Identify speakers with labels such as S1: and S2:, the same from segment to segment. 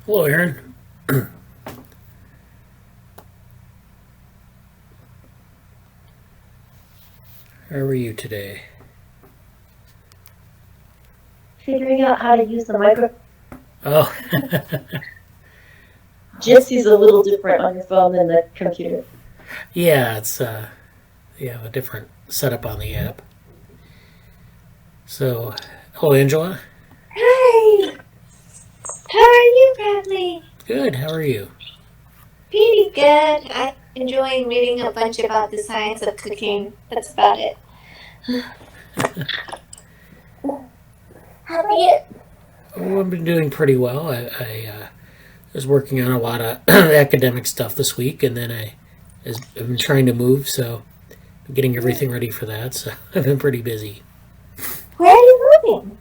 S1: Hello, Erin. How are you today?
S2: Figuring out how to use the microphone.
S1: Oh,
S2: Jesse's a little different on your phone than the computer.
S1: yeah, it's you have a different setup on the app. So, hello, Angela.
S3: Hi! How are you, Bradley?
S1: Good. How are you?
S3: Pretty good. I'm enjoying reading a bunch about the science of cooking. That's about it. How about you?
S1: Oh, I've been doing pretty well. I was working on a lot of academic stuff this week, and then I've been trying to move, so I'm getting everything ready for that. So I've been pretty busy.
S3: Where are you moving?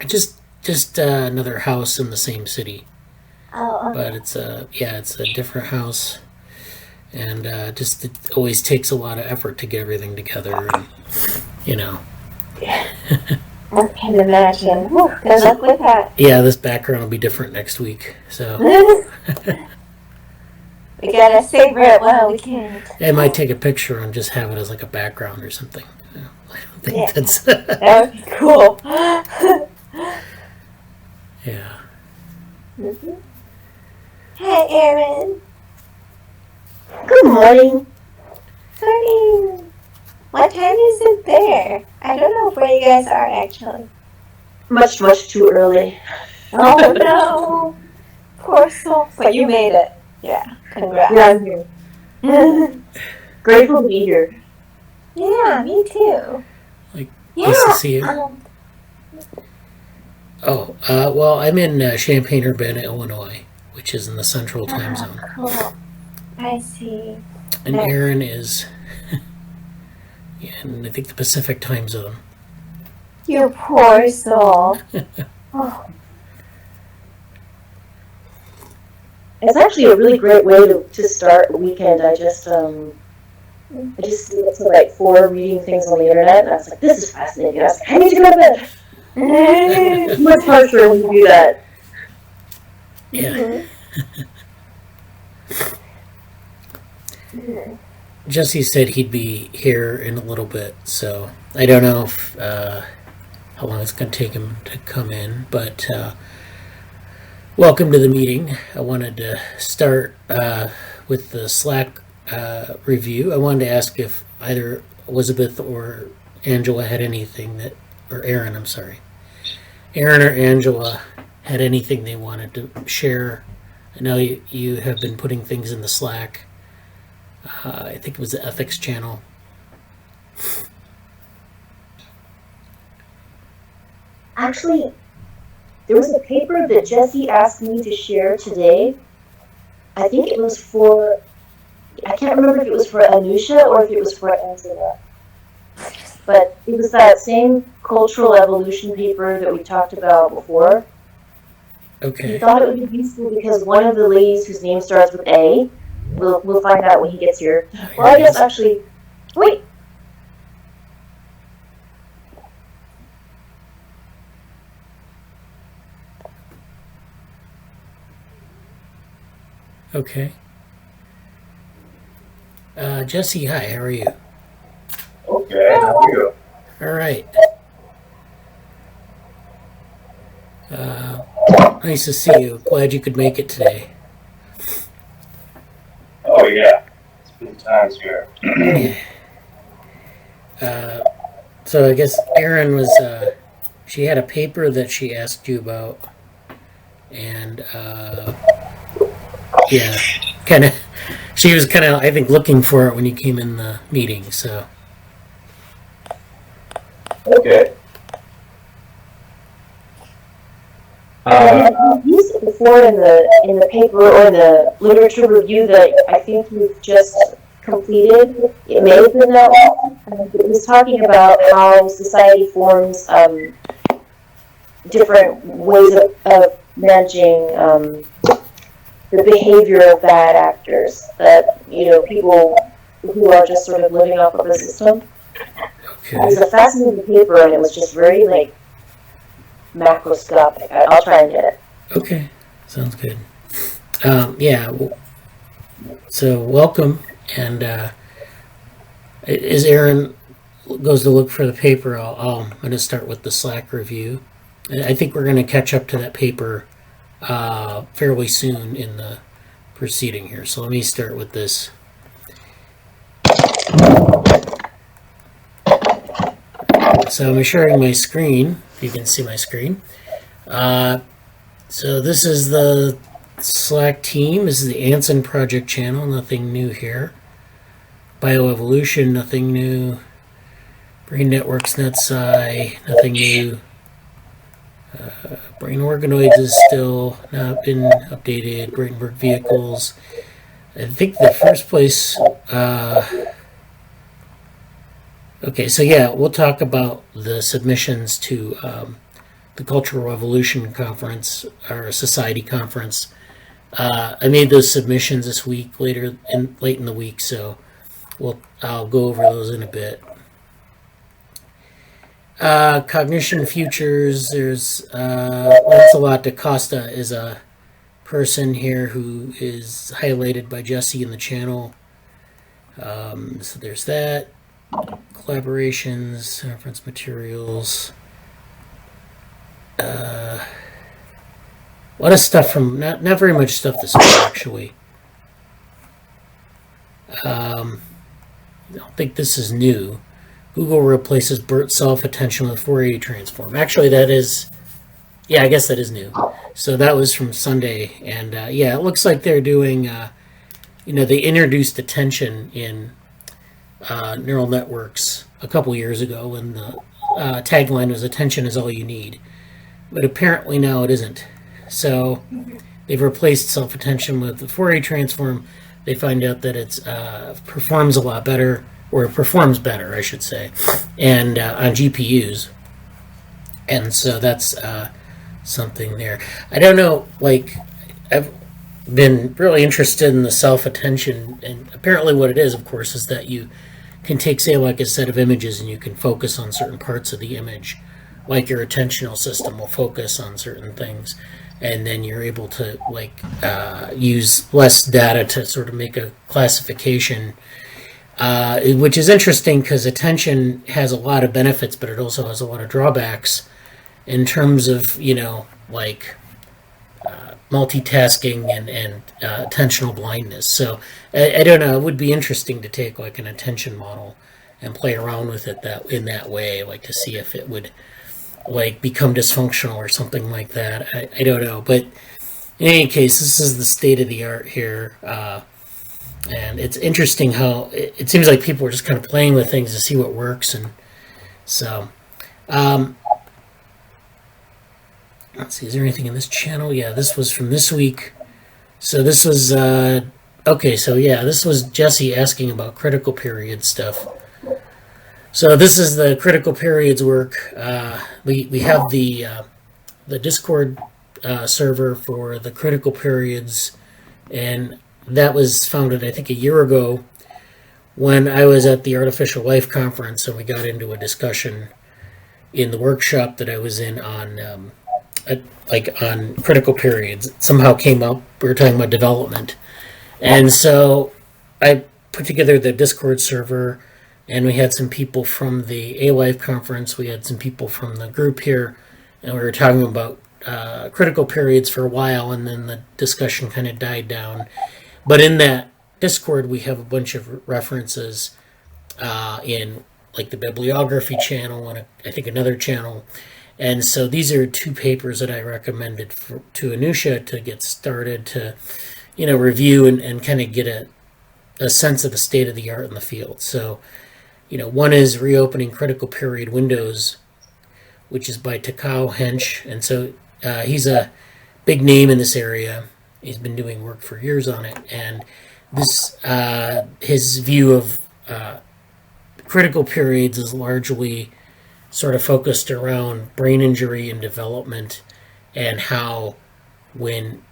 S1: Just another house in the same city.
S3: Oh, okay.
S1: But it's a different house, and just it always takes a lot of effort to get everything together, and
S3: I can imagine. Whew, good luck with that.
S1: yeah, this background will be different next week, so
S3: We gotta savor it while we can.
S1: I might take a picture and just have it as like a background or something. I don't think
S3: Yeah.
S1: that's
S3: That would be cool.
S1: yeah.
S3: Hi, Erin.
S2: Good morning.
S3: Sorry. What time is it there? I don't know where you guys are, actually.
S2: Much too early.
S3: Oh, no. Poor soul. But you made it. Yeah. Congrats.
S2: Yeah, I'm here. Grateful to be here.
S3: Yeah, me too.
S1: Like,
S3: Yeah.
S1: nice to see you. Well, I'm in Champaign-Urbana, Illinois, which is in the Central Time Zone,
S3: Cool. I see.
S1: and Erin is in I think the Pacific Time Zone.
S3: You poor soul. Oh,
S2: It's actually a really great way to start a weekend. I just stayed up till like 4 reading things on the internet, and I was like, this is fascinating. I was like, I need to go to bed. It's much harsher when you do that.
S1: Yeah. Jesse said he'd be here in a little bit, so I don't know if, how long it's going to take him to come in, but welcome to the meeting. I wanted to start with the Slack review. I wanted to ask if either Elizabeth or Angela had anything or Erin, I'm sorry. Erin or Angela had anything they wanted to share. I know you have been putting things in the Slack. I think it was the ethics channel.
S2: Actually, there was a paper that Jesse asked me to share today. I think it was for, I can't remember if it was for Anusha or if it was for Angela. But it was that same cultural evolution paper that we talked about before. He
S1: Okay.
S2: thought it would be useful because one of the ladies whose name starts with A, we'll find out when he gets here. Well, I guess actually, wait.
S1: Okay. Jesse, hi, how are you?
S4: Okay, how are you?
S1: All right. Nice to see you. Glad you could make it today.
S4: Oh yeah, it's been times here.
S1: So I guess Erin was, she had a paper that she asked you about, and yeah, she was kind of, I think, looking for it when you came in the meeting, so.
S4: Okay.
S2: I've used it before in the paper or the literature review that I think you've just completed. It may have been that one. It was talking about how society forms different ways of managing the behavior of bad actors. That people who are just sort of living off of the system. It was
S1: Okay.
S2: a fascinating paper, and it was just very macroscopic. I'll try and get it.
S1: Okay. Sounds good. Yeah. So welcome, and as Erin goes to look for the paper, I'm going to start with the Slack review. I think we're going to catch up to that paper fairly soon in the proceeding here. So let me start with this. So I'm sharing my screen, if you can see my screen. So this is the Slack team. This is the Anson project channel. Nothing new here. Bioevolution, nothing new. Brain networks, NetSci, nothing new. Brain organoids is still not been updated. Brainwork vehicles. I think the first place. Okay, so yeah, we'll talk about the submissions to the Cultural Revolution Conference, or Society Conference. I made those submissions this week, late in the week, so I'll go over those in a bit. Cognition futures. There's Lancelot da Costa is a person here who is highlighted by Jesse in the channel. So there's that. Collaborations, reference materials. A lot of stuff from not very much stuff this week actually. I don't think this is new. Google replaces BERT self-attention with Fourier transform. Actually, that is, yeah, I guess that is new. So that was from Sunday, and yeah, it looks like they're doing, they introduced attention in neural networks a couple years ago when the tagline was "Attention is all you need," but apparently now it isn't. So they've replaced self-attention with the Fourier transform. They find out that it performs a lot better, or it performs better, I should say, and on GPUs. And so that's something there. I don't know, I've been really interested in the self-attention, and apparently what it is, of course, is that you can take, say, like a set of images and you can focus on certain parts of the image, like your attentional system will focus on certain things, and then you're able to use less data to sort of make a classification, which is interesting because attention has a lot of benefits, but it also has a lot of drawbacks in terms of multitasking and attentional blindness. So I don't know, it would be interesting to take like an attention model and play around with it in that way, to see if it would become dysfunctional or something like that. I don't know, but in any case, this is the state of the art here, and it's interesting how it seems like people are just kind of playing with things to see what works. And so let's see, is there anything in this channel? Yeah, this was from this week. So this was okay, so yeah, this was Jesse asking about critical period stuff. So this is the critical periods work. We have the Discord server for the critical periods, and that was founded, I think, a year ago when I was at the Artificial Life Conference, and we got into a discussion in the workshop that I was in on on critical periods. It somehow came up. We were talking about development, and so I put together the Discord server. And we had some people from the A-Life conference. We had some people from the group here. And we were talking about critical periods for a while. And then the discussion kind of died down. But in that Discord, we have a bunch of references in the bibliography channel and I think another channel. And so these are two papers that I recommended to Anusha to get started to, review and kind of get a sense of the state of the art in the field. So, one is Reopening Critical Period Windows, which is by Takao Hench. And so he's a big name in this area. He's been doing work for years on it. And this his view of critical periods is largely sort of focused around brain injury and development, and how when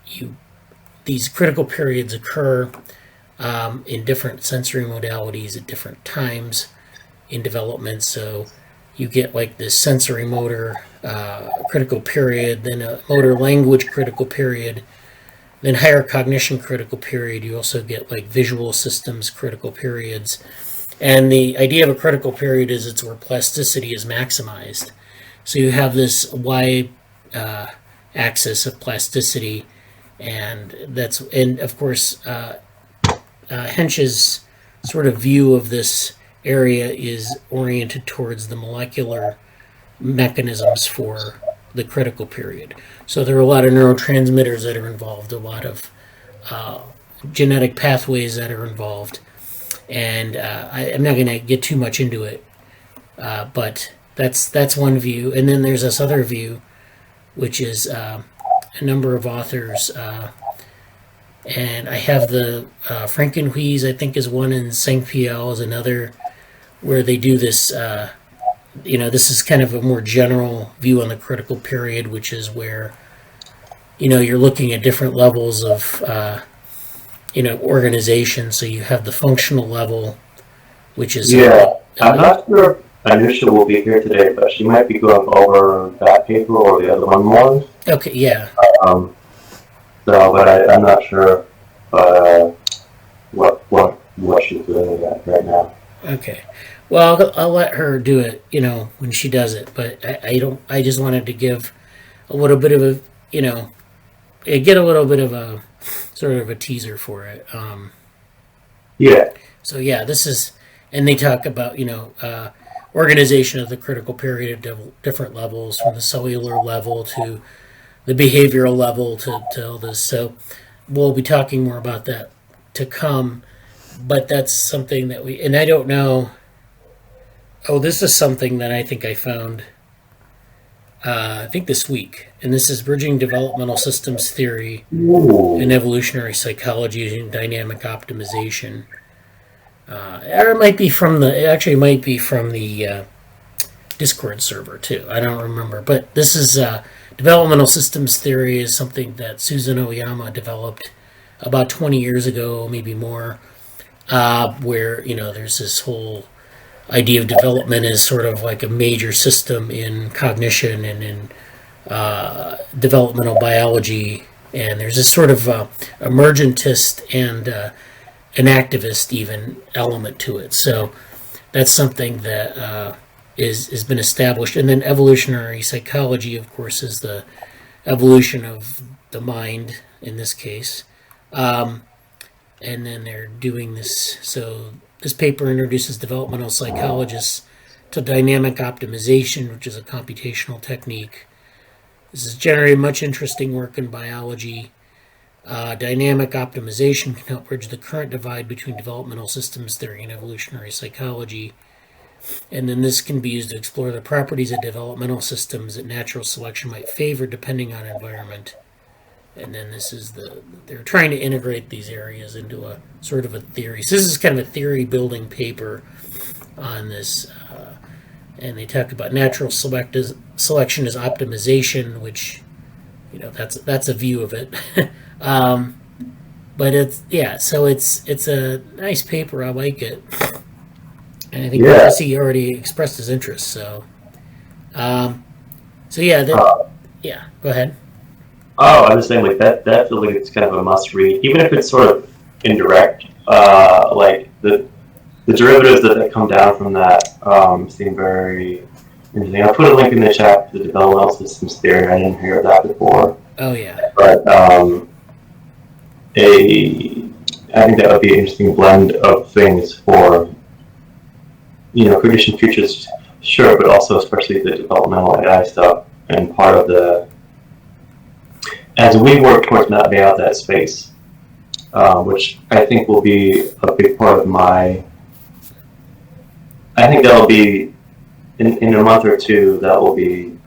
S1: these critical periods occur in different sensory modalities at different times in development. So you get this sensory motor critical period, then a motor language critical period, Then higher cognition critical period, you also get like visual systems critical periods. And the idea of a critical period is it's where plasticity is maximized. So you have this y axis of plasticity, and of course Hensch's sort of view of this area is oriented towards the molecular mechanisms for the critical period. So there are a lot of neurotransmitters that are involved, a lot of genetic pathways that are involved, and I'm not going to get too much into it, but that's one view. And then there's this other view, which is a number of authors, and I have the Frankenhuis, I think, is one, and Saint-Piel is another, where they do this. This is kind of a more general view on the critical period, which is where, you're looking at different levels of, organization. So you have the functional level, which is...
S4: Yeah, I'm not sure if Anusha will be here today, but she might be going over that paper or the other one more.
S1: Okay, yeah.
S4: But I'm not sure what she's doing right now.
S1: Okay. Well, I'll let her do it, when she does it. But I just wanted to give a little bit of a, get a little bit of a sort of a teaser for it.
S4: Yeah.
S1: So yeah, this is, and they talk about, organization of the critical period at different levels, from the cellular level to the behavioral level to all this. So we'll be talking more about that to come. But that's something that and I don't know. Oh, this is something that I think I found, I think this week. And this is Bridging Developmental Systems Theory and Evolutionary Psychology using Dynamic Optimization. Or it might be from the Discord server, too. I don't remember. But this is Developmental Systems Theory is something that Susan Oyama developed about 20 years ago, maybe more, where, there's this whole idea of development as sort of like a major system in cognition and in developmental biology, and there's this sort of emergentist and an activist even element to it. So that's something that has been established. And then evolutionary psychology, of course, is the evolution of the mind in this case. And then they're doing this. So this paper introduces developmental psychologists to dynamic optimization, which is a computational technique. This has generated much interesting work in biology. Dynamic optimization can help bridge the current divide between developmental systems theory and evolutionary psychology. And then this can be used to explore the properties of developmental systems that natural selection might favor depending on environment. And then this is they're trying to integrate these areas into a sort of a theory. So this is kind of a theory building paper on this. And they talk about natural selection as optimization, which, that's a view of it. But so it's a nice paper. I like it. And I think Jesse already expressed his interest. So, go ahead.
S4: Oh, I was saying that feels like it's kind of a must read, even if it's sort of indirect. Like the derivatives that come down from that seem very interesting. I'll put a link in the chat for the developmental systems theory. I didn't hear of that before.
S1: Oh yeah.
S4: But I think that would be an interesting blend of things for cognition futures, sure, but also especially the developmental AI stuff, and part of as we work towards mapping out that space, which I think will be a big part of I think that'll be, in a month or two, that will be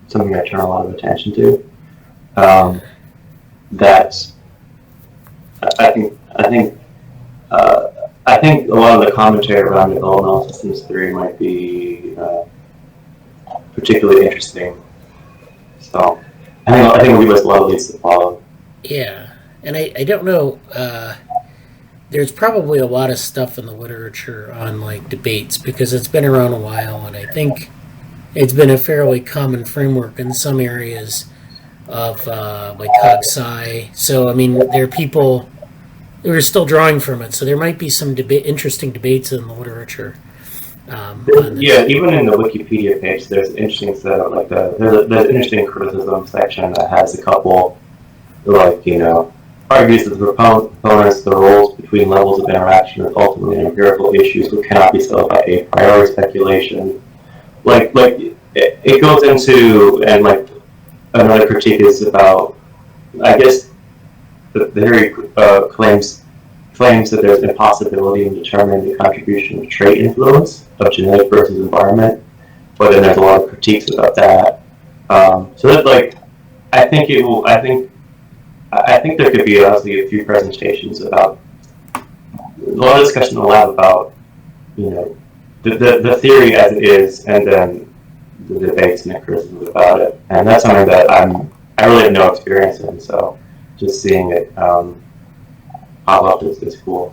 S4: something I turn a lot of attention to. I think a lot of the commentary around developmental systems theory might be particularly interesting. So I think it'll give us a lot of leads to follow.
S1: Yeah, and I don't know. There's probably a lot of stuff in the literature on like debates because it's been around a while, and I think it's been a fairly common framework in some areas of like CogSci. So I mean, there are people who are still drawing from it. So there might be some interesting debates in the literature.
S4: Yeah, even in the Wikipedia page, there's an interesting setup. Like there's an interesting criticism section that has a couple, like, argues that the proponents, the roles between levels of interaction are ultimately empirical issues which cannot be settled by a priori speculation. Like it goes into, and like another critique is about, I guess the theory claims that there's impossibility in determining the contribution of trait influence of genetic versus environment, but then there's a lot of critiques about that. So that, like, I think there could be honestly a few presentations about, a lot of discussion in the lab about, the theory as it is, and then the debates and the criticisms about it. And that's something that I really have no experience in, so just seeing it pop up is cool.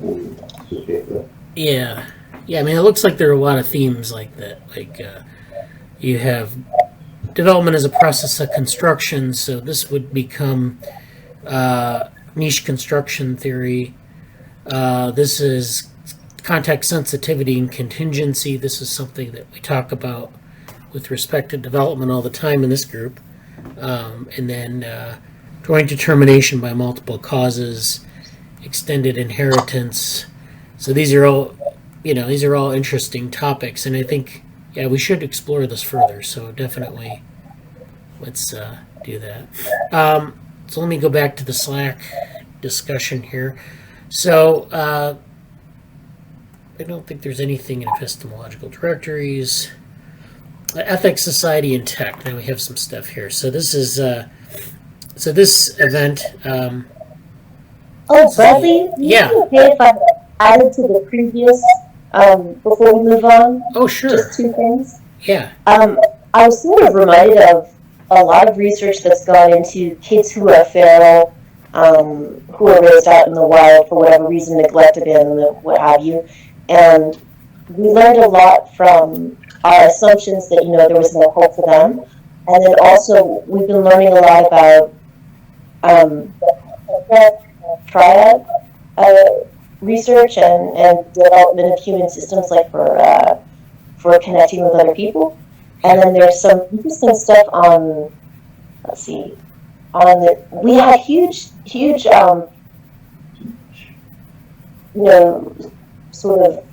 S1: Yeah. I mean, it looks like there are a lot of themes like that. Like you have development as a process of construction, so this would become niche construction theory. This is context sensitivity and contingency. This is something that we talk about with respect to development all the time in this group. And then joint determination by multiple causes, extended inheritance. So these are all interesting topics, and I think, we should explore this further. So definitely, let's do that. So let me go back to the Slack discussion here. So I don't think there's anything in epistemological directories. Ethics, Society, and Tech. Now we have some stuff here. So this is this event.
S2: Bradley,
S1: yeah.
S2: Okay, if I added to the previous before we move on.
S1: Oh, sure.
S2: Just two things.
S1: Yeah.
S2: I was sort of reminded of a lot of research that's gone into kids who are feral, who are raised out in the wild for whatever reason, neglect, abandonment, what have you. And we learned a lot from our assumptions that, there was no hope for them. And then also, we've been learning a lot about triad research and development of human systems, like for connecting with other people. And then there's some interesting stuff on, we had huge, sort of,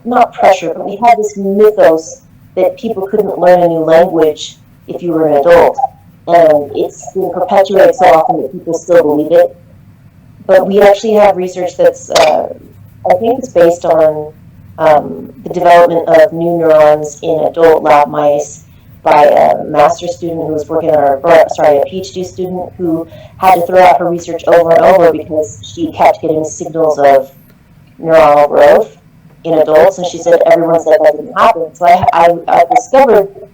S2: not pressure, but we had this mythos that people couldn't learn a new language if you were an adult. And it's been perpetuated so often that people still believe it. But we actually have research that's, I think it's based on the development of new neurons in adult lab mice by a master's student who was working on a PhD student who had to throw out her research over and over because she kept getting signals of neuronal growth in adults, and she said everyone said that didn't happen. So I discovered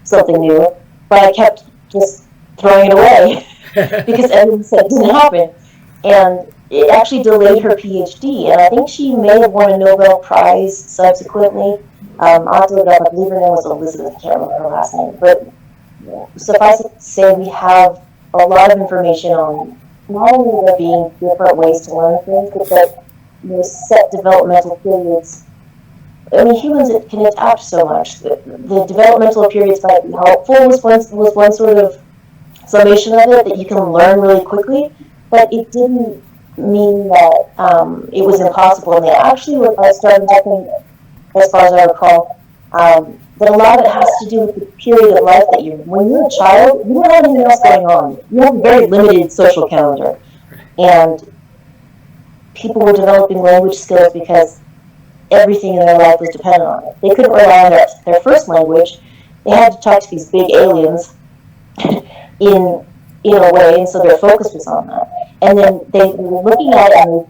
S2: something new, but I kept just throwing it away because everyone said it didn't happen. And it actually delayed her PhD, and I think she may have won a Nobel Prize subsequently. I'll have to look it up. I believe her name was Elizabeth. I can't remember her last name. But suffice it to say, we have a lot of information on not only there being different ways to learn things, but that set developmental periods. I mean, humans can adapt so much. The developmental periods might be helpful was one sort of summation of it, that you can learn really quickly, but it didn't mean that it was impossible. And they actually started talking, as far as I recall, that a lot of it has to do with the period of life that when you're a child, you don't have anything else going on. You have a very limited social calendar. And people were developing language skills because everything in their life was dependent on it. They couldn't rely on their first language. They had to talk to these big aliens in a way, and so their focus was on that. And then they were looking at it, and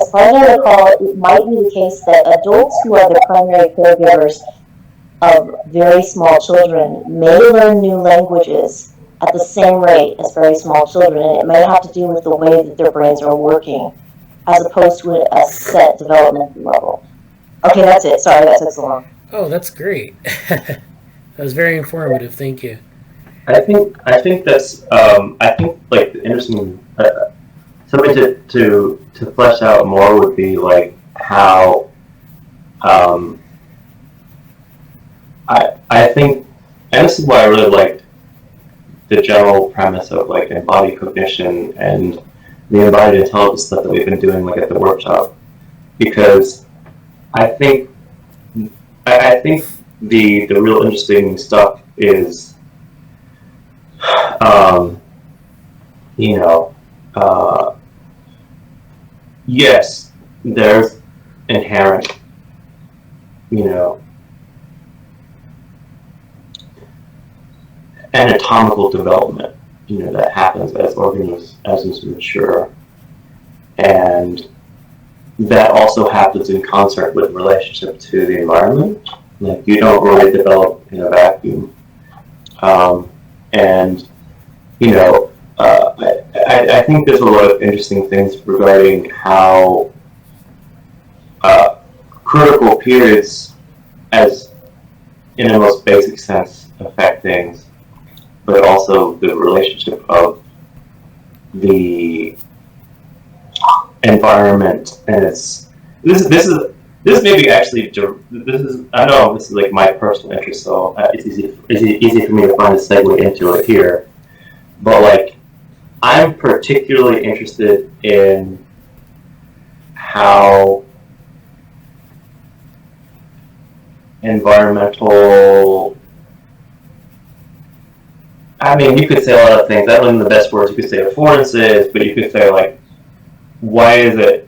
S2: as far as I recall, it might be the case that adults who are the primary caregivers of very small children may learn new languages at the same rate as very small children, and it may have to do with the way that their brains are working, as opposed to a set developmental level. Okay, that's it. Sorry that took so long.
S1: Oh, that's great. That was very informative. Thank you.
S4: I think that's I think like the interesting something to flesh out more would be like how I think, and this is why I really liked the general premise of like embodied cognition and the embodied intelligence stuff that we've been doing like at the workshop, because I think I think the real interesting stuff is um, you know yes, there's inherent you know anatomical development that happens as organisms mature, and that also happens in concert with relationship to the environment. Like you don't really develop in a vacuum, and I think there's a lot of interesting things regarding how critical periods, as in a most basic sense, affect things, but also the relationship of the environment and its this may be actually this is I know this is like my personal interest, so it's easy for me to find a segue into it here. But like, I'm particularly interested in how environmental. I mean, you could say a lot of things. I don't know the best words. You could say affordances, but you could say like, why is it?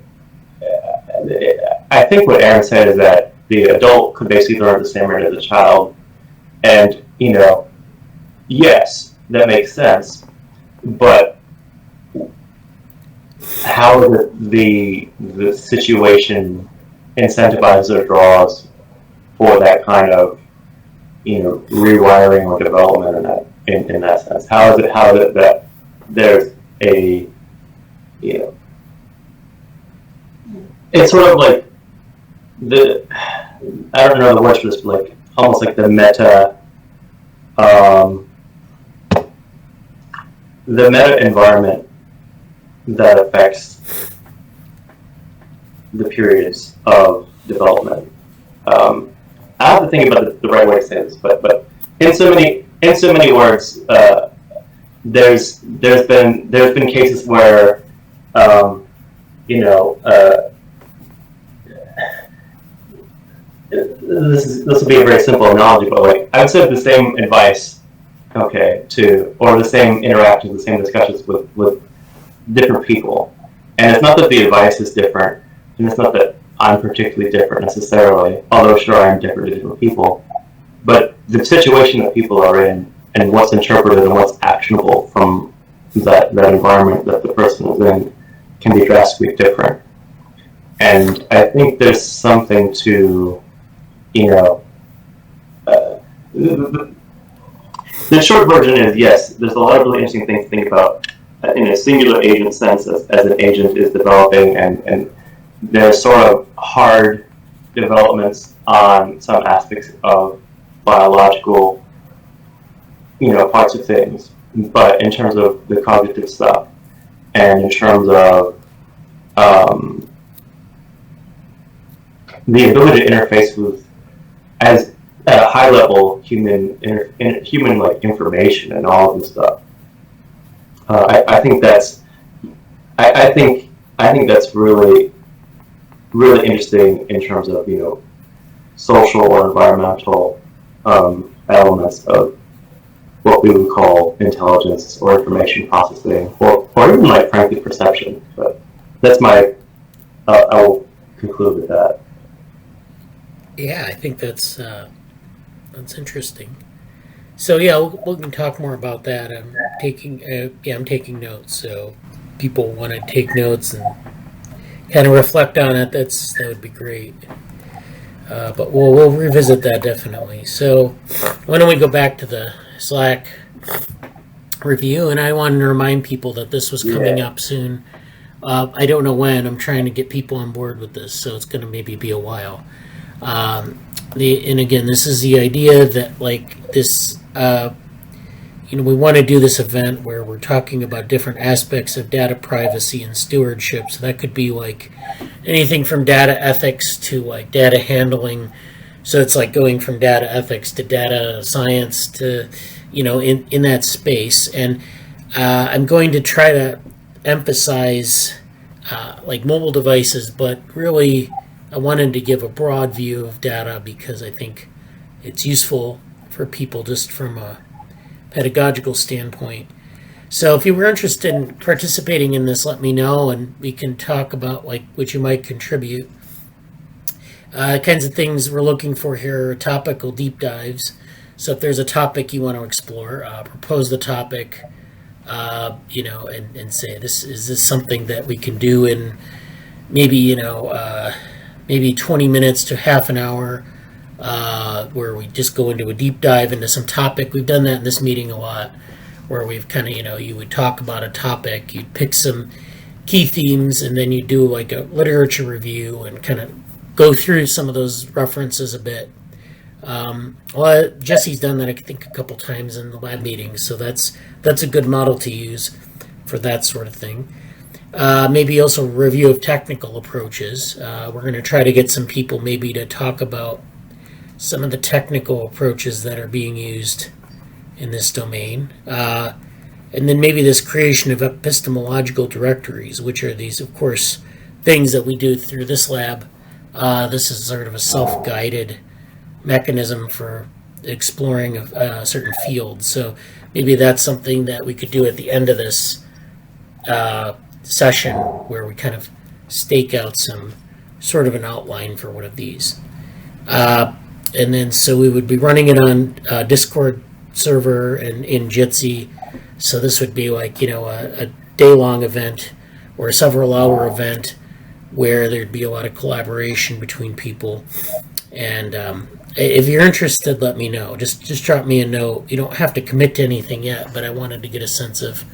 S4: I think what Erin said is that the adult could basically learn at the same rate as the child, and yes, that makes sense. But how the situation incentivizes or draws for that kind of rewiring or development in that sense? How is it that there's a it's sort of like I don't know the words for this, but like almost like the meta environment that affects the periods of development. I have to think about the right way to say this, but in so many words, there's been cases where this will be a very simple analogy, but like I would say the same advice, or the same interactions, the same discussions with different people, and it's not that the advice is different, and it's not that I'm particularly different necessarily, although sure I am different to different people, but the situation that people are in and what's interpreted and what's actionable from that environment that the person is in can be drastically different. And I think there's something to the short version is yes, there's a lot of really interesting things to think about in a singular agent sense as an agent is developing, and there's sort of hard developments on some aspects of biological parts of things, but in terms of the cognitive stuff and in terms of the ability to interface with as at a high level human like information and all of this stuff. I think that's really really interesting in terms of social or environmental elements of what we would call intelligence or information processing, or even like frankly perception. But that's my I will conclude with that.
S1: Yeah, I think that's interesting. So yeah, we can talk more about that. I'm taking notes. So people want to take notes and kind of reflect on it. That would be great. But we'll revisit that definitely. So why don't we go back to the Slack review? And I wanted to remind people that this was coming up soon. I don't know when. I'm trying to get people on board with this, so it's going to maybe be a while. And again, this is the idea that like this, we want to do this event where we're talking about different aspects of data privacy and stewardship. So that could be like anything from data ethics to like data handling. So it's like going from data ethics to data science to, in that space. And I'm going to try to emphasize like mobile devices, but really I wanted to give a broad view of data because I think it's useful for people just from a pedagogical standpoint. So if you were interested in participating in this, let me know and we can talk about like what you might contribute. Kinds of things we're looking for here are topical deep dives. So if there's a topic you want to explore, propose the topic, and say, is this something that we can do in maybe, maybe 20 minutes to half an hour, where we just go into a deep dive into some topic. We've done that in this meeting a lot, where we've kind of, you would talk about a topic, you'd pick some key themes, and then you do like a literature review and kind of go through some of those references a bit. Well, Jesse's done that, I think, a couple times in the lab meetings, so that's a good model to use for that sort of thing. Maybe also review of technical approaches. We're going to try to get some people maybe to talk about some of the technical approaches that are being used in this domain. And then maybe this creation of epistemological directories, which are these, of course, things that we do through this lab. This is sort of a self-guided mechanism for exploring a certain field. So maybe that's something that we could do at the end of this session, where we kind of stake out some sort of an outline for one of these. And then so we would be running it on Discord server and in Jitsi. So this would be like, a day-long event or a several-hour event where there'd be a lot of collaboration between people. And if you're interested, let me know. Just drop me a note. You don't have to commit to anything yet, but I wanted to get a sense of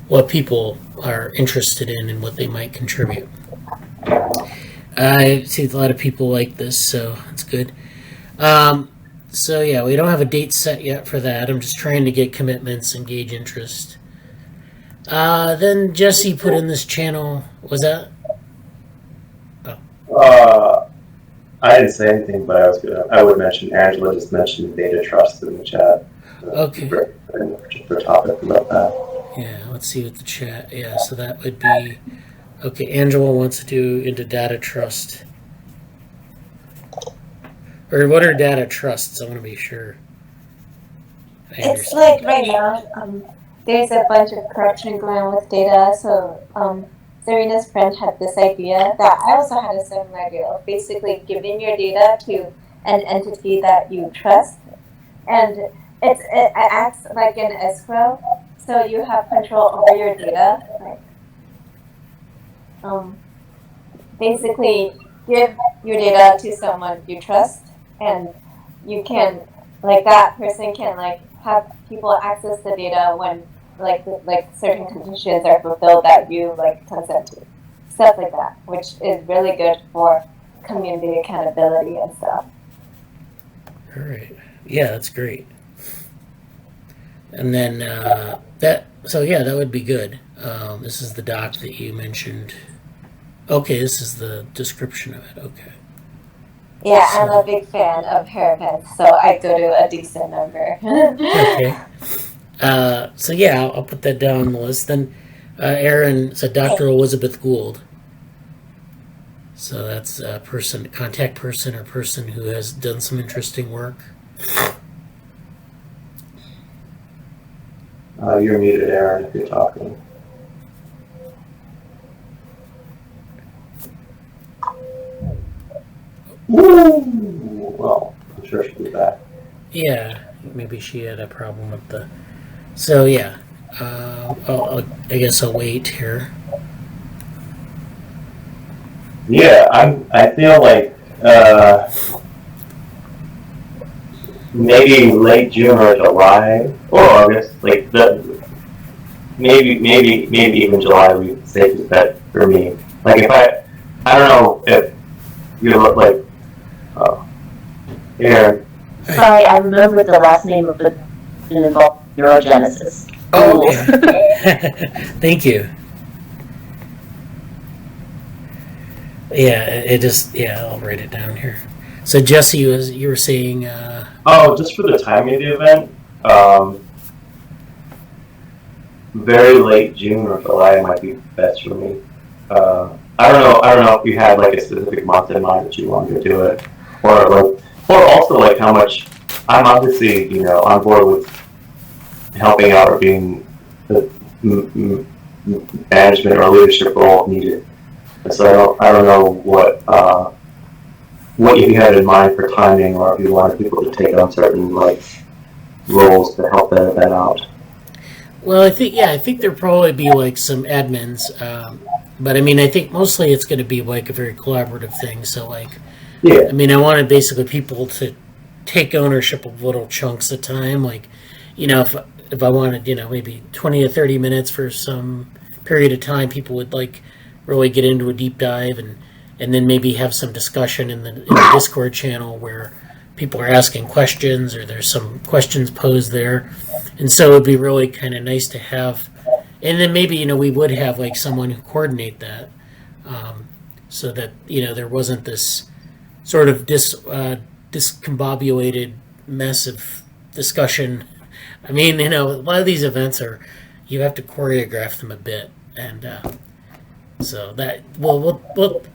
S1: what people are interested in and what they might contribute. I see a lot of people like this, so that's good. So yeah, we don't have a date set yet for that. I'm just trying to get commitments and gauge interest. Then Jesse put in this channel. Was that?
S4: I didn't say anything, but I would mention, Angela just mentioned data trust in the chat.
S1: Okay.
S4: For topic about that.
S1: Yeah, let's see what the chat. Yeah, so that would be okay. Angela wants to do into data trust. Or what are data trusts? I want to be sure.
S3: It's like right now, there's a bunch of corruption going on with data, so Serena's friend had this idea that I also had a similar idea of basically giving your data to an entity that you trust, and it acts like an escrow, so you have control over your data. Basically, give your data to someone you trust, and you can, like, that person can have people access the data when like certain conditions are fulfilled that you consent to, stuff like that, which is really good for community accountability and stuff.
S1: All right, yeah, that's great. And then that would be good. This is the doc that you mentioned. Okay, this is the description of it. Okay.
S3: Yeah, so, I'm a big fan of hair events, so I go to a decent number.
S1: Okay. So yeah, I'll put that down on the list. Then Erin said Dr. Elizabeth Gould. So that's a contact person or person who has done some interesting work.
S4: You're muted, Erin, if you're talking. Well, I'm sure she'll be back.
S1: Yeah, maybe she had a problem with the... So yeah, I guess I'll wait here.
S4: Yeah, I feel like maybe late June or July or August, maybe even July would be the safest bet for me. Like if I don't know if you look like Aaron.
S2: Sorry, I remembered the last name of the involved. neurogenesis.
S1: Oh, okay. Thank you. Yeah, I'll write it down here. So Jesse, you were saying...
S4: just for the timing of the event, very late June or July might be best for me. I don't know if you had like a specific month in mind that you wanted to do it, or also like how much. I'm obviously on board with helping out or being the management or leadership role needed. And so I don't know what you had in mind for timing, or if you wanted people to take on certain roles to help that event out.
S1: Well, I think there'll probably be like some admins, but I mean, I think mostly it's going to be like a very collaborative thing. So
S4: yeah.
S1: I mean, I wanted basically people to take ownership of little chunks of time. If I wanted, maybe 20 to 30 minutes for some period of time, people would really get into a deep dive and then maybe have some discussion in the Discord channel where people are asking questions or there's some questions posed there. And so it would be really kind of nice to have, and then maybe, we would have someone who coordinate that, so that, there wasn't this sort of discombobulated mess of discussion. I mean, a lot of these events you have to choreograph them a bit. And so that,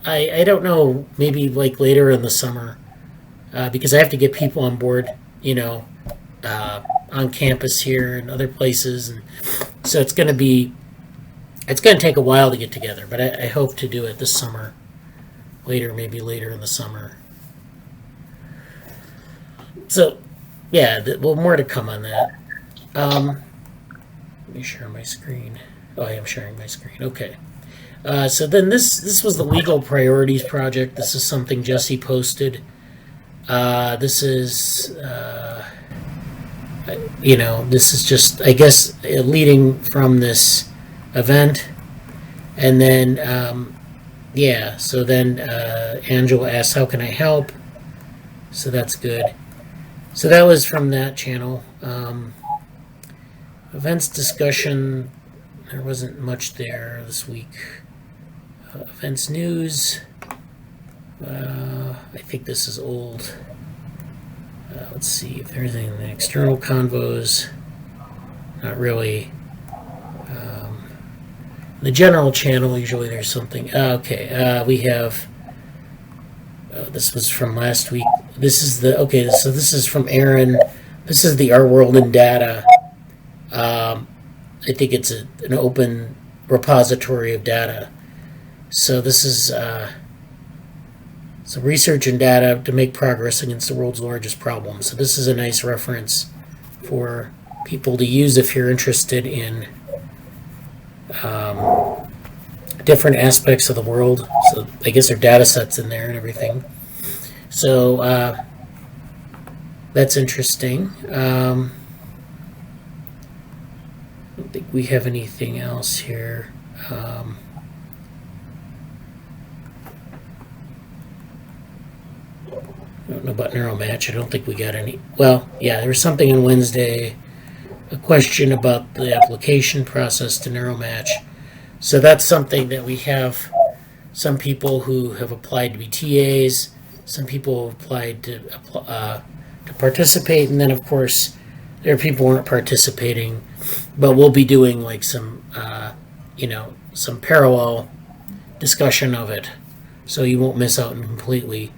S1: I don't know, maybe later in the summer, because I have to get people on board, on campus here and other places, and so it's going to take a while to get together, but I hope to do it this summer, maybe later in the summer. So yeah, more to come on that. Let me share my screen. Oh, I am sharing my screen. Okay. So then this was the Legal Priorities Project. This is something Jesse posted. This is this is just, I guess, leading from this event. And then, so then Angela asked, how can I help? So that's good. So that was from that channel. Events discussion, there wasn't much there this week. Events news, I think this is old. Let's see if there's anything in the external convos. Not really. The general channel, usually there's something. Okay, we have. This was from last week. This is so this is from Erin. This is the Our World in Data. I think it's an open repository of data. So this is so research and data to make progress against the world's largest problems. So this is a nice reference for people to use if you're interested in different aspects of the world. So I guess there are data sets in there and everything. So that's interesting. I don't think we have anything else here. I don't know about NeuroMatch. I don't think we got any. Well, yeah, there was something on Wednesday, a question about the application process to NeuroMatch. So that's something that we have some people who have applied to be TAs, some people have applied to participate, and then of course there are people who aren't participating, but we'll be doing some some parallel discussion of it, so you won't miss out completely.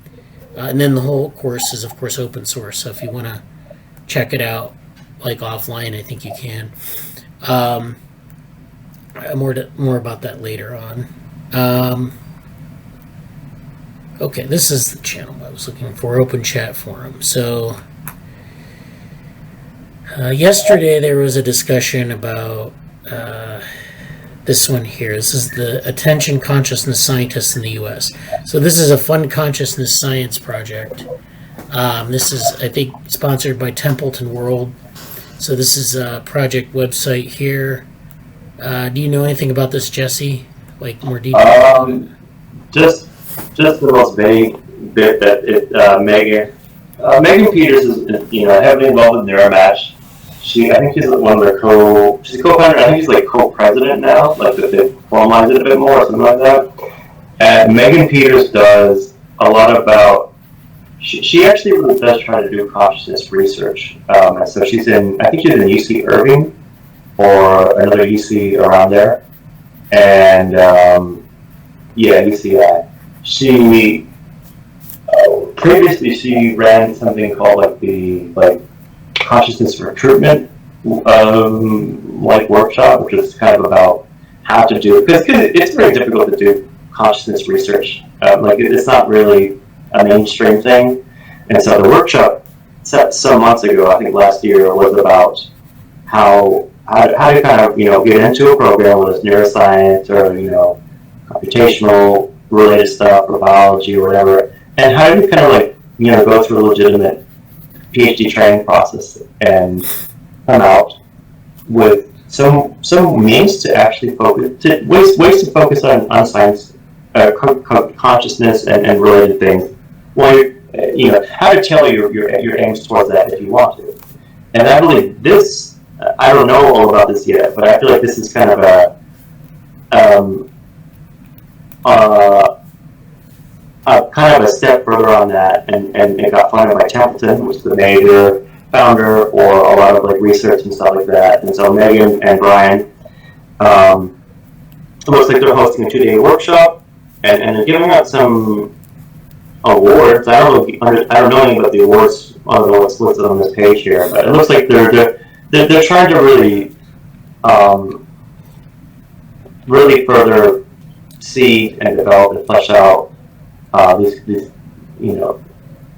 S1: And then the whole course is, of course, open source. So if you want to check it out, offline, I think you can. More about that later on. Okay, this is the channel I was looking for, Open Chat Forum. So yesterday there was a discussion about this one here. This is the Attention Consciousness Scientists in the U.S. So this is a fun consciousness science project. This is, I think, sponsored by Templeton World. So this is a project website here. Do you know anything about this, Jesse? More detail?
S4: Just the most vague bit that Megan Peters is, heavily involved with NeuroMatch. I think she's one of the she's a co-founder. I think she's like co-president now, like that they formalized it a bit more or something like that. And Megan Peters does a lot about, she actually really does try to do consciousness research. And so I think she's in UC Irving or another UC around there. And UCI. She previously she ran something called the consciousness recruitment workshop, which is kind of about how to do, because it's very difficult to do consciousness research. It's not really a mainstream thing, and so the workshop some months ago, I think last year, was about how to kind of get into a program, whether it's neuroscience or computational related stuff or biology or whatever, and how do you kind of go through a legitimate PhD training process and come out with some means to actually focus, ways to focus on science, consciousness and related things. Well, how to tailor your aims towards that if you want to. And I believe this, I don't know all about this yet, but I feel like this is kind of a step further on that, and it got funded by Templeton, which is the major founder, or a lot of research and stuff like that. And so Megan and Brian, it looks like they're hosting a 2-day workshop, and they're giving out some awards. I don't know anything about the awards. I don't know what's listed on this page here, but it looks like they're trying to really further see and develop and flesh out these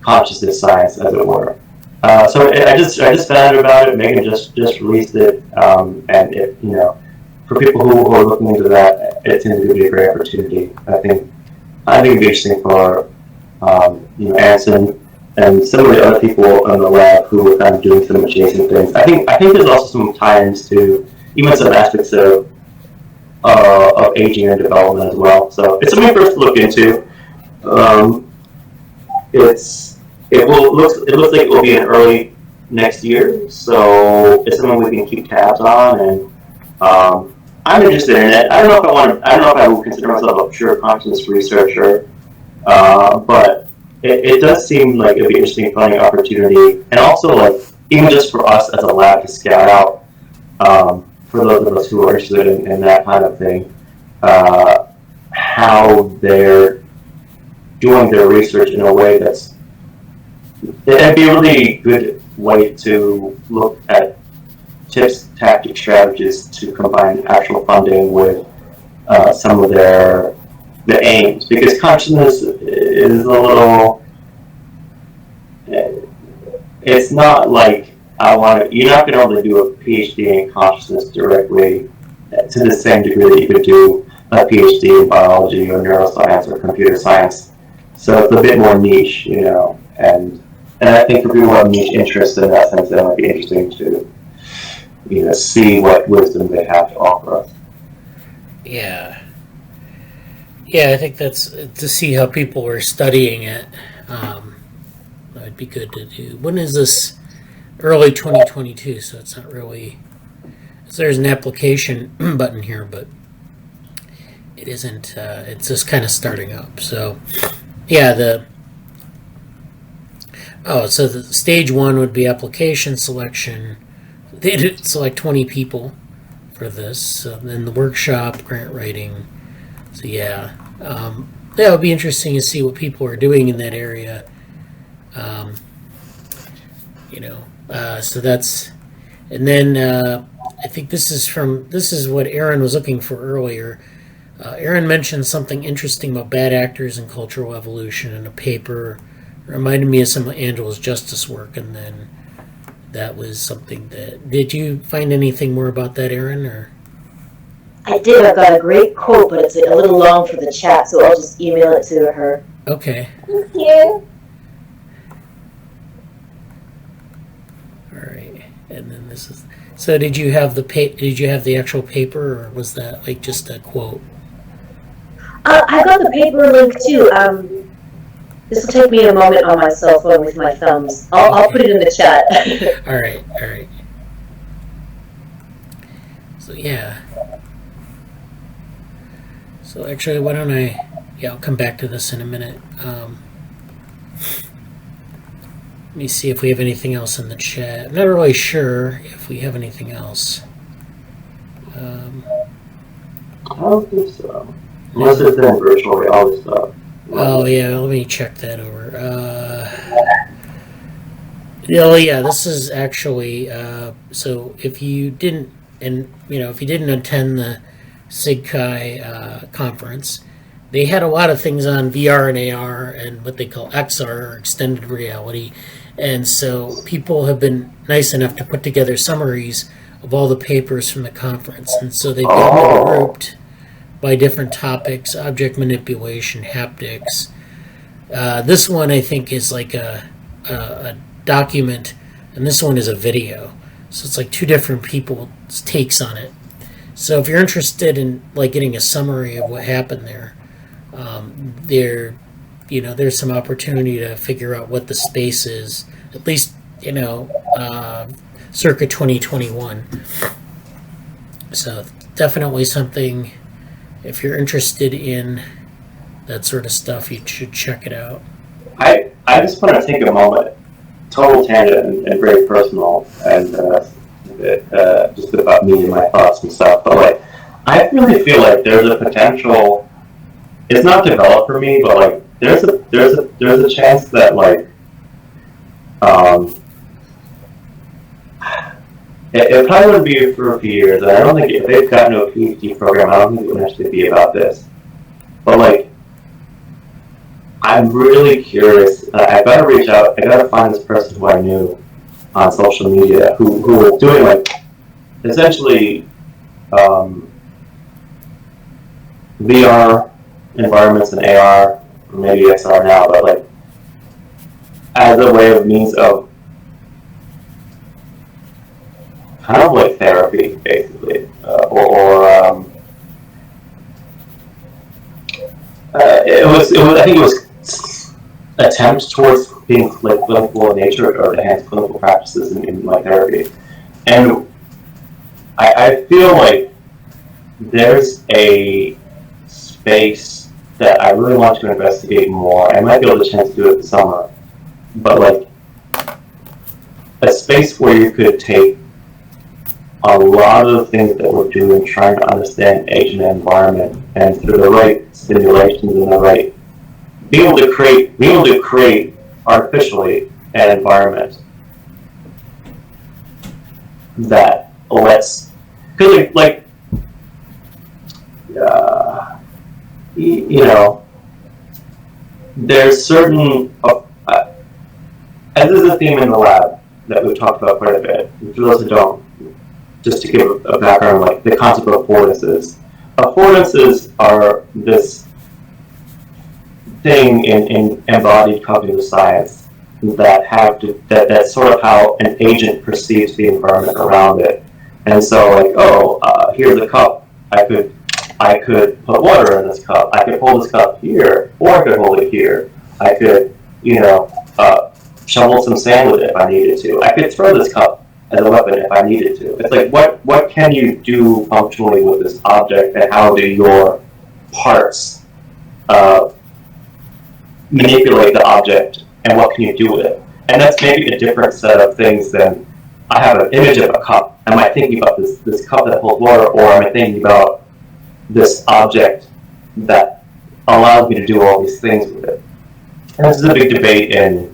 S4: consciousness science, as it were. So I just found out about it. Megan just released it, and it, for people who are looking into that, it seems to be a great opportunity. I think it'd be interesting for Anson and some of the other people in the lab who are kind of doing some adjacent things. I think there's also some tie-ins to even some aspects of aging and development as well. So it's something for us to look into. It looks like it will be in early next year, so it's something we can keep tabs on. And I'm interested in it. I don't know if I would consider myself a pure consciousness researcher, but it does seem like it'd be an interesting funding opportunity, and also even just for us as a lab to scout out, for those of us who are interested in that kind of thing, how they're doing their research in a way it'd be a really good way to look at tips, tactics, strategies to combine actual funding with some of the aims, because consciousness is a little, it's not like you're not going to be able to do a PhD in consciousness directly to the same degree that you could do a PhD in biology or neuroscience or computer science. So it's a bit more niche, and I think for people who have niche interests in that sense, that might be interesting to see what wisdom they have to offer us.
S1: Yeah, I think that's to see how people are studying it. That'd be good to do. When is this? Early 2022, so it's not really. So there's an application button here, but it isn't. It's just kind of starting up. So, yeah, so the stage 1 would be application selection. They'd select 20 people for this. Then the workshop, grant writing. So yeah, that would be interesting to see what people are doing in that area. So that's, and then I think this is what Erin was looking for earlier. Erin mentioned something interesting about bad actors and cultural evolution in a paper. It reminded me of some of Angela's justice work, and then that was something that. Did you find anything more about that, Erin? Or
S2: I did. I got a great quote, but it's a little long for the chat, so I'll just email it to her.
S1: Okay.
S3: Thank you.
S1: All right. And then this is. So did you have the actual paper, or was that just a quote?
S2: I got the paper link too. This will take me a moment on my cell phone with my thumbs. I'll put it in the chat.
S1: All right. So yeah. So actually, why don't I? Yeah, I'll come back to this in a minute. Let me see if we have anything else in the chat. I'm not really sure if we have anything else.
S4: I don't think so. Unless it's in virtual reality stuff.
S1: Oh yeah, let me check that over. Yeah, this is actually so if you didn't if you didn't attend the SIGCHI conference, they had a lot of things on VR and AR and what they call XR, or extended reality, and so people have been nice enough to put together summaries of all the papers from the conference, and so they've got them grouped by different topics: object manipulation, haptics. This one I think is like a document, and this one is a video. So it's like two different people's takes on it. So if you're interested in like getting a summary of what happened there, there's some opportunity to figure out what the space is, at least circa 2021. So definitely something, if you're interested in that sort of stuff, you should check it out.
S4: I just want to take a moment, total tangent and very personal, and just about me and my thoughts and stuff. But like, I really feel like there's a potential. It's not developed for me, but like, there's a chance that like, it probably wouldn't be for a few years. And I don't think if they've gotten to a PhD program, I don't think it would actually be about this. But like, I'm really curious. I gotta reach out. I gotta find this person who I knew on social media who was doing like essentially VR environments and AR, or maybe XR now, but like as a way of means of kind of like therapy, basically, I think it was attempts towards being like clinical in nature or enhanced clinical practices in like therapy. And I feel like there's a space that I really want to investigate more. I might be able to chance to do it this summer, but like a space where you could take a lot of the things that we're doing, trying to understand agent and environment, and through the right simulations and the right, be able to create artificially an environment that lets, because like there's certain, as is a theme in the lab that we've talked about quite a bit. For those who don't, just to give a background, like the concept of affordances. Affordances are this thing in embodied cognitive science that's sort of how an agent perceives the environment around it. And so like, here's a cup. I could put water in this cup. I could hold this cup here, or I could hold it here. I could, shovel some sand with it if I needed to. I could throw this cup as a weapon if I needed to. It's like, what can you do functionally with this object, and how do your parts manipulate the object, and what can you do with it? And that's maybe a different set of things than I have an image of a cup. Am I thinking about this cup that holds water, or am I thinking about this object that allows me to do all these things with it? And this is a big debate in,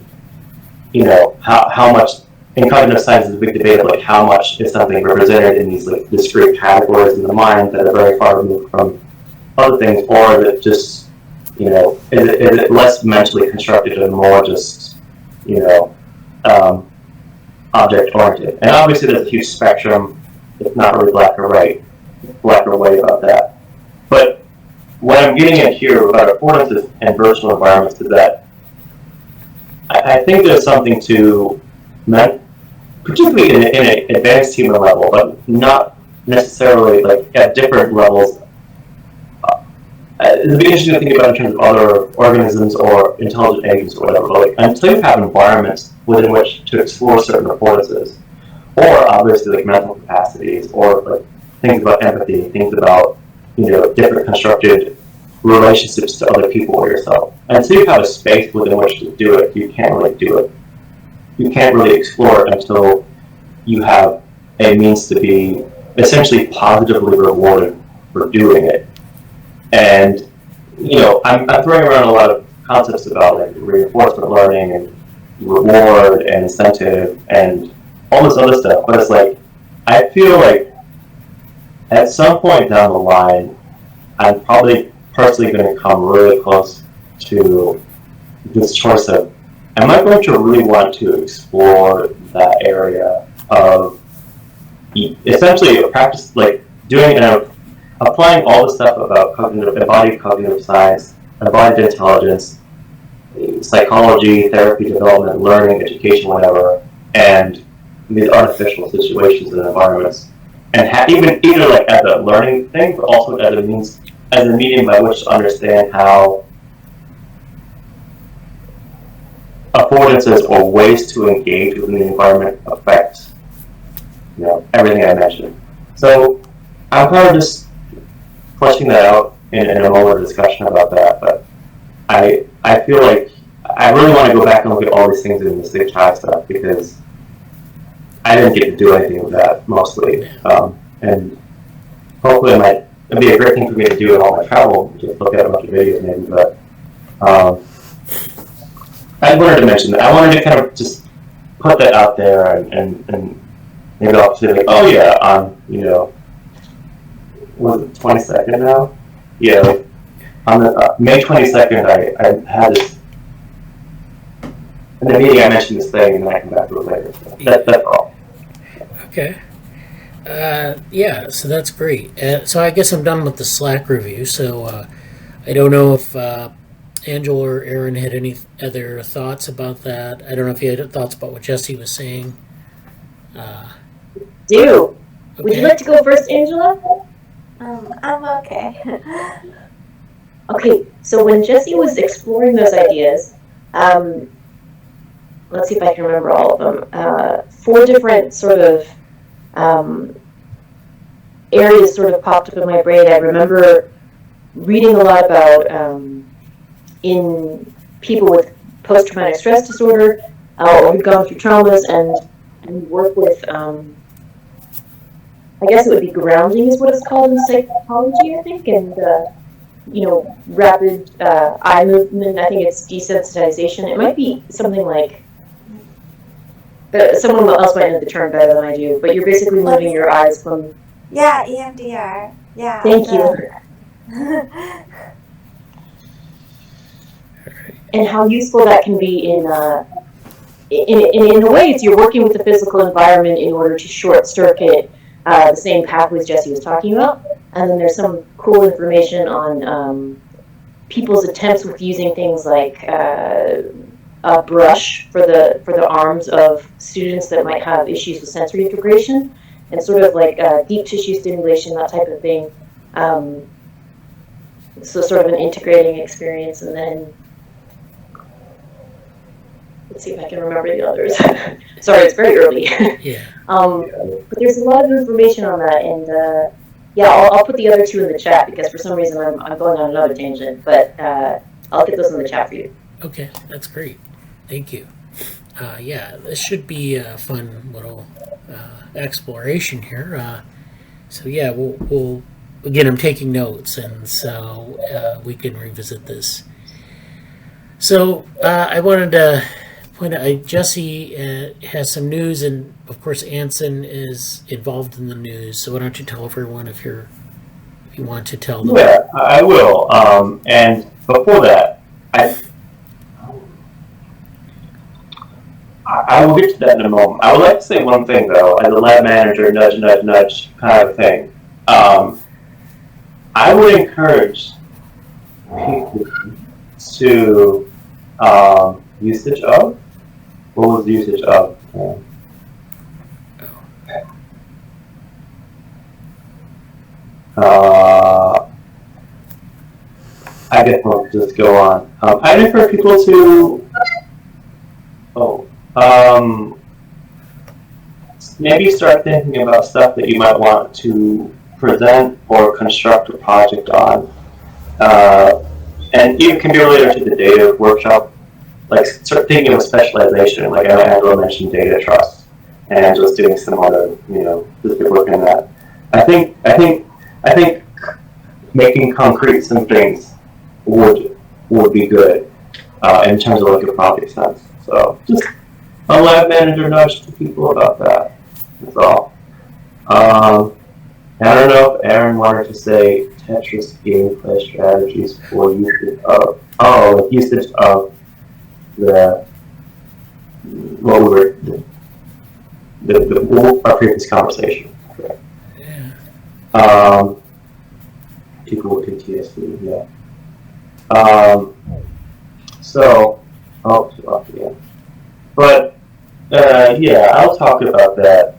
S4: how much, in cognitive science is a big debate of like how much is something represented in these like discrete categories in the mind that are very far removed from other things, or is it just, is it less mentally constructed and more just, object oriented? And obviously there's a huge spectrum. It's not really black or white about that. But what I'm getting at here about affordances and virtual environments is that I think there's something to, particularly in an advanced human level, but not necessarily like at different levels. It'd be interesting to think about in terms of other organisms or intelligent agents or whatever. But like, until you have environments within which to explore certain affordances, or obviously like mental capacities, or like things about empathy, things about, different constructed relationships to other people or yourself. And so you have a space within which to do it, you can't really do it. You can't really explore it until you have a means to be essentially positively rewarded for doing it. And, I'm throwing around a lot of concepts about like reinforcement learning and reward and incentive and all this other stuff, but it's like, I feel like at some point down the line, I'm probably personally going to come really close to this choice of, am I going to really want to explore that area of essentially a practice, like doing and applying all the stuff about embodied cognitive science, embodied intelligence, psychology, therapy, development, learning, education, whatever, and these artificial situations and environments, and even either like as a learning thing, but also as a medium by which to understand how affordances or ways to engage within the environment affect, everything I mentioned. So I'm kind of just fleshing that out in a moment of discussion about that, but I feel like I really want to go back and look at all these things in the Mystic Child stuff, because I didn't get to do anything with that mostly, and hopefully it'd be a great thing for me to do in all my travel, just look at a bunch of videos maybe, but I wanted to mention that. I wanted to kind of just put that out there, and maybe I'll say like, oh yeah, on, was it 22nd now? Yeah, like on the May 22nd, I had this, in the meeting I mentioned this thing, and then I come back to it later. So that's all.
S1: Okay. Yeah, so that's great. So I guess I'm done with the Slack review. So I don't know if Angela or Erin had any other thoughts about that. I don't know if you had thoughts about what Jesse was saying.
S2: Do.
S1: Okay.
S2: Would you like to go first, Angela?
S3: I'm okay.
S2: Okay, so when Jesse was exploring those ideas, let's see if I can remember all of them. 4 different sort of areas sort of popped up in my brain. I remember reading a lot about in people with post-traumatic stress disorder or who've gone through traumas, and work with, I guess it would be grounding is what it's called in psychology, I think, and rapid eye movement. I think it's desensitization. It might be something like, someone else might know the term better than I do, but you're basically moving your eyes from...
S3: Yeah, EMDR. Yeah.
S2: Thank you. And how useful that can be in a way, it's you're working with the physical environment in order to short circuit the same pathways Jesse was talking about. And then there's some cool information on people's attempts with using things like a brush for the arms of students that might have issues with sensory integration, and sort of like deep tissue stimulation, that type of thing. So sort of an integrating experience, and then let's see if I can remember the others. Sorry, it's very early.
S1: Yeah.
S2: But there's a lot of information on that, and yeah, I'll put the other 2 in the chat, because for some reason I'm going on another tangent, but I'll get those in the chat for you.
S1: Okay, that's great. Thank you. Yeah, this should be a fun little exploration here. So yeah, we'll again, I'm taking notes, and so we can revisit this. So I wanted to point out, Jesse has some news, and of course Anson is involved in the news. So why don't you tell everyone if you want to tell them?
S4: Yeah, I will. And before that, I will get to that in a moment. I would like to say one thing though, as a lab manager, nudge, nudge, nudge kind of thing. I would encourage people to usage of. What was the usage of? I guess we'll just go on. I'd encourage people to maybe start thinking about stuff that you might want to present or construct a project on. And even can be related to the data workshop, like start thinking of specialization. Like Angela mentioned data trust, and Angela's doing some other, just working on that. I think making concrete some things would be good in terms of like a project sense. So just a lab manager nudge to people about that. That's all. I don't know if Erin wanted to say Tetris gameplay strategies for usage of our previous conversation. Okay.
S1: Yeah.
S4: People with PTSD, yeah. So, off again. But yeah, I'll talk about that.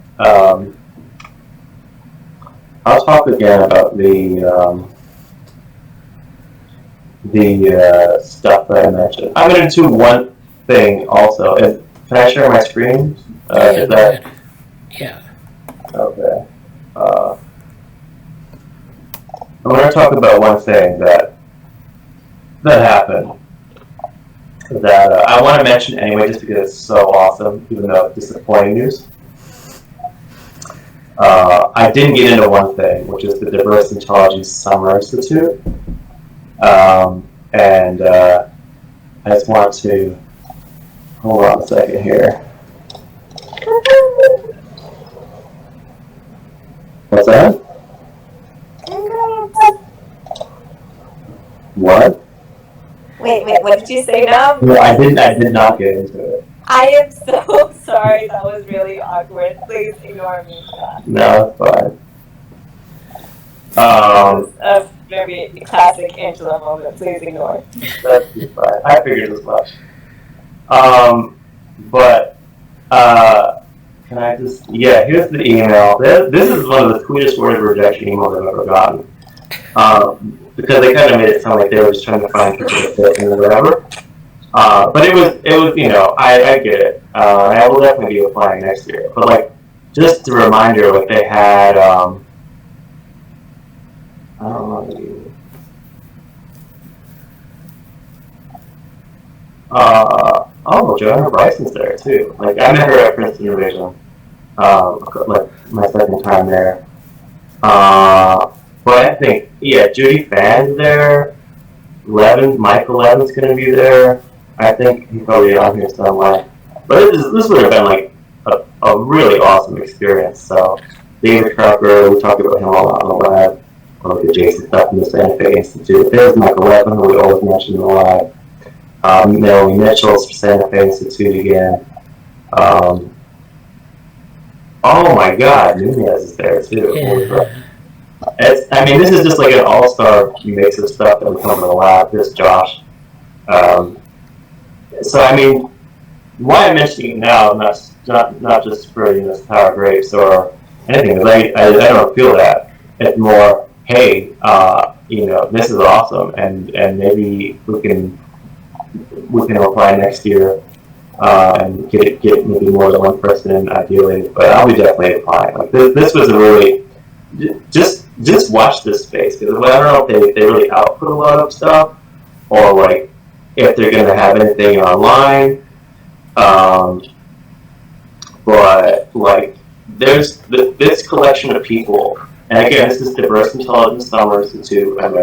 S4: I'll talk again about the stuff that I mentioned. I'm going to do one thing also. Can I share my screen?
S1: Yeah.
S4: Okay. I'm going to talk about one thing that happened that I want to mention anyway, just because it's so awesome, even though it's disappointing news. I didn't get into one thing, which is the Diverse Intelligence Summer Institute. And I just want to hold on a second here. What's that? What?
S3: Wait, what did you say now?
S4: No, I did not get into it.
S3: I am so sorry, that was really awkward. Please ignore me.
S4: No, it's fine.
S3: A very classic Angela moment, please ignore.
S4: That's fine. I figured as much. But can I just? Yeah, here's the email. This is one of the sweetest word of rejection emails I've ever gotten. Because they kind of made it sound like they were just trying to find people to fit in or whatever. But it was, I get it. I will definitely be applying next year. But like, just a reminder, like they had, I don't know. Joanna Bryson's there too. Like I met her at Princeton Innovation, like my second time there. But I think, Judy Fann's there. Michael Levin's going to be there. I think he's probably on here somewhere. But this would have been like a really awesome experience. So David Crocker, we talked about him a lot in the lab. All the Jason stuff in the Santa Fe Institute. There's Michael Levin, who we always mention in the lab. Melanie Mitchell's from Santa Fe Institute again. Oh my God, Nunez is there too.
S1: Yeah.
S4: This is just like an all-star mix of stuff that we come to the lab. There's Josh. So why I'm mentioning it now, not just for sour grapes or anything, because I don't feel that. It's more, hey, this is awesome, and maybe we can apply next year and get maybe more than one person ideally. But I'll be definitely applying. Like this was a really just watch this space, because I don't know if they really output a lot of stuff, or like if they're going to have anything online. But like there's this collection of people, and again, this is Diverse Intelligence Summer Institute, and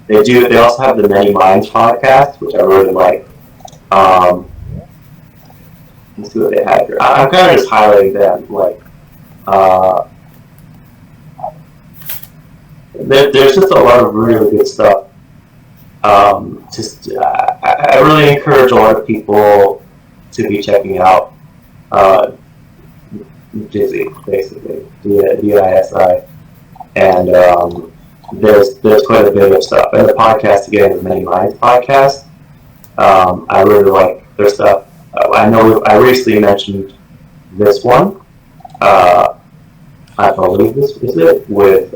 S4: they also have the Many Minds podcast, which I really like. Let's see what they have here. I'm kind of just highlighting them, like. There's just a lot of really good stuff. I really encourage a lot of people to be checking out Dizzy, basically, DISI, and there's quite a bit of stuff. And the podcast again is Many Minds podcast. I really like their stuff. I know I recently mentioned this one. I believe this is it with.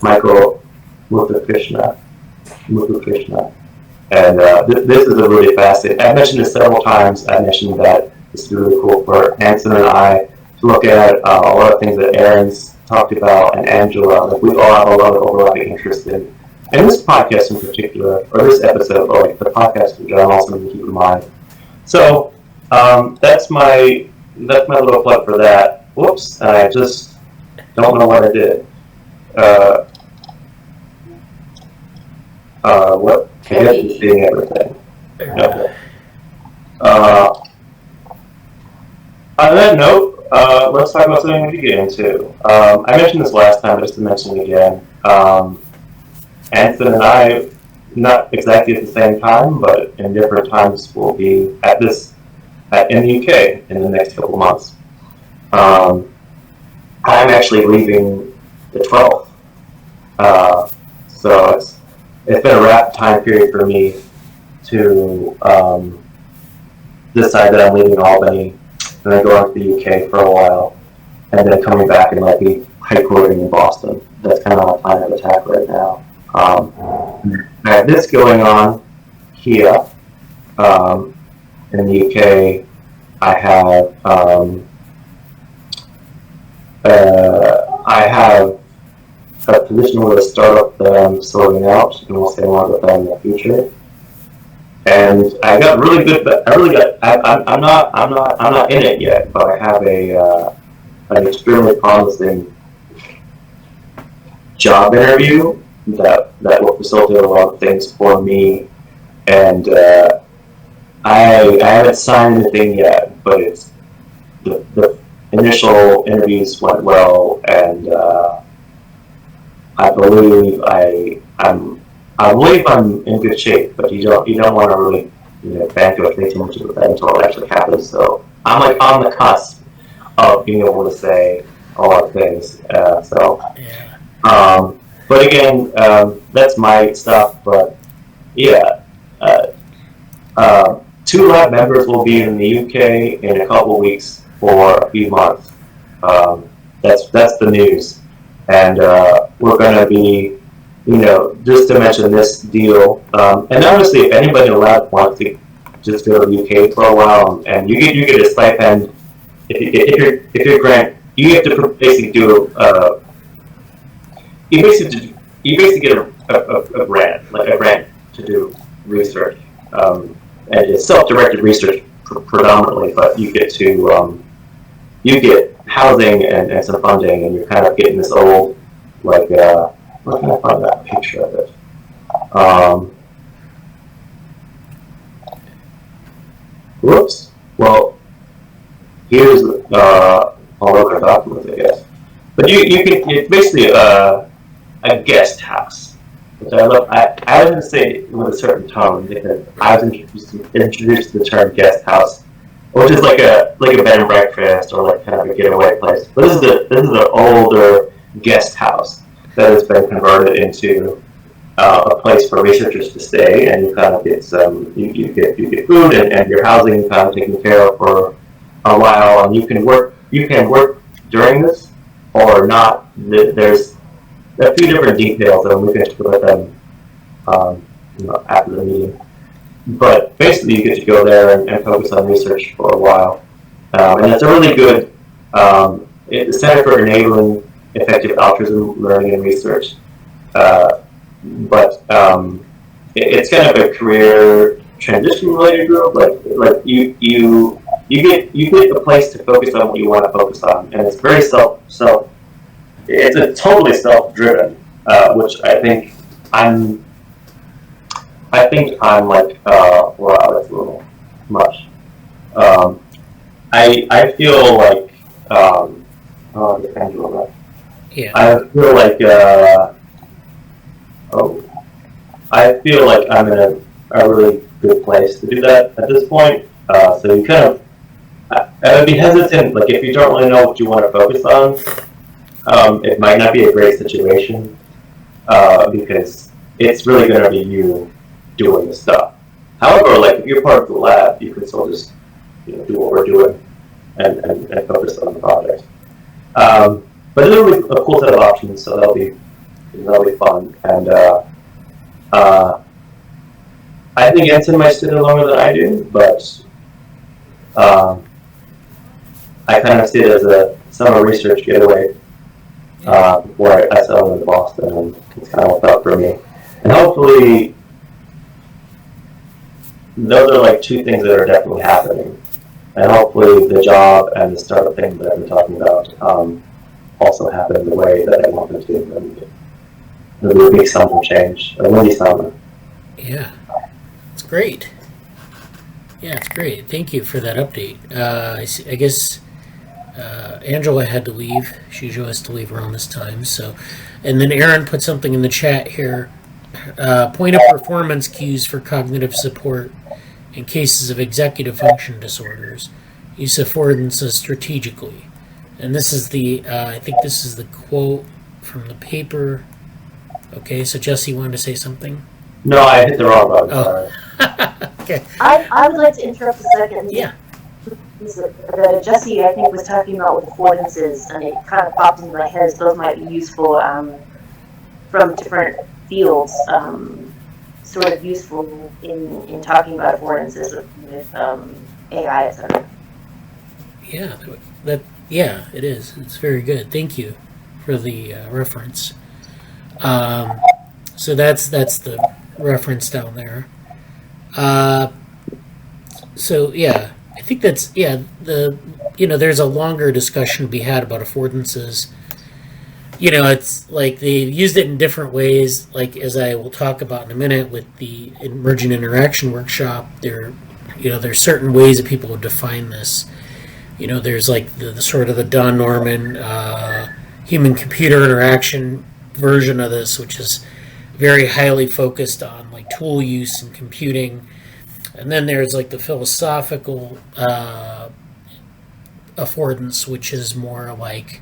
S4: Michael Muthukrishna. And this is a really fascinating. I've mentioned this several times. I mentioned that this is really cool for Anson and I to look at a lot of things that Erin's talked about, and Angela, like we all have a lot of overlapping interest in this podcast in particular, or this episode, or like the podcast in general, something to keep in mind. So that's my little plug for that. Whoops, and I just don't know what I did. What? I guess it's seeing everything. Okay. On that note, let's talk about something we could get into. I mentioned this last time, but just to mention it again. Anson and I, not exactly at the same time, but in different times, will be in the UK in the next couple months. I'm actually leaving the 12th. So it's been a rapid time period for me to decide that I'm leaving Albany and then going to the UK for a while, and then coming back and like be headquartering in Boston. That's kind of my plan of attack right now. I have this going on here in the UK. I have a position with a startup that I'm sorting out, and we'll say more about that in the future. And I got really good. I'm not in it yet, but I have an extremely promising job interview that will facilitate a lot of things for me. And I haven't signed anything yet, but it's the initial interviews went well, and I believe I'm in good shape, but you don't want to really bank or think too much about that until it actually happens. So I'm like on the cusp of being able to say a lot of things. But again, that's my stuff. But yeah, 2 lab members will be in the UK in a couple of weeks for a few months. That's the news, and we're going to be. Just to mention this deal, and honestly, if anybody in the lab wants to just go to the UK for a while, and you get a stipend, if you're grant, you have to basically do you basically get a grant, like a grant to do research, and it's self-directed research predominantly, but you get to you get housing and some funding, and you're kind of getting this old like. Where can I find that picture of it? Whoops. Well, here's all over documents, I guess. But it's basically a guest house. Which I didn't say it with a certain tone because I was introduced to the term guest house, which is like a bed and breakfast or like kind of a getaway place. But this is an older guest house that has been converted into a place for researchers to stay, and you kind of get you get food and your housing kind of taken care of for a while, and you can work during this or not. There's a few different details, and we can talk about them after the meeting. But basically, you get to go there and focus on research for a while, and it's a really good Center for Enabling Effective Altruism Learning and Research, but it's kind of a career transition related group. Like you get a place to focus on what you want to focus on, and it's very it's a totally self-driven, which I think I'm like wow, that's a little much. I feel like the pendulum.
S1: Yeah.
S4: I feel like I'm in a really good place to do that at this point. So you kind of, I would be hesitant, like if you don't really know what you want to focus on, it might not be a great situation because it's really going to be you doing the stuff. However, like if you're part of the lab, you can still just do what we're doing and focus on the project. But it's a really a cool set of options, so that'll be fun. And I think Ensign might stay there longer than I do, but I kind of see it as a summer research getaway before I settled in Boston, and it's kind of worked out for me. And hopefully, those are like two things that are definitely happening. And hopefully the job and the startup thing that I've been talking about also happen the way that I want them to. And it'll be a big summer change, a windy summer.
S1: Yeah, it's great. Yeah, it's great. Thank you for that update. I guess Angela had to leave. She usually has to leave around this time. So, and then Erin put something in the chat here. Point of performance cues for cognitive support in cases of executive function disorders. Use affordances strategically. And this is the, I think this is the quote from the paper. Okay, so Jesse wanted to say something?
S4: No, I hit the wrong button. Sorry.
S1: Okay.
S2: I would like to interrupt a second.
S1: Yeah.
S2: Jesse, I think, was talking about what affordances, and it kind of popped into my head as those might be useful from different fields, sort of useful in talking about affordances with AI, etc.
S1: Yeah, it is. It's very good. Thank you for the reference. So that's the reference down there. So yeah, I think that's there's a longer discussion to be had about affordances. It's like they've used it in different ways, like as I will talk about in a minute with the Emergent Interaction Workshop. There's certain ways that people would define this. There's like the sort of the Don Norman human-computer interaction version of this, which is very highly focused on like tool use and computing. And then there's like the philosophical affordance, which is more like,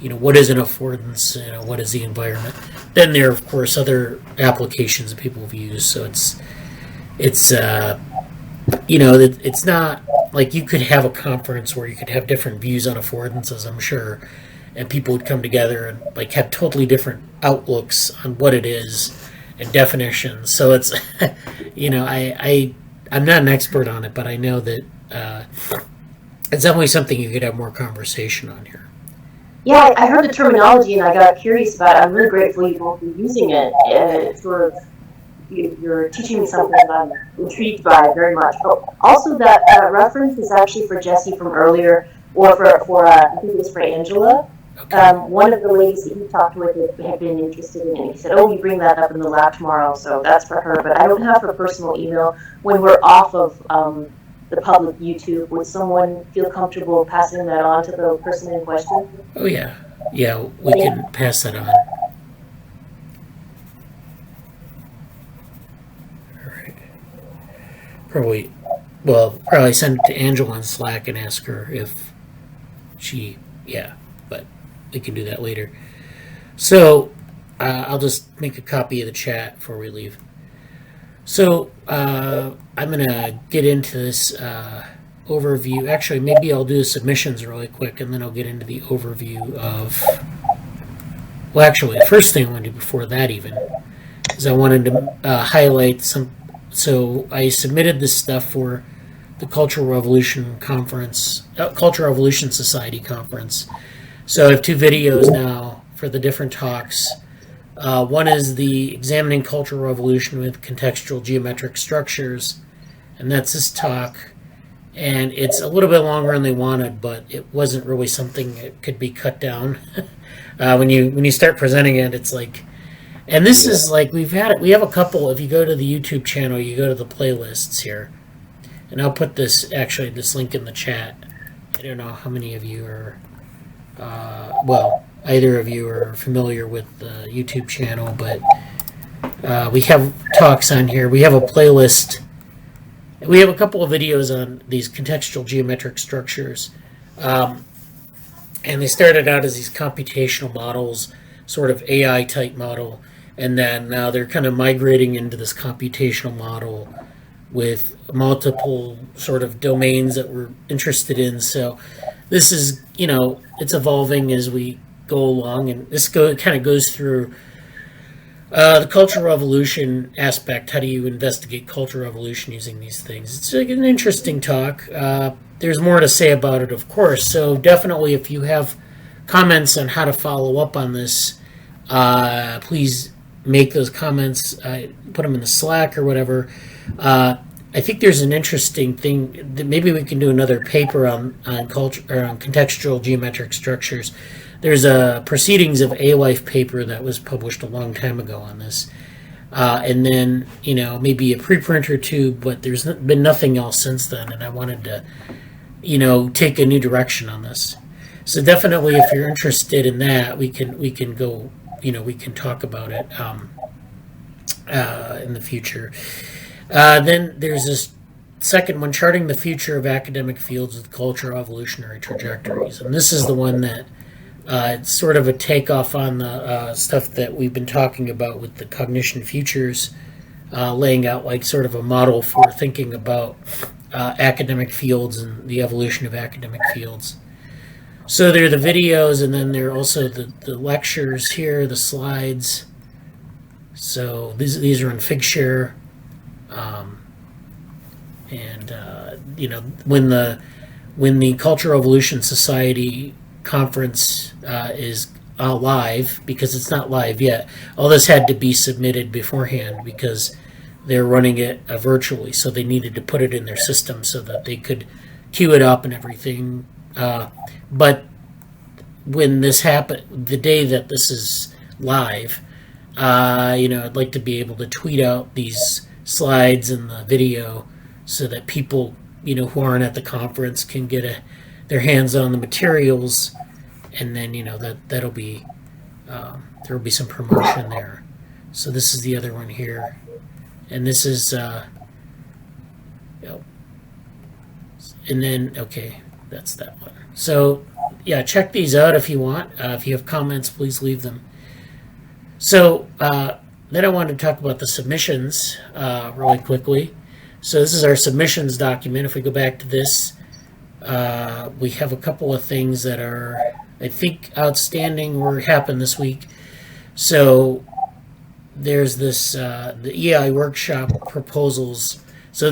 S1: what is an affordance? What is the environment? Then there are, of course, other applications that people have used. So it's not like you could have a conference where you could have different views on affordances, I'm sure, and people would come together and like have totally different outlooks on what it is and definitions. So it's, I'm not an expert on it, but I know that it's definitely something you could have more conversation on here.
S2: Yeah, I heard the terminology and I got curious about it. I'm really grateful you both are using it. It's sort of, you're teaching me something that I'm intrigued by very much. But also that reference is actually for Jesse from earlier, or for I think it was for Angela.
S1: Okay.
S2: One of the ladies that he talked with had been interested in it. He said, "Oh, you bring that up in the lab tomorrow," so that's for her. But I don't have her personal email. When we're off of the public YouTube, would someone feel comfortable passing that on to the person in question?
S1: Oh yeah, we can pass that on. All right. Probably send it to Angela on Slack and ask her if she, but we can do that later. So I'll just make a copy of the chat before we leave. So I'm going to get into this overview. Actually, maybe I'll do the submissions really quick, and then I'll get into the overview of... Well, actually, the first thing I want to do before that even is I wanted to highlight some... So I submitted this stuff for the Cultural Revolution Conference, Cultural Revolution Society Conference. So I have two videos now for the different talks. One is the Examining Cultural Revolution with Contextual Geometric Structures, and that's this talk. And it's a little bit longer than they wanted, but it wasn't really something that could be cut down. When you start presenting it, it's like, and this is like we have a couple. If you go to the YouTube channel, you go to the playlists here, and I'll put this link in the chat. I don't know how many of you are, either of you are familiar with the YouTube channel, but we have talks on here. We have a playlist. We have a couple of videos on these contextual geometric structures. And they started out as these computational models, sort of AI type model, and then now they're kind of migrating into this computational model with multiple sort of domains that we're interested in. So this is, it's evolving as we go along, and this kind of goes through the Cultural Revolution aspect. How do you investigate Cultural Revolution using these things? It's like an interesting talk. There's more to say about it, of course. So definitely, if you have comments on how to follow up on this, please make those comments. Put them in the Slack or whatever. I think there's an interesting thing that maybe we can do another paper on culture or on contextual geometric structures. There's a Proceedings of A-Life paper that was published a long time ago on this. And then, maybe a preprint or two, but there's been nothing else since then. And I wanted to, take a new direction on this. So definitely, if you're interested in that, we can go, we can talk about it in the future. Then there's this second one, Charting the Future of Academic Fields with Cultural Evolutionary Trajectories. And this is the one that it's sort of a takeoff on the stuff that we've been talking about with the cognition futures, laying out like sort of a model for thinking about academic fields and the evolution of academic fields. So there are the videos, and then there are also the lectures here, the slides. So these are in Figshare. When the Cultural Evolution Society conference is live, because it's not live yet, all this had to be submitted beforehand because they're running it virtually, so they needed to put it in their system so that they could queue it up and everything. But when this happened, the day that this is live, I'd like to be able to tweet out these slides and the video so that people, who aren't at the conference can get their hands on the materials, and then, that'll be, there'll be some promotion there. So this is the other one here. And this is, and then, okay, that's that one. So, yeah, check these out if you want. If you have comments, please leave them. So, then I wanted to talk about the submissions really quickly. So this is our submissions document. If we go back to this, we have a couple of things that are, I think, outstanding or happened this week. So there's this, the EI workshop proposals. So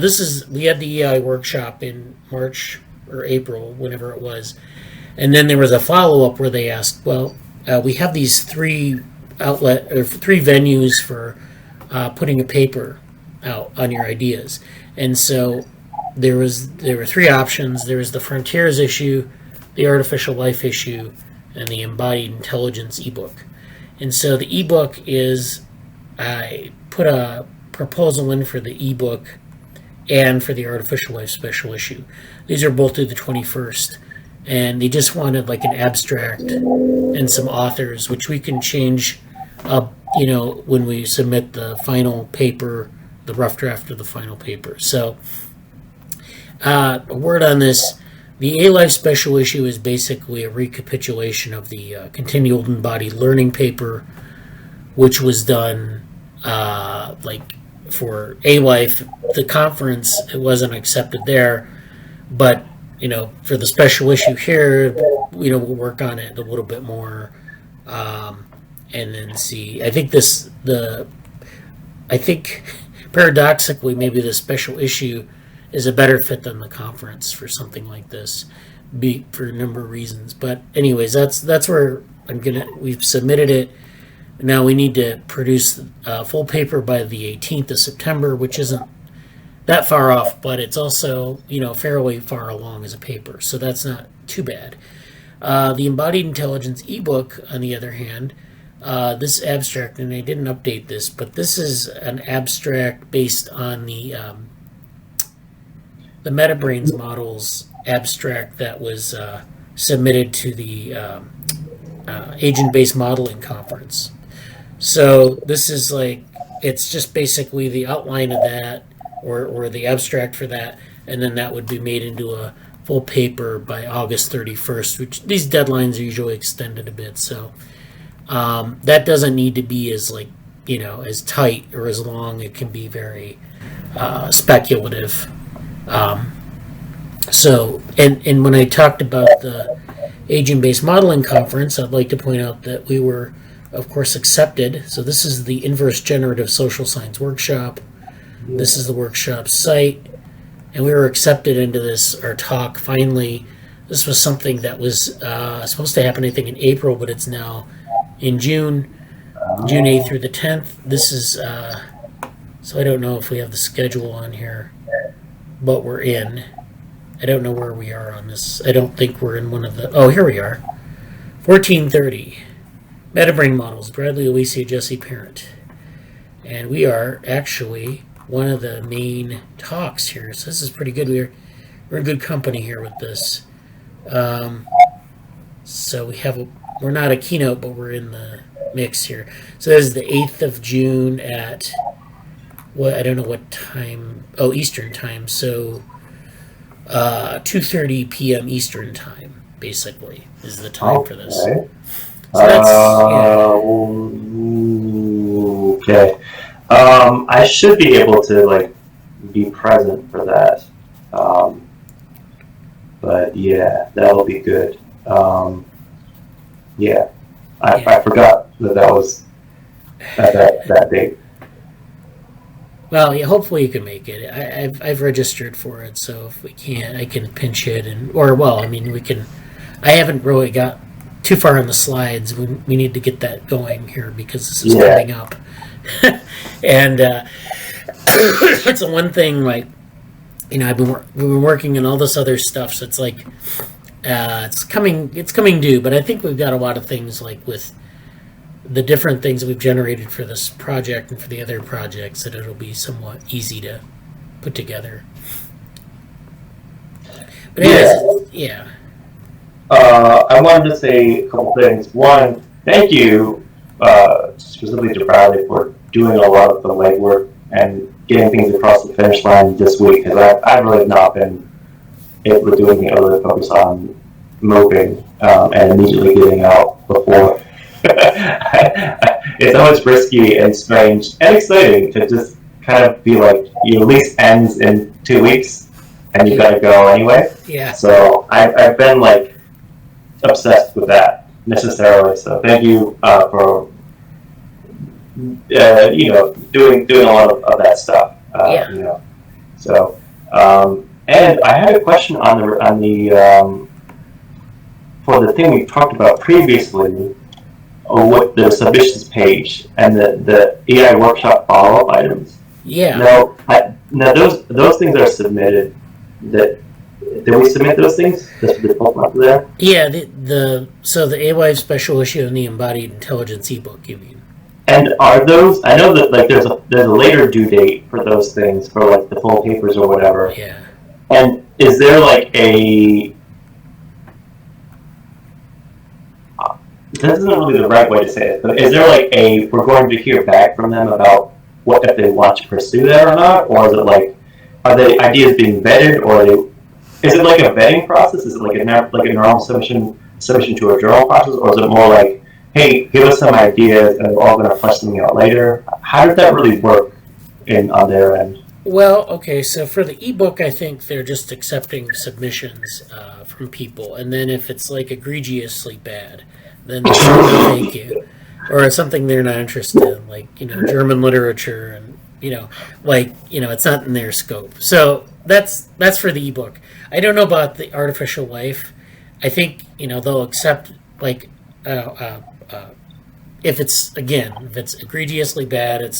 S1: we had the EI workshop in March or April, whenever it was. And then there was a follow-up where they asked, well, we have these three venues for putting a paper out on your ideas. And so there were three options. There was the Frontiers issue, the Artificial Life issue, and the Embodied Intelligence ebook. And so the ebook is, I put a proposal in for the ebook and for the Artificial Life special issue. These are both through the 21st. And they just wanted like an abstract and some authors, which we can change up, when we submit the final paper, the rough draft of the final paper. So, a word on this. The A-Life special issue is basically a recapitulation of the continual embodied learning paper, which was done for A-Life. The conference, it wasn't accepted there, but for the special issue here, we'll work on it a little bit more, and then see. I think paradoxically, maybe the special issue is a better fit than the conference for something like this, for a number of reasons. But anyways, that's where we've submitted it. Now we need to produce a full paper by the 18th of September, which isn't that far off, but it's also, fairly far along as a paper, so that's not too bad. The Embodied Intelligence ebook, on the other hand, this abstract, and I didn't update this, but this is an abstract based on the MetaBrains models abstract that was submitted to the Agent-Based Modeling Conference. So this is it's just basically the outline of that, or the abstract for that, and then that would be made into a full paper by August 31st, which these deadlines are usually extended a bit, so that doesn't need to be as as tight or as long. It can be very speculative. So when I talked about the Agent-Based Modeling Conference, I'd like to point out that we were, of course, accepted. So this is the Inverse Generative Social Science Workshop. This is the workshop site, and we were accepted into our talk finally This was something that was supposed to happen, I think, in April, but it's now in June 8th through the 10th. This is, so I don't know if we have the schedule on here, but we're in. I don't know where we are on this. I don't think we're in one of the, oh, here we are. 1430. Metabrain Models, Bradly Alicea, Jesse Parent. And we are actually one of the main talks here. So this is pretty good. We're in good company here with this. So we're not a keynote, but we're in the mix here. So this is the 8th of June at, I don't know what time, Eastern time. So 2:30 p.m. Eastern time, basically, is the time for this. So that's,
S4: okay. I should be able to be present for that. But yeah, that'll be good. I forgot that was at that date.
S1: Well, yeah, hopefully you can make it. I've registered for it, so if we can't, I can pinch it we can. I haven't really got too far on the slides. We need to get that going here because this is coming up. And it's the one thing, we've been working on all this other stuff, so it's it's coming due. But I think we've got a lot of things with the different things we've generated for this project and for the other projects that it'll be somewhat easy to put together. But
S4: I wanted to say a couple things. One, thank you specifically to Bradley for doing a lot of the legwork and getting things across the finish line this week, because I've really not been able to do anything other than focus on moping and immediately getting out before. It's always risky and strange and exciting to just kind of be your lease ends in 2 weeks and you gotta go anyway.
S1: Yeah.
S4: So I've been obsessed with that necessarily. So thank you for doing a lot of that stuff. So and I had a question on the for the thing we talked about previously. With the submissions page and the AI workshop follow-up items.
S1: Yeah.
S4: Now those things are submitted. Did we submit those things? The up there?
S1: Yeah. The AY special issue and the embodied intelligence ebook. You mean?
S4: And are those? I know that there's a later due date for those things for the full papers or whatever.
S1: Yeah.
S4: And is there a this isn't really the right way to say it, but is there we're going to hear back from them about if they want to pursue that or not, or is it are the ideas being vetted, or is it a vetting process? Is it a normal submission to a journal process, or is it more hey, give us some ideas and we're all going to flesh something out later? How does that really work on their end?
S1: Well, okay, so for the ebook, I think they're just accepting submissions from people, and then if it's egregiously bad, then they say thank you, or something they're not interested in, German literature, and it's not in their scope. So that's for the ebook. I don't know about the artificial life. I think they'll accept if it's egregiously bad,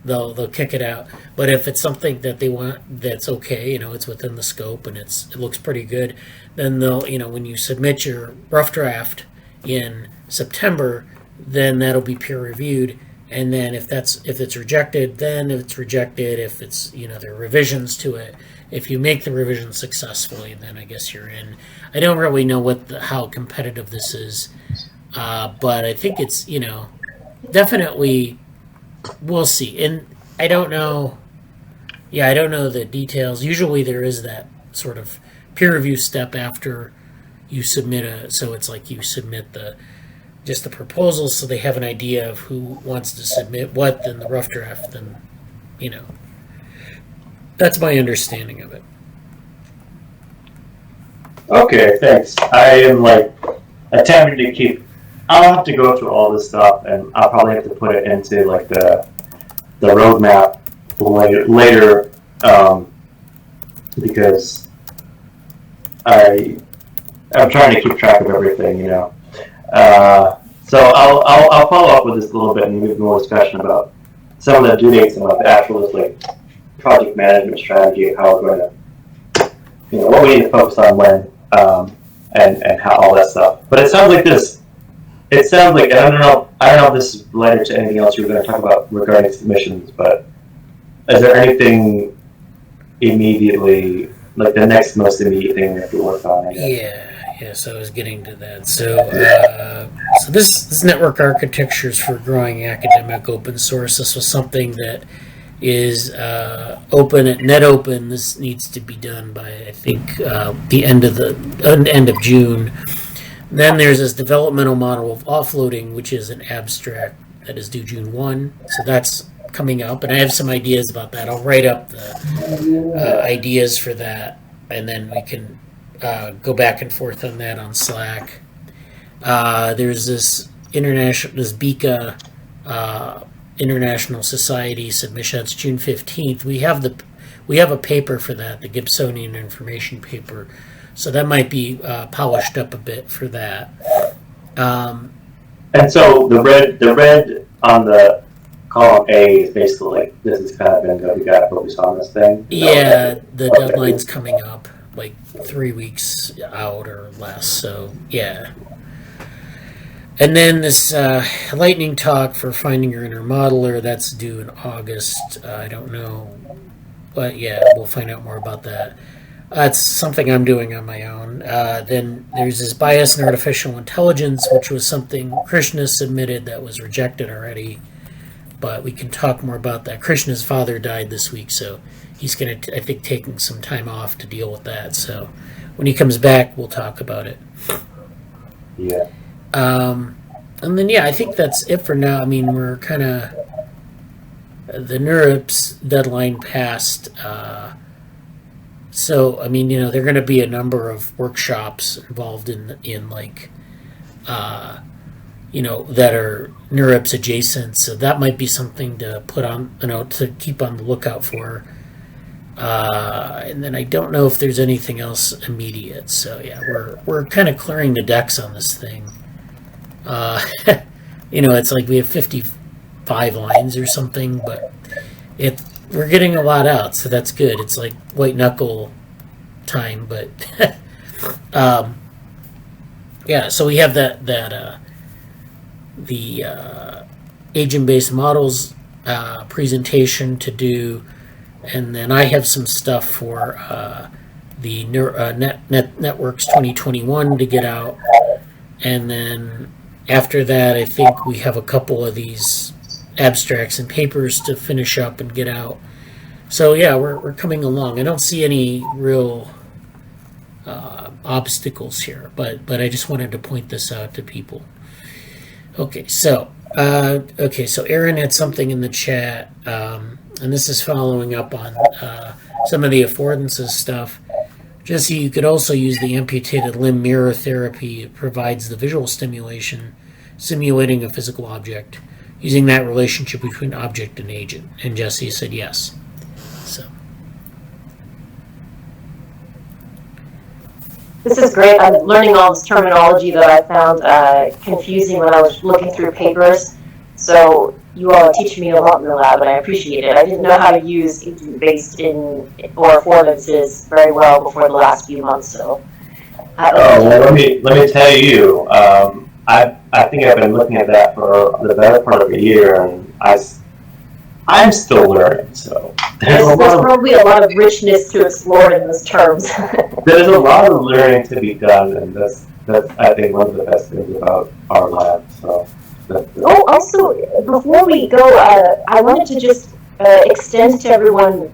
S1: they'll kick it out. But if it's something that they want that's okay, it's within the scope and it looks pretty good, then they'll when you submit your rough draft in September, then that'll be peer reviewed, and then if it's rejected, then it's rejected. If it's there are revisions to it, if you make the revision successfully, then I guess you're in. I don't really know how competitive this is, but I think it's definitely we'll see. And I don't know the details. Usually there is that sort of peer review step after you submit so it's you submit the proposals, so they have an idea of who wants to submit what, then the rough draft, then that's my understanding of it.
S4: Okay, thanks. I am attempting to keep. I'll have to go through all this stuff, and I'll probably have to put it into the roadmap later, because I'm trying to keep track of everything, you know. So I'll follow up with this a little bit and give more discussion about some of the due dates and like the actual like project management strategy of how we're going to, you know, what we need to focus on when, and how all that stuff. But it sounds like this. It sounds like, and I don't know if this is related to anything else you were going to talk about regarding submissions, but is there anything immediately, like the next most immediate thing we have to work on? I guess?
S1: Yeah, so I was getting to that. So this network architectures for growing academic open source. This was something that is open at NetOpen. This needs to be done by, I think, the end of June. Then there's this developmental model of offloading, which is an abstract that is due June 1. So that's coming up, and I have some ideas about that. I'll write up the ideas for that, and then we can go back and forth on that on Slack. There's this BICA International Society submission. It's June 15th. We have a paper for that, the Gibsonian information paper. So that might be polished up a bit for that.
S4: And so the red on the column A is basically like, this is kind of been good. We got to focus on this thing.
S1: Yeah, the deadline's coming up, like 3 weeks out or less. So yeah. And then this lightning talk for finding your inner modeler, that's due in August. I don't know, but yeah, we'll find out more about that. That's something I'm doing on my own. Then there's this bias in artificial intelligence, which was something Krishna submitted that was rejected already. But we can talk more about that. Krishna's father died this week, so he's going to, I think, taking some time off to deal with that. So when he comes back, we'll talk about it.
S4: Yeah.
S1: And then, yeah, I think that's it for now. I mean, we're kind of... The NeurOps deadline passed... So, I mean, you know, there are going to be a number of workshops involved in like, you know, that are NeurOps adjacent. So that might be something to put on, you know, to keep on the lookout for. And then I don't know if there's anything else immediate. So yeah, we're kind of clearing the decks on this thing. You know, it's like we have 55 lines or something, but we're getting a lot out, so that's good. It's like white knuckle time, but yeah. So we have the agent-based models presentation to do, and then I have some stuff for the Networks 2021 to get out, and then after that, I think we have a couple of these abstracts and papers to finish up and get out. So yeah, we're coming along. I don't see any real obstacles here, but I just wanted to point this out to people. Okay, so Erin had something in the chat, and this is following up on some of the affordances stuff. Jesse, you could also use the amputated limb mirror therapy. It provides the visual stimulation, simulating a physical object, using that relationship between object and agent. And Jesse said yes. So
S2: this is great. I'm learning all this terminology that I found confusing when I was looking through papers. So you all are teaching me a lot in the lab, and I appreciate it. I didn't know how to use agent-based or affordances very well before the last few months. So.
S4: Well, let me tell you. I think I've been looking at that for the better part of a year, and I'm still learning. So
S2: there's probably a lot of richness to explore in those terms.
S4: There's a lot of learning to be done, and that's I think one of the best things about our lab. So.
S2: Oh, also, before we go, I wanted to just extend to everyone.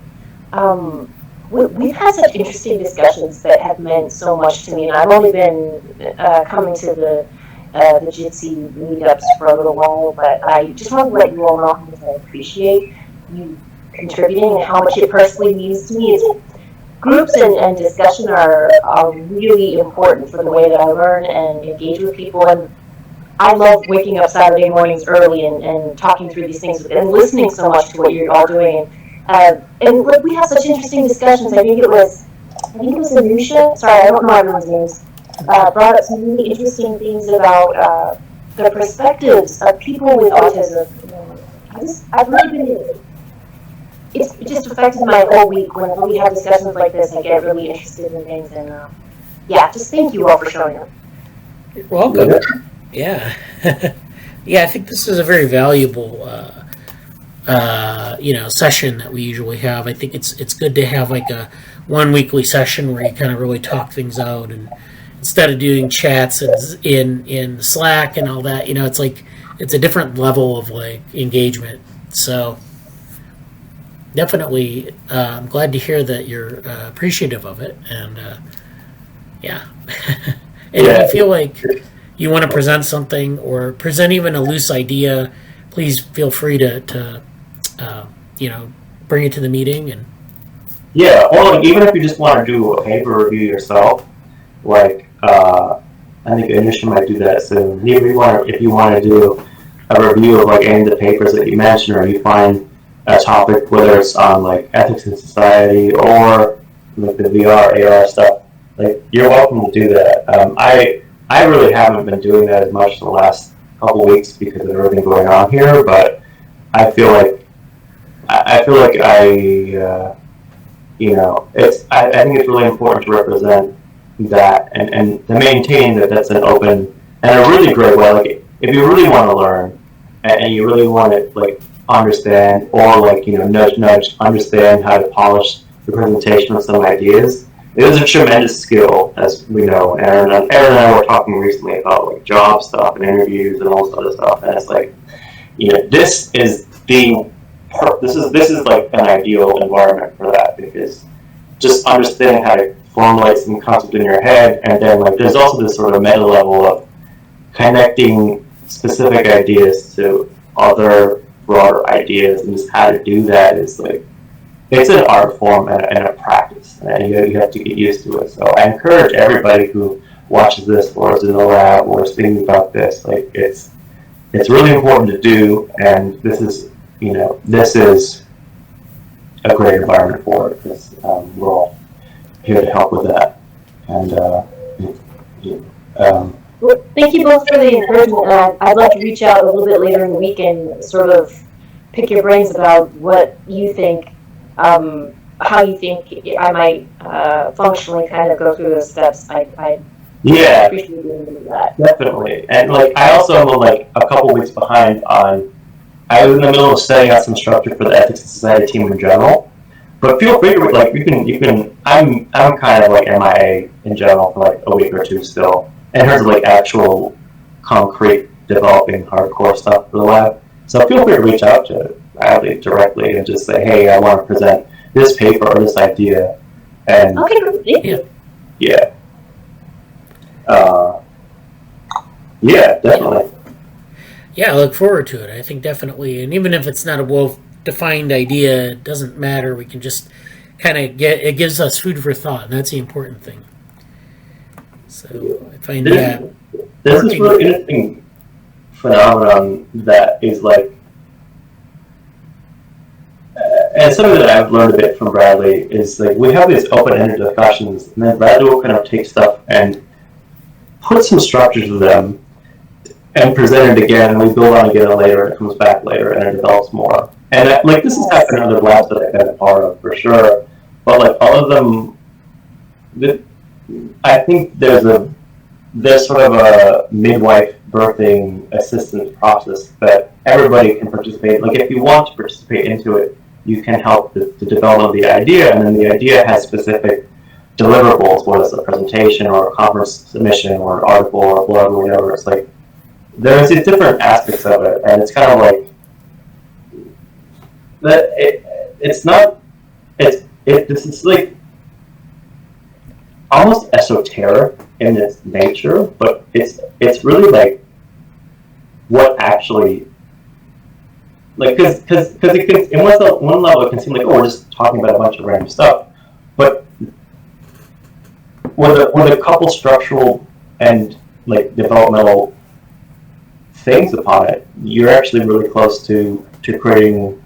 S2: We've had such interesting discussions that have meant so much to me, and I've only been coming to the Jitsi meetups for a little while, but I just want to let you all know how much I appreciate you contributing and how much it personally means to me. Groups and discussion are really important for the way that I learn and engage with people, and I love waking up Saturday mornings early and talking through these things and listening so much to what you're all doing. And like we have such interesting discussions. I think it was Anusha. Sorry, I don't know everyone's names. brought up some really interesting things about the perspectives of people with autism. I've really been, it just affected my whole week whenever we have discussions like this. I get really interested in things, and yeah, just thank you all for showing up.
S1: You're welcome. Yeah. Yeah, I think this is a very valuable session that we usually have. I think it's good to have like a one weekly session where you kind of really talk things out, and instead of doing chats in Slack and all that, it's like it's a different level of like engagement. So definitely, I'm glad to hear that you're appreciative of it, and yeah. And if you feel like you want to present something or present even a loose idea, please feel free to bring it to the meeting. And
S4: yeah, or like, even if you just want to do a paper review yourself, like I think Anisha might do that soon. If you want to do a review of like any of the papers that you mentioned, or you find a topic, whether it's on like ethics in society or like the VR, AR stuff, like you're welcome to do that. I really haven't been doing that as much in the last couple weeks because of everything going on here, but I feel like I think it's really important to represent that and to maintain that that's an open and a really great way. Like if you really want to learn and you really want to like understand or like nudge understand how to polish the presentation of some ideas. It is a tremendous skill, as we know. Erin and I were talking recently about like job stuff and interviews and all this other stuff, and it's like, this is like an ideal environment for that, because just understanding how to formulate some concept in your head, and then like there's also this sort of meta level of connecting specific ideas to other broader ideas, and just how to do that is like, it's an art form and a practice, and you have to get used to it. So I encourage everybody who watches this or is in the lab or is thinking about this, like it's really important to do, and this is a great environment for it, because we're all here to help with that. And
S2: well, thank you both for the encouragement. I'd like to reach out a little bit later in the week and sort of pick your brains about what you think. How you think I might functionally kind of go through those steps. I appreciate you doing that.
S4: Definitely. And like I also am like a couple weeks behind on. I was in the middle of setting out some structure for the Ethics and Society team in general. But feel free to like you can. I'm kind of like MIA in general for like a week or two still, in terms of like actual concrete developing hardcore stuff for the lab. So feel free to reach out to Bradly directly and just say, hey, I want to present this paper or this idea. And
S2: okay, thank you.
S4: Yeah. Yeah, definitely.
S1: Yeah, I look forward to it. I think definitely, and even if it's not a well-defined idea, it doesn't matter. We can just kind of it gives us food for thought, and that's the important thing. So I find
S4: there's this really interesting phenomenon that is like, and something that I've learned a bit from Bradly is like we have these open-ended discussions, and then Bradly will kind of take stuff and put some structures to them and present it again, and we build on it again later, and it comes back later, and it develops more. And like this has happened in other labs that I've been a part of for sure, but like all of them, I think there's sort of a midwife birthing assistance process that everybody can participate. Like if you want to participate into it, you can help the development of the idea, and then the idea has specific deliverables, whether it's a presentation or a conference submission or an article or a blog or whatever. It's like there's these different aspects of it, and it's kind of like that. This is like almost esoteric in its nature, but it's really like what actually. Like, because it can, in one level, it can seem like, oh, we're just talking about a bunch of random stuff. But with a couple structural and like developmental things upon it, you're actually really close to creating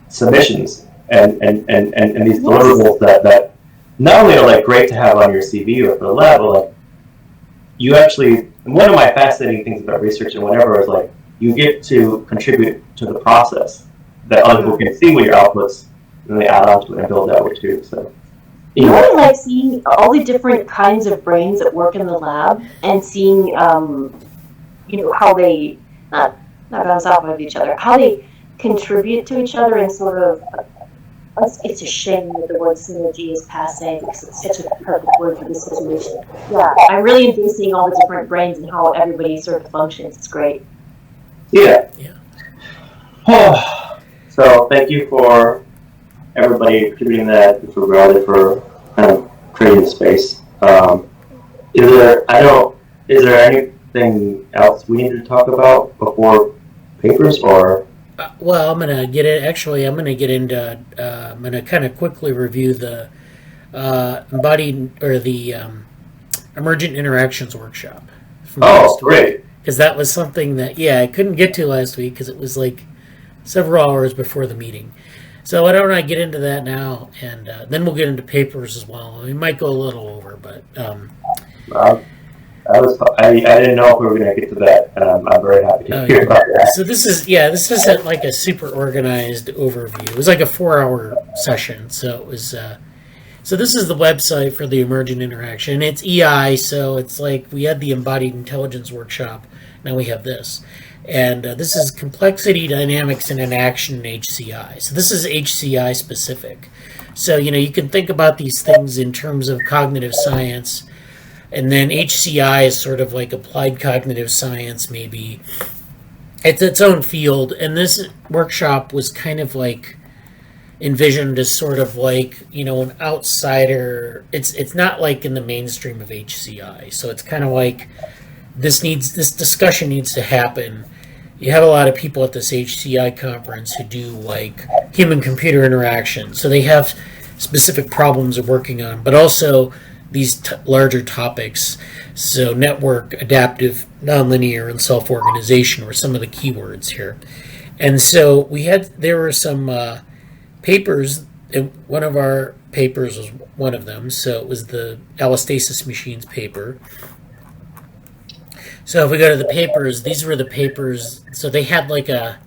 S4: submissions and these deliverables that not only are like great to have on your CV or for the lab, but like you actually, one of my fascinating things about research and whatever is like, you get to contribute to the process that other people can see with your outputs, and they add on to it and build that way too. So,
S2: You know what I like seeing all the different kinds of brains that work in the lab and seeing, how they not bounce off of each other, how they contribute to each other and sort of. It's a shame that the word synergy is passé because it's such a perfect word for this situation. Yeah, I really enjoy seeing all the different brains and how everybody sort of functions. It's great.
S4: Yeah. So thank you for everybody contributing that, for Bradly for kind of creating the space. Is there anything else we need to talk about before papers, or?
S1: Well, I'm gonna get it. Actually, I'm gonna get into. I'm gonna kind of quickly review the Emergent Interactions Workshop.
S4: Great!
S1: Because that was something that I couldn't get to last week because it was like several hours before the meeting. So why don't I get into that now, and then we'll get into papers as well. We might go a little over, but.
S4: I didn't know if we were going to get to that, and I'm very happy to hear about that.
S1: So this is like a super organized overview. It was like a 4-hour session. So it was. So this is the website for the Emergent Interaction. It's EI, so it's like we had the Embodied Intelligence Workshop. Now we have this. And this is Complexity, Dynamics, and Inaction in HCI. So this is HCI specific. So, you can think about these things in terms of cognitive science. And then HCI is sort of like applied cognitive science, maybe. It's its own field. And this workshop was kind of like envisioned as sort of like, an outsider. It's not like in the mainstream of HCI. So it's kind of like this discussion needs to happen. You have a lot of people at this HCI conference who do like human-computer interaction. So they have specific problems they're working on, but also these larger topics. So network, adaptive, nonlinear, and self-organization were some of the keywords here. And so there were some papers, and one of our papers was one of them. So it was the allostasis machines paper. So if we go to the papers, these were the papers. So they had like an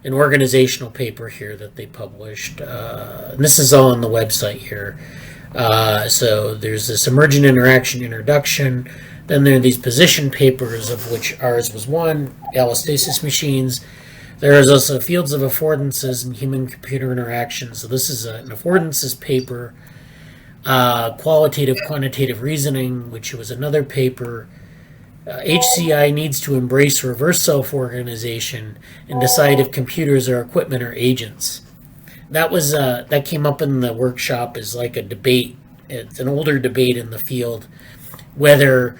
S1: organizational paper here that they published. And this is all on the website here. So there's this Emergent Interaction Introduction. Then there are these position papers, of which ours was one, allostasis machines. There is also Fields of Affordances and Human-Computer Interaction. So this is an affordances paper. Qualitative Quantitative Reasoning, which was another paper. HCI needs to embrace reverse self-organization and decide if computers are equipment or agents. That came up in the workshop as like a debate. It's an older debate in the field, whether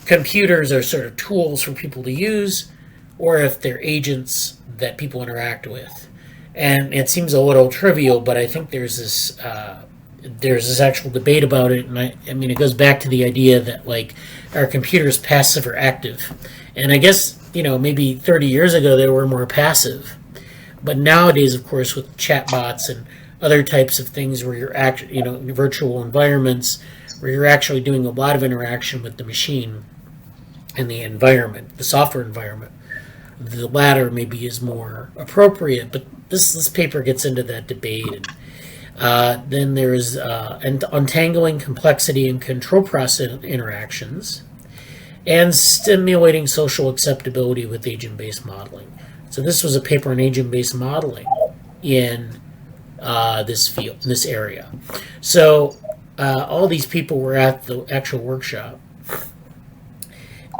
S1: computers are sort of tools for people to use, or if they're agents that people interact with. And it seems a little trivial, but I think there's this actual debate about it, and I mean it goes back to the idea that like are computers passive or active? And I guess maybe 30 years ago they were more passive. But nowadays, of course, with chatbots and other types of things where you're virtual environments where you're actually doing a lot of interaction with the machine and the environment, the software environment, the latter maybe is more appropriate. But this paper gets into that debate. And then there's untangling complexity and control process interactions and stimulating social acceptability with agent-based modeling. So this was a paper on agent-based modeling in this field, this area. So all these people were at the actual workshop.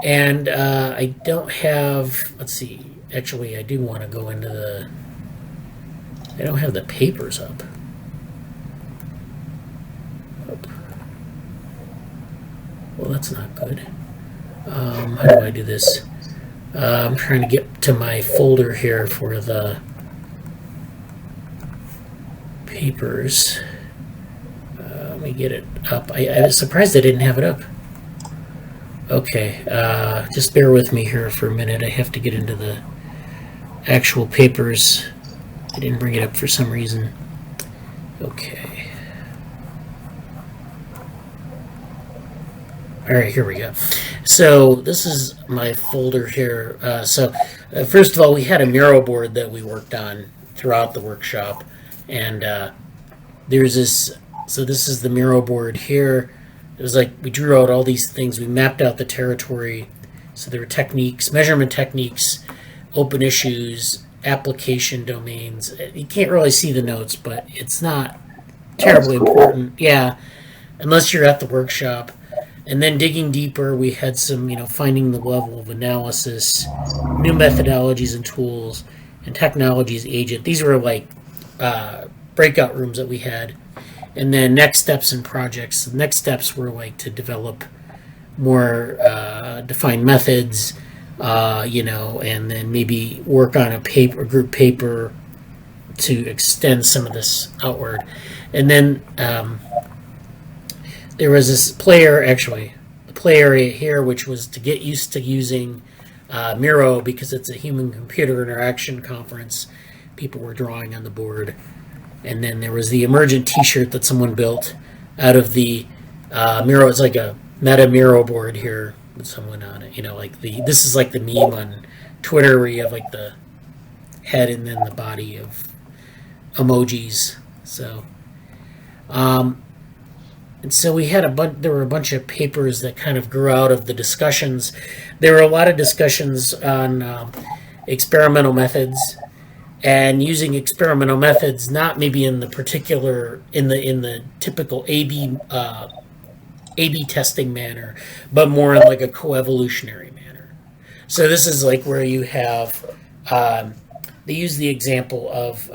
S1: And I don't have, let's see, actually I do want to go into I don't have the papers up. Well, that's not good. How do I do this? I'm trying to get to my folder here for the papers. Let me get it up. I was surprised I didn't have it up. Okay, just bear with me here for a minute. I have to get into the actual papers. I didn't bring it up for some reason. Okay. All right, here we go. So this is my folder here. First of all, we had a mural board that we worked on throughout the workshop, and there's this. So this is the mural board here. It was like we drew out all these things. We mapped out the territory. So there were techniques, measurement techniques, open issues, application domains. You can't really see the notes, but it's not terribly important. Yeah, unless you're at the workshop. And then digging deeper, we had some, finding the level of analysis, new methodologies and tools, and technologies agent. These were like breakout rooms that we had. And then next steps and projects. The next steps were like to develop more defined methods, and then maybe work on a group paper to extend some of this outward. And then there was this play area here, which was to get used to using Miro because it's a human-computer interaction conference. People were drawing on the board. And then there was the Emergent t-shirt that someone built out of the Miro. It's like a meta Miro board here with someone on it. This is like the meme on Twitter where you have like the head and then the body of emojis. So, and so we had there were a bunch of papers that kind of grew out of the discussions. There were a lot of discussions on experimental methods and using experimental methods, not maybe in the particular, in the typical A/B testing manner, but more in like a coevolutionary manner. So this is like where you have, they use the example of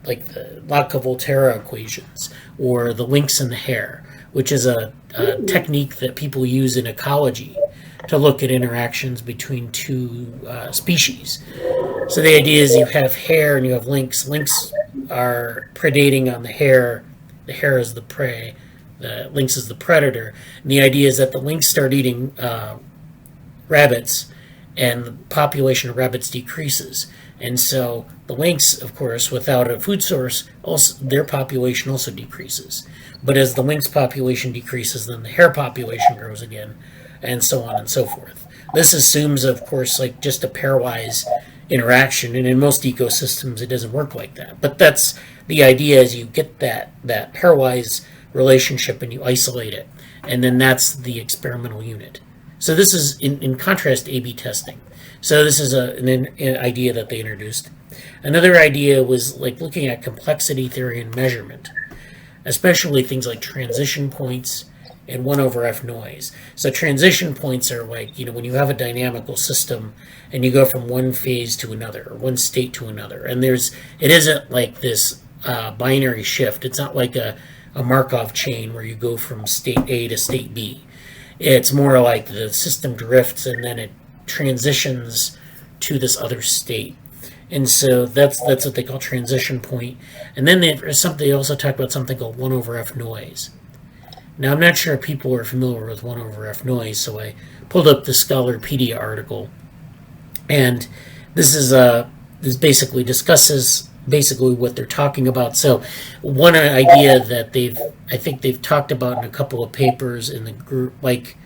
S1: like the Locke-Volterra equations or the links in the hair, which is a technique that people use in ecology to look at interactions between two species. So the idea is you have hair and you have links. Links are predating on the hair. The hair is the prey. The lynx is the predator. And the idea is that the lynx start eating rabbits, and the population of rabbits decreases. And so the lynx, of course, without a food source, also their population also decreases. But as the lynx population decreases, then the hare population grows again, and so on and so forth. This assumes, of course, like just a pairwise interaction, and in most ecosystems it doesn't work like that. But that's the idea, is you get that pairwise relationship and you isolate it, and then that's the experimental unit. So this is in contrast to A/B testing. So this is an idea that they introduced. Another idea was like looking at complexity theory and measurement, especially things like transition points and 1/f noise. So transition points are like, when you have a dynamical system and you go from one phase to another, or one state to another, and it isn't like this binary shift. It's not like a Markov chain where you go from state A to state B. It's more like the system drifts and then it transitions to this other state. And so that's what they call transition point. And then they also talk about something called 1/f noise. Now, I'm not sure if people are familiar with 1/f noise, so I pulled up the Scholarpedia article. And this basically discusses what they're talking about. So one idea that I think they've talked about in a couple of papers in the group, like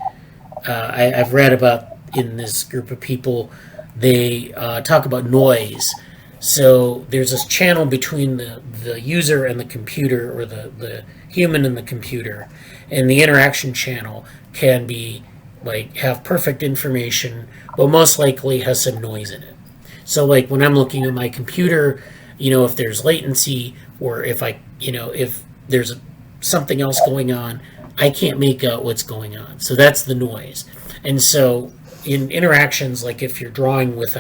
S1: I've read about in this group of people, they talk about noise. So there's this channel between the user and the computer, or the human and the computer, and the interaction channel can be like have perfect information, but most likely has some noise in it. So like when I'm looking at my computer, if there's latency, or if if there's something else going on, I can't make out what's going on. So that's the noise. And so in interactions, like if you're drawing with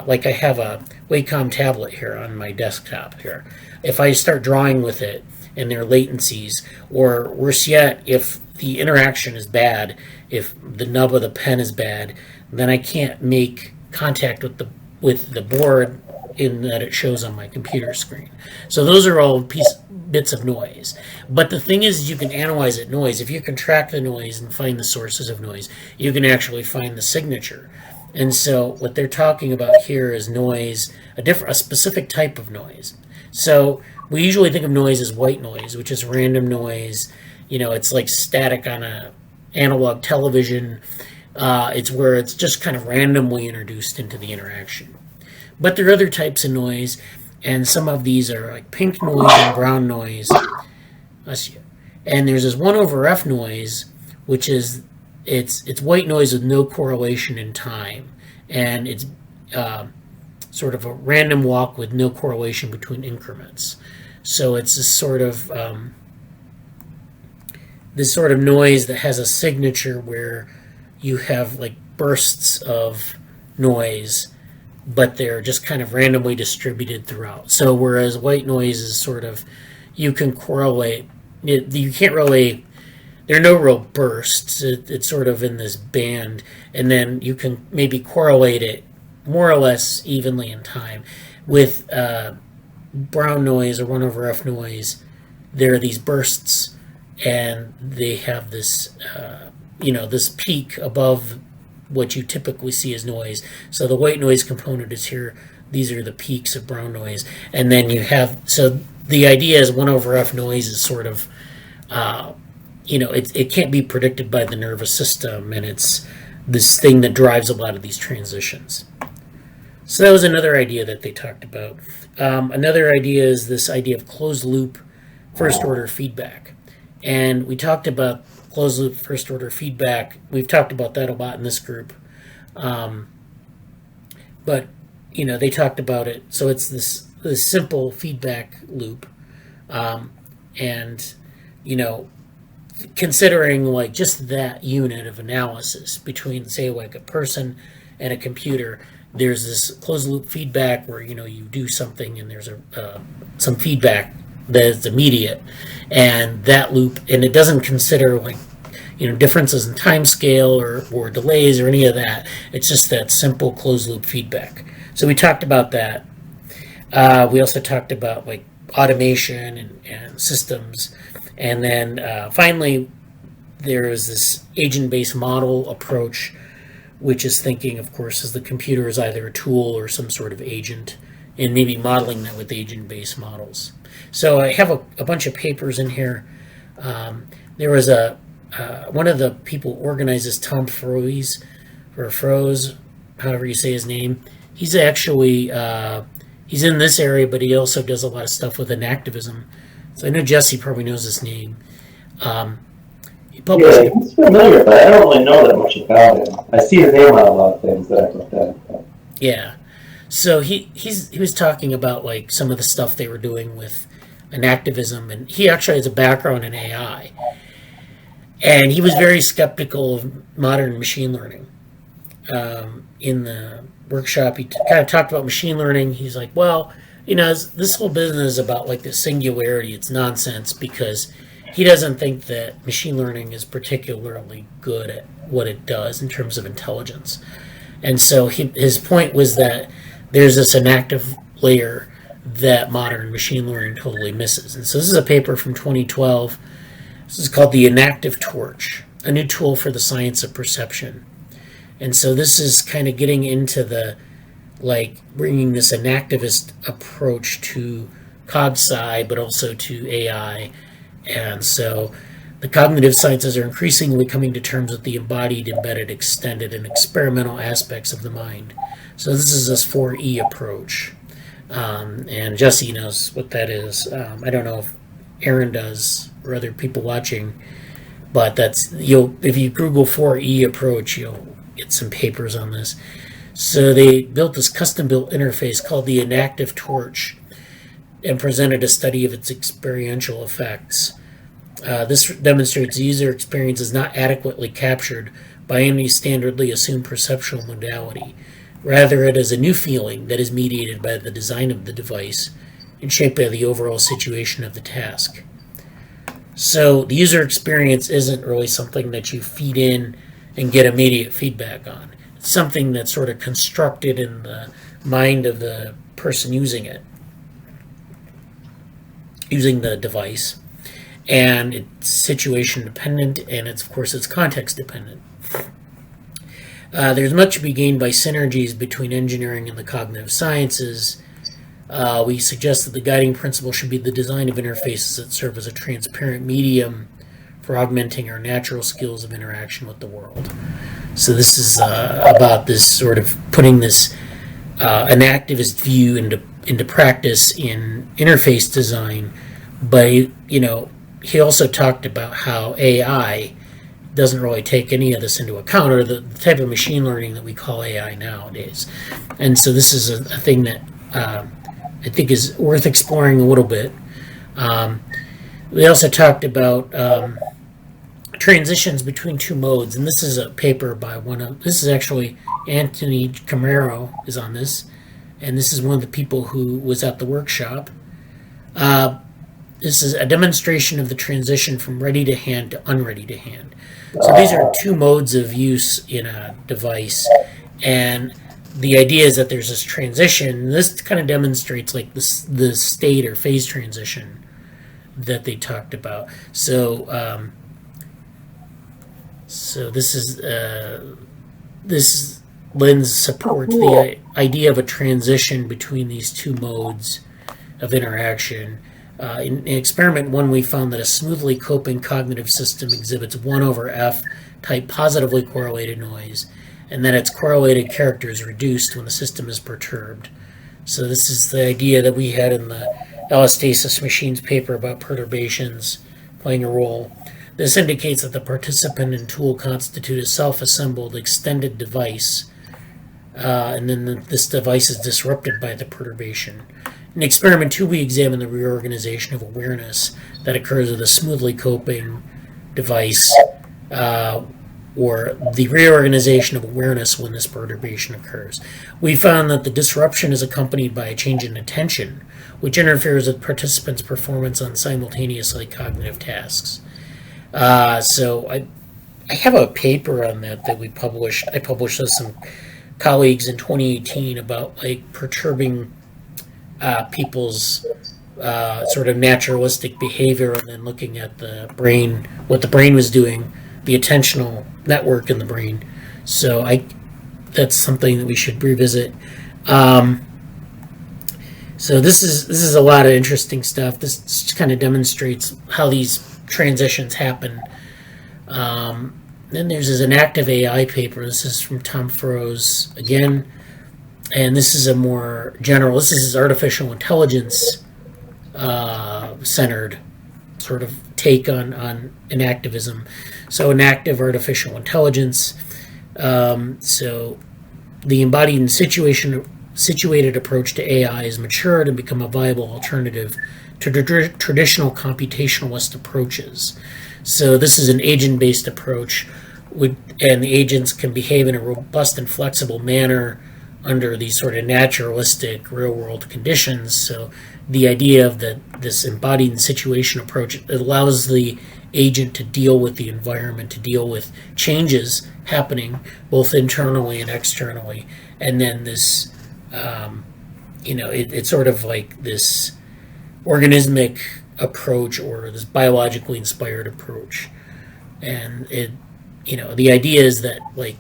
S1: like I have a Wacom tablet here on my desktop here. If I start drawing with it and there are latencies, or worse yet, if the interaction is bad, if the nub of the pen is bad, then I can't make contact with the board in that it shows on my computer screen. So those are all bits of noise. But the thing is, you can analyze that noise. If you can track the noise and find the sources of noise, you can actually find the signature. And so what they're talking about here is noise, a specific type of noise. So we usually think of noise as white noise, which is random noise. It's like static on analog television. It's where it's just kind of randomly introduced into the interaction. But there are other types of noise, and some of these are like pink noise and brown noise. And there's this 1 over F noise, which is it's white noise with no correlation in time, and it's sort of a random walk with no correlation between increments. So it's this sort of noise that has a signature where you have like bursts of noise, but they're just kind of randomly distributed throughout. So whereas white noise is sort of, you can correlate, you can't really, there are no real bursts. It's sort of in this band, and then you can maybe correlate it more or less evenly in time. With brown noise or 1 over F noise, there are these bursts, and they have this, this peak above what you typically see as noise. So the white noise component is here. These are the peaks of brown noise. And then you have, so the idea is 1 over F noise is sort of, it can't be predicted by the nervous system, and it's this thing that drives a lot of these transitions. So that was another idea that they talked about. Another idea is this idea of closed loop first order feedback. And we talked about closed loop first order feedback. We've talked about that a lot in this group. But, they talked about it. So it's this simple feedback loop. Considering like just that unit of analysis between, say, like a person and a computer, there's this closed loop feedback where, you do something and there's some feedback that is immediate, and that loop, and it doesn't consider like, differences in time scale or delays or any of that. It's just that simple closed loop feedback. So we talked about that. We also talked about like automation and systems. And then finally, there is this agent-based model approach, which is thinking, of course, as the computer is either a tool or some sort of agent, and maybe modeling that with agent-based models. So I have a bunch of papers in here. There was one of the people who organizes Tom Froese, or Froese, however you say his name. He's actually, he's in this area, but he also does a lot of stuff with enactivism. So I know Jesse probably knows his name. He published.
S4: Yeah, he's familiar, but I don't really know that much about him. I see his name on a lot of things that I've looked at.
S1: Yeah. So he was talking about like some of the stuff they were doing with enactivism, and he actually has a background in AI. And he was very skeptical of modern machine learning. In the workshop, he kind of talked about machine learning. He's like, well, this whole business about like the singularity, it's nonsense, because he doesn't think that machine learning is particularly good at what it does in terms of intelligence. And so his point was that there's this inactive layer that modern machine learning totally misses. And so this is a paper from 2012. This is called the Inactive Torch, a new tool for the science of perception. And so this is kind of getting into the, like, bringing this inactivist approach to cog-sci, but also to AI. And so the cognitive sciences are increasingly coming to terms with the embodied, embedded, extended, and experimental aspects of the mind. So this is this 4E approach. And Jesse knows what that is. I don't know if Erin does or other people watching, but that's, if you Google 4E approach, you'll get some papers on this. So they built this custom-built interface called the Inactive Torch and presented a study of its experiential effects. This demonstrates the user experience is not adequately captured by any standardly assumed perceptual modality. Rather, it is a new feeling that is mediated by the design of the device and shaped by the overall situation of the task. So the user experience isn't really something that you feed in and get immediate feedback on. It's something that's sort of constructed in the mind of the person using it, using the device. And it's situation dependent, and of course it's context dependent. There's much to be gained by synergies between engineering and the cognitive sciences. We suggest that the guiding principle should be the design of interfaces that serve as a transparent medium for augmenting our natural skills of interaction with the world. So this is about this sort of putting this an activist view into practice in interface design. But he also talked about how AI doesn't really take any of this into account, or the type of machine learning that we call AI nowadays. And so this is a thing that I think is worth exploring a little bit. We also talked about transitions between two modes, and this is a paper by this is actually Anthony Camaro is on this, and this is one of the people who was at the workshop. This is a demonstration of the transition from ready to hand to unready to hand. So these are two modes of use in a device, and the idea is that there's this transition. This kind of demonstrates like the state or phase transition that they talked about. So this lens supports the idea of a transition between these two modes of interaction. In experiment 1, we found that a smoothly coping cognitive system exhibits 1 over F type positively correlated noise, and that its correlated character is reduced when the system is perturbed. So this is the idea that we had in the allostasis machines paper about perturbations playing a role. This indicates that the participant and tool constitute a self-assembled extended device, and then this device is disrupted by the perturbation. In experiment 2, we examine the reorganization of awareness that occurs with a smoothly coping device, or the reorganization of awareness when this perturbation occurs. We found that the disruption is accompanied by a change in attention, which interferes with participants' performance on simultaneously cognitive tasks. So I have a paper on that we published. I published with some colleagues in 2018 about like perturbing people's sort of naturalistic behavior, and then looking at the brain, what the brain was doing, the attentional network in the brain. So that's something that we should revisit. So this is a lot of interesting stuff. This kind of demonstrates how these transitions happen. Then there's an active AI paper. This is from Tom Furrows again. And this is a more general, this is artificial intelligence centered sort of take on enactivism. So enactive artificial intelligence. So the embodied and situated approach to AI has matured and become a viable alternative to traditional computationalist approaches. So this is an agent-based approach, and the agents can behave in a robust and flexible manner under these sort of naturalistic real-world conditions. So the idea of this embodied and situation approach, it allows the agent to deal with the environment, to deal with changes happening both internally and externally. And then this, it's sort of like this organismic approach, or this biologically inspired approach. And the idea is that, like,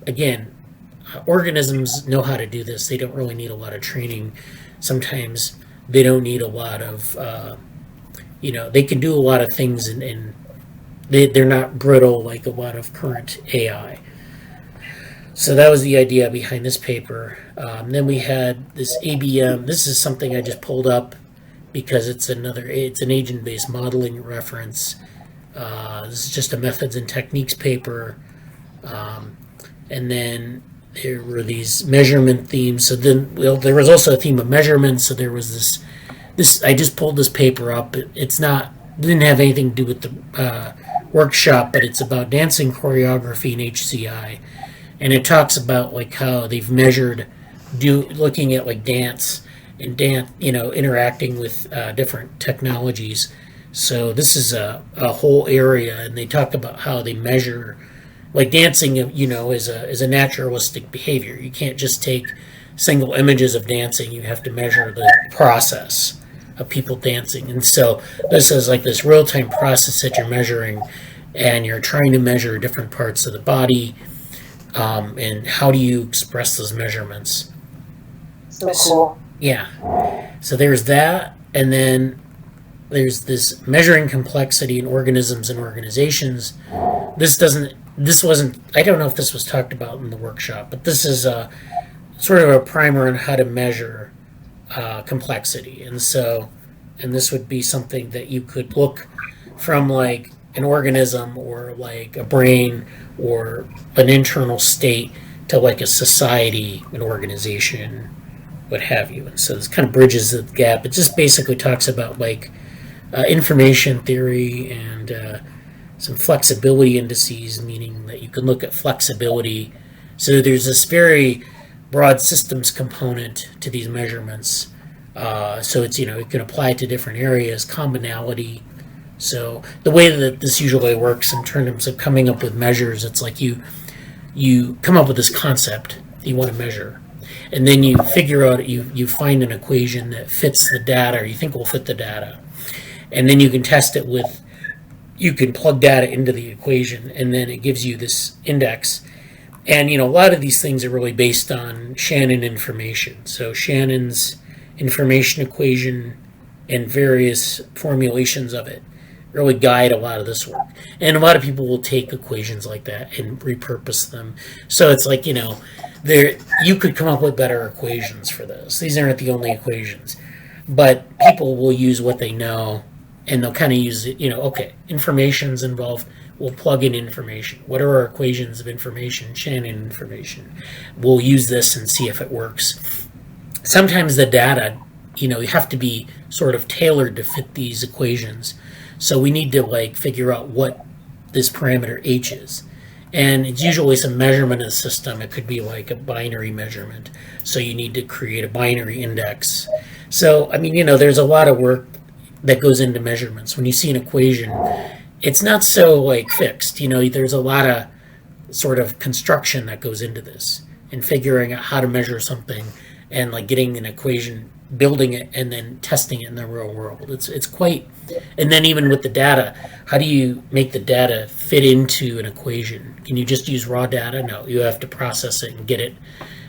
S1: again, organisms know how to do this. They don't really need a lot of training. Sometimes they don't need a lot of, they can do a lot of things, and they're not brittle like a lot of current AI. So that was the idea behind this paper. Then we had this ABM. This is something I just pulled up because it's an agent-based modeling reference. This is just a methods and techniques paper. And then there were these measurement themes. So then, there was also a theme of measurement. So there was this. I just pulled this paper up. Didn't have anything to do with the workshop, but it's about dancing choreography in HCI, and it talks about like how they've measured, looking at like dance and interacting with different technologies. So this is a whole area, and they talk about how they measure. Like dancing, is a naturalistic behavior. You can't just take single images of dancing. You have to measure the process of people dancing. And so this is like this real-time process that you're measuring, and you're trying to measure different parts of the body, and how do you express those measurements.
S2: So cool.
S1: Yeah. So there's that, and then there's this measuring complexity in organisms and organizations. This wasn't, I don't know if this was talked about in the workshop, but this is sort of a primer on how to measure complexity. And this would be something that you could look from like an organism or like a brain or an internal state to like a society, an organization, what have you. And so this kind of bridges the gap. It just basically talks about like information theory and some flexibility indices, meaning that you can look at flexibility. So there's this very broad systems component to these measurements. So it's, it can apply to different areas, combinality. So the way that this usually works in terms of coming up with measures, it's like you come up with this concept that you want to measure. And then you figure out, you find an equation that fits the data, or you think will fit the data. And then you can test it with, you can plug data into the equation, and then it gives you this index. And, a lot of these things are really based on Shannon information. So Shannon's information equation and various formulations of it really guide a lot of this work. And a lot of people will take equations like that and repurpose them. So it's like, you could come up with better equations for this. These aren't the only equations. But people will use what they know, and they'll kind of use it, okay, information's involved. We'll plug in information. What are our equations of information? Shannon information. We'll use this and see if it works. Sometimes the data, you have to be sort of tailored to fit these equations. So we need to figure out what this parameter h is. And it's usually some measurement of the system. It could be like a binary measurement. So you need to create a binary index. So, there's a lot of work that goes into measurements. When you see an equation, it's not so fixed. There's a lot of sort of construction that goes into this and figuring out how to measure something and getting an equation, building it, and then testing it in the real world. It's quite, and then even with the data, how do you make the data fit into an equation? Can you just use raw data? No, you have to process it and get it,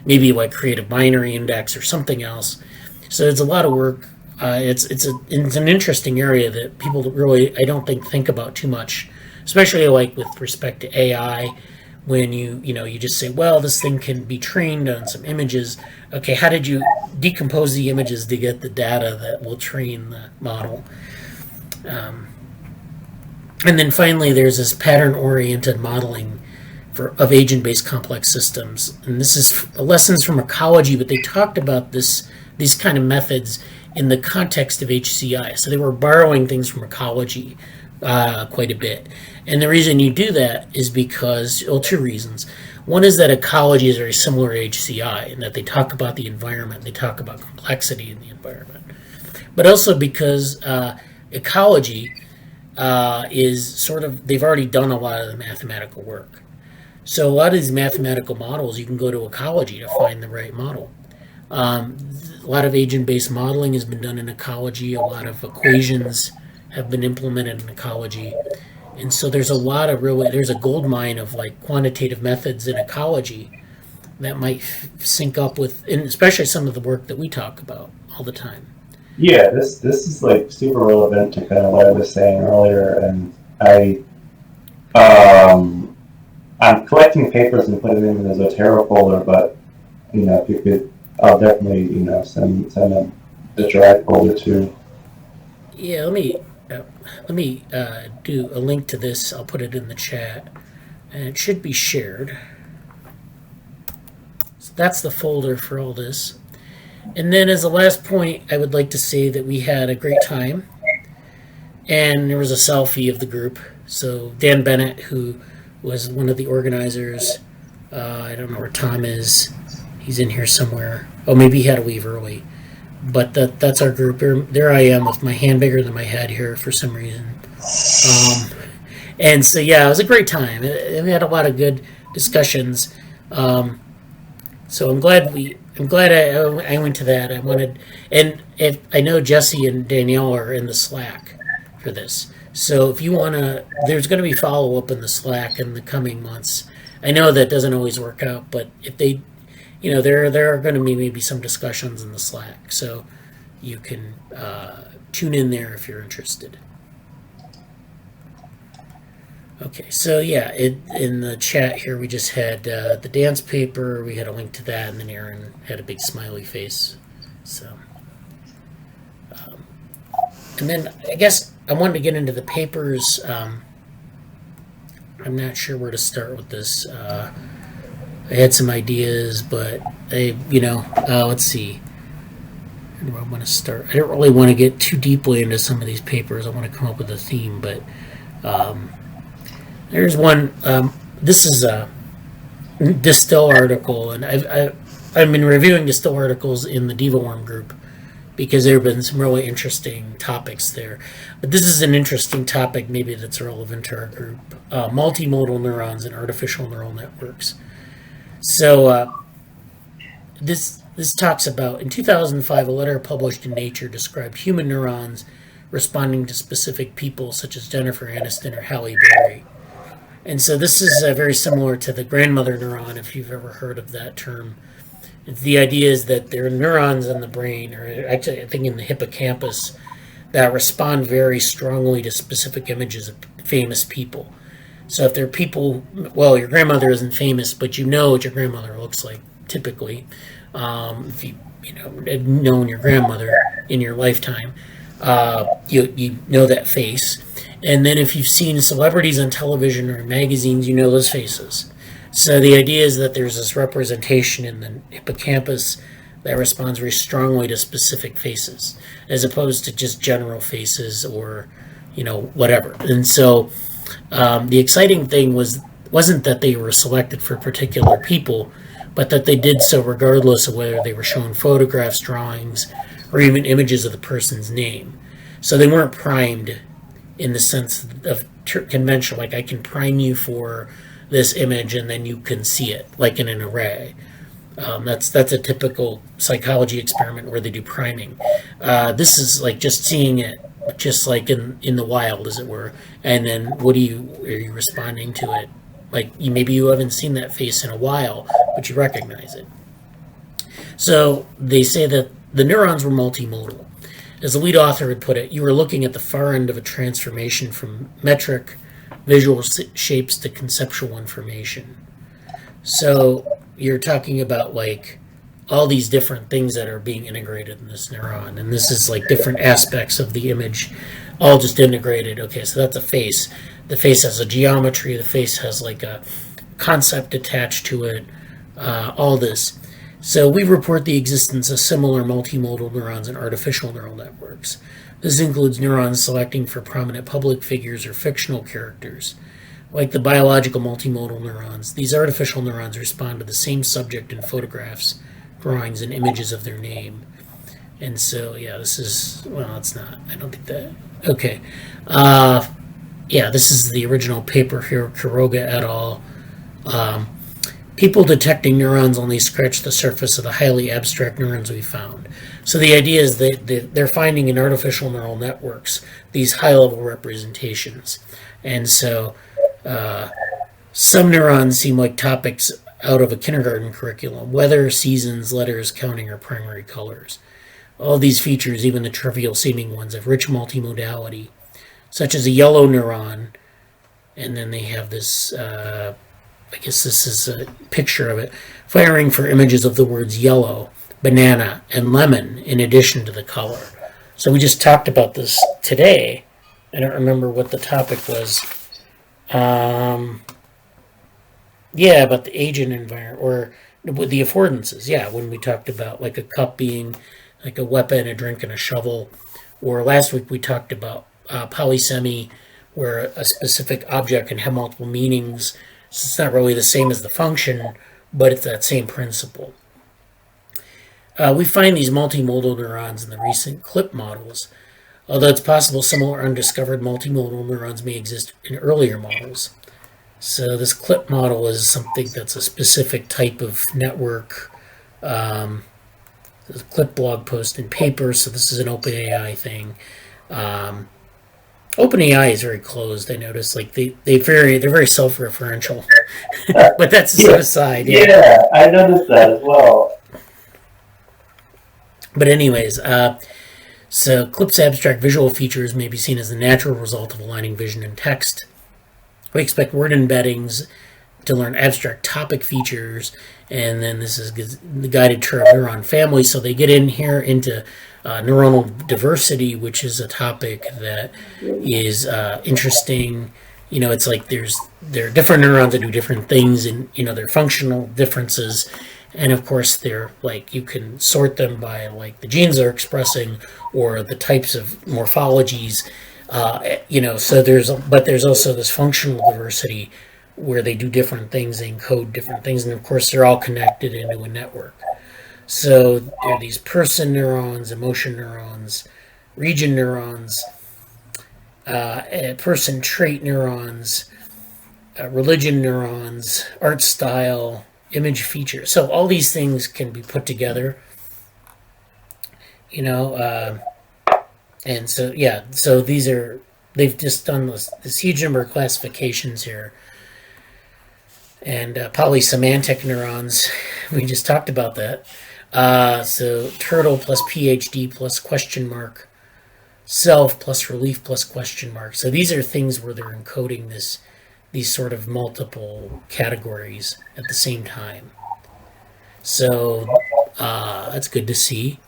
S1: maybe create a binary index or something else. So it's a lot of work. It's an interesting area that people really, I don't think about too much, especially with respect to AI. When you just say, well, this thing can be trained on some images. Okay, how did you decompose the images to get the data that will train the model? And then finally, there's this pattern-oriented modeling of agent-based complex systems. And this is lessons from ecology, but they talked about these kind of methods in the context of HCI. So they were borrowing things from ecology quite a bit. And the reason you do that is because, two reasons. One is that ecology is very similar to HCI in that they talk about the environment, they talk about complexity in the environment. But also because ecology is sort of, they've already done a lot of the mathematical work. So a lot of these mathematical models, you can go to ecology to find the right model. A lot of agent-based modeling has been done in ecology. A lot of equations have been implemented in ecology. And so there's a lot of there's a gold mine of quantitative methods in ecology that might sync up with, and especially some of the work that we talk about all the time.
S4: Yeah, this is super relevant to kind of what I was saying earlier, and I'm collecting papers and putting them in the Zotero folder, but if you could, I'll definitely send them the drag folder too.
S1: Yeah, let me do a link to this. I'll put it in the chat, and it should be shared. So that's the folder for all this. And then as a last point, I would like to say that we had a great time, and there was a selfie of the group. So Dan Bennett, who was one of the organizers, I don't know where Tom is. He's in here somewhere. Oh, maybe he had to leave early. But that's our group. There I am with my hand bigger than my head here for some reason. And so, yeah, it was a great time. We had a lot of good discussions. So I'm glad I went to that. I know Jesse and Danielle are in the Slack for this. So if you want to, there's going to be follow-up in the Slack in the coming months. I know that doesn't always work out, but if they, there are going to be maybe some discussions in the Slack. So you can tune in there if you're interested. Okay, so yeah, in the chat here we just had the dance paper, we had a link to that, and then Erin had a big smiley face. So, and then I guess I wanted to get into the papers. I'm not sure where to start with this. I had some ideas, but let's see. Where do I want to start? I don't really want to get too deeply into some of these papers. I want to come up with a theme, but there's one. This is a Distill article, and I've been reviewing Distill articles in the DevaWorm group because there have been some really interesting topics there. But this is an interesting topic, maybe that's relevant to our group: multimodal neurons and artificial neural networks. So this talks about, in 2005, a letter published in Nature described human neurons responding to specific people, such as Jennifer Aniston or Halle Berry. And so this is very similar to the grandmother neuron, if you've ever heard of that term. The idea is that there are neurons in the brain, or actually I think in the hippocampus, that respond very strongly to specific images of famous people. So if there are people, well, your grandmother isn't famous, but you know what your grandmother looks like, typically. If you had known your grandmother in your lifetime, you know that face. And then if you've seen celebrities on television or in magazines, you know those faces. So the idea is that there's this representation in the hippocampus that responds very strongly to specific faces, as opposed to just general faces or, whatever. And so the exciting thing wasn't that they were selected for particular people, but that they did so regardless of whether they were shown photographs, drawings, or even images of the person's name. So they weren't primed in the sense of conventional, like I can prime you for this image and then you can see it, like in an array. That's a typical psychology experiment where they do priming. This is like just seeing it, just like in the wild, as it were, and then are you responding to it? Like maybe you haven't seen that face in a while, but you recognize it. So they say that the neurons were multimodal. As the lead author had put it, you were looking at the far end of a transformation from metric visual shapes to conceptual information. So you're talking about like all these different things that are being integrated in this neuron, and this is like different aspects of the image all just integrated. Okay, so that's a face. The face has a geometry, the face has like a concept attached to it, all this. So we report the existence of similar multimodal neurons in artificial neural networks. This includes neurons selecting for prominent public figures or fictional characters. Like the biological multimodal neurons, these artificial neurons respond to the same subject in photographs, drawings, and images of their name. And so, yeah, this is, well, it's not, I don't think that, okay. Yeah, this is the original paper here, Quiroga et al. People detecting neurons only scratch the surface of the highly abstract neurons we found. So the idea is that they're finding in artificial neural networks these high-level representations. And so some neurons seem like topics out of a kindergarten curriculum: weather, seasons, letters, counting, or primary colors. All these features, even the trivial seeming ones, have rich multimodality, such as a yellow neuron, and then they have this, I guess this is a picture of it, firing for images of the words yellow, banana, and lemon in addition to the color. So we just talked about this today. I don't remember what the topic was. Yeah, about the agent environment, or with the affordances. Yeah, when we talked about like a cup being like a weapon, a drink, and a shovel. Or last week we talked about polysemy, where a specific object can have multiple meanings. So it's not really the same as the function, but it's that same principle. We find these multimodal neurons in the recent CLIP models, although it's possible similar undiscovered multimodal neurons may exist in earlier models. So this CLIP model is something that's a specific type of network. There's a CLIP blog post and paper, so this is an OpenAI thing. OpenAI is very closed. I noticed, like they're very self-referential, but that's a set aside.
S4: Yeah, I noticed that as well.
S1: But anyways, So CLIP's abstract visual features may be seen as the natural result of aligning vision and text. We expect word embeddings to learn abstract topic features, and then this is the guided tour of neuron family. So they get in here into neuronal diversity, which is a topic that is interesting. It's like there are different neurons that do different things, and there are functional differences, and of course they're like you can sort them by like the genes they're expressing or the types of morphologies. So there's also this functional diversity where they do different things, they encode different things, and of course they're all connected into a network. So there are these person neurons, emotion neurons, region neurons, person trait neurons, religion neurons, art style, image features. So all these things can be put together, and so they've just done this huge number of classifications here. And polysemantic neurons, we just talked about that. So turtle plus PhD plus question mark, self plus relief plus question mark. So these are things where they're encoding these sort of multiple categories at the same time. So that's good to see.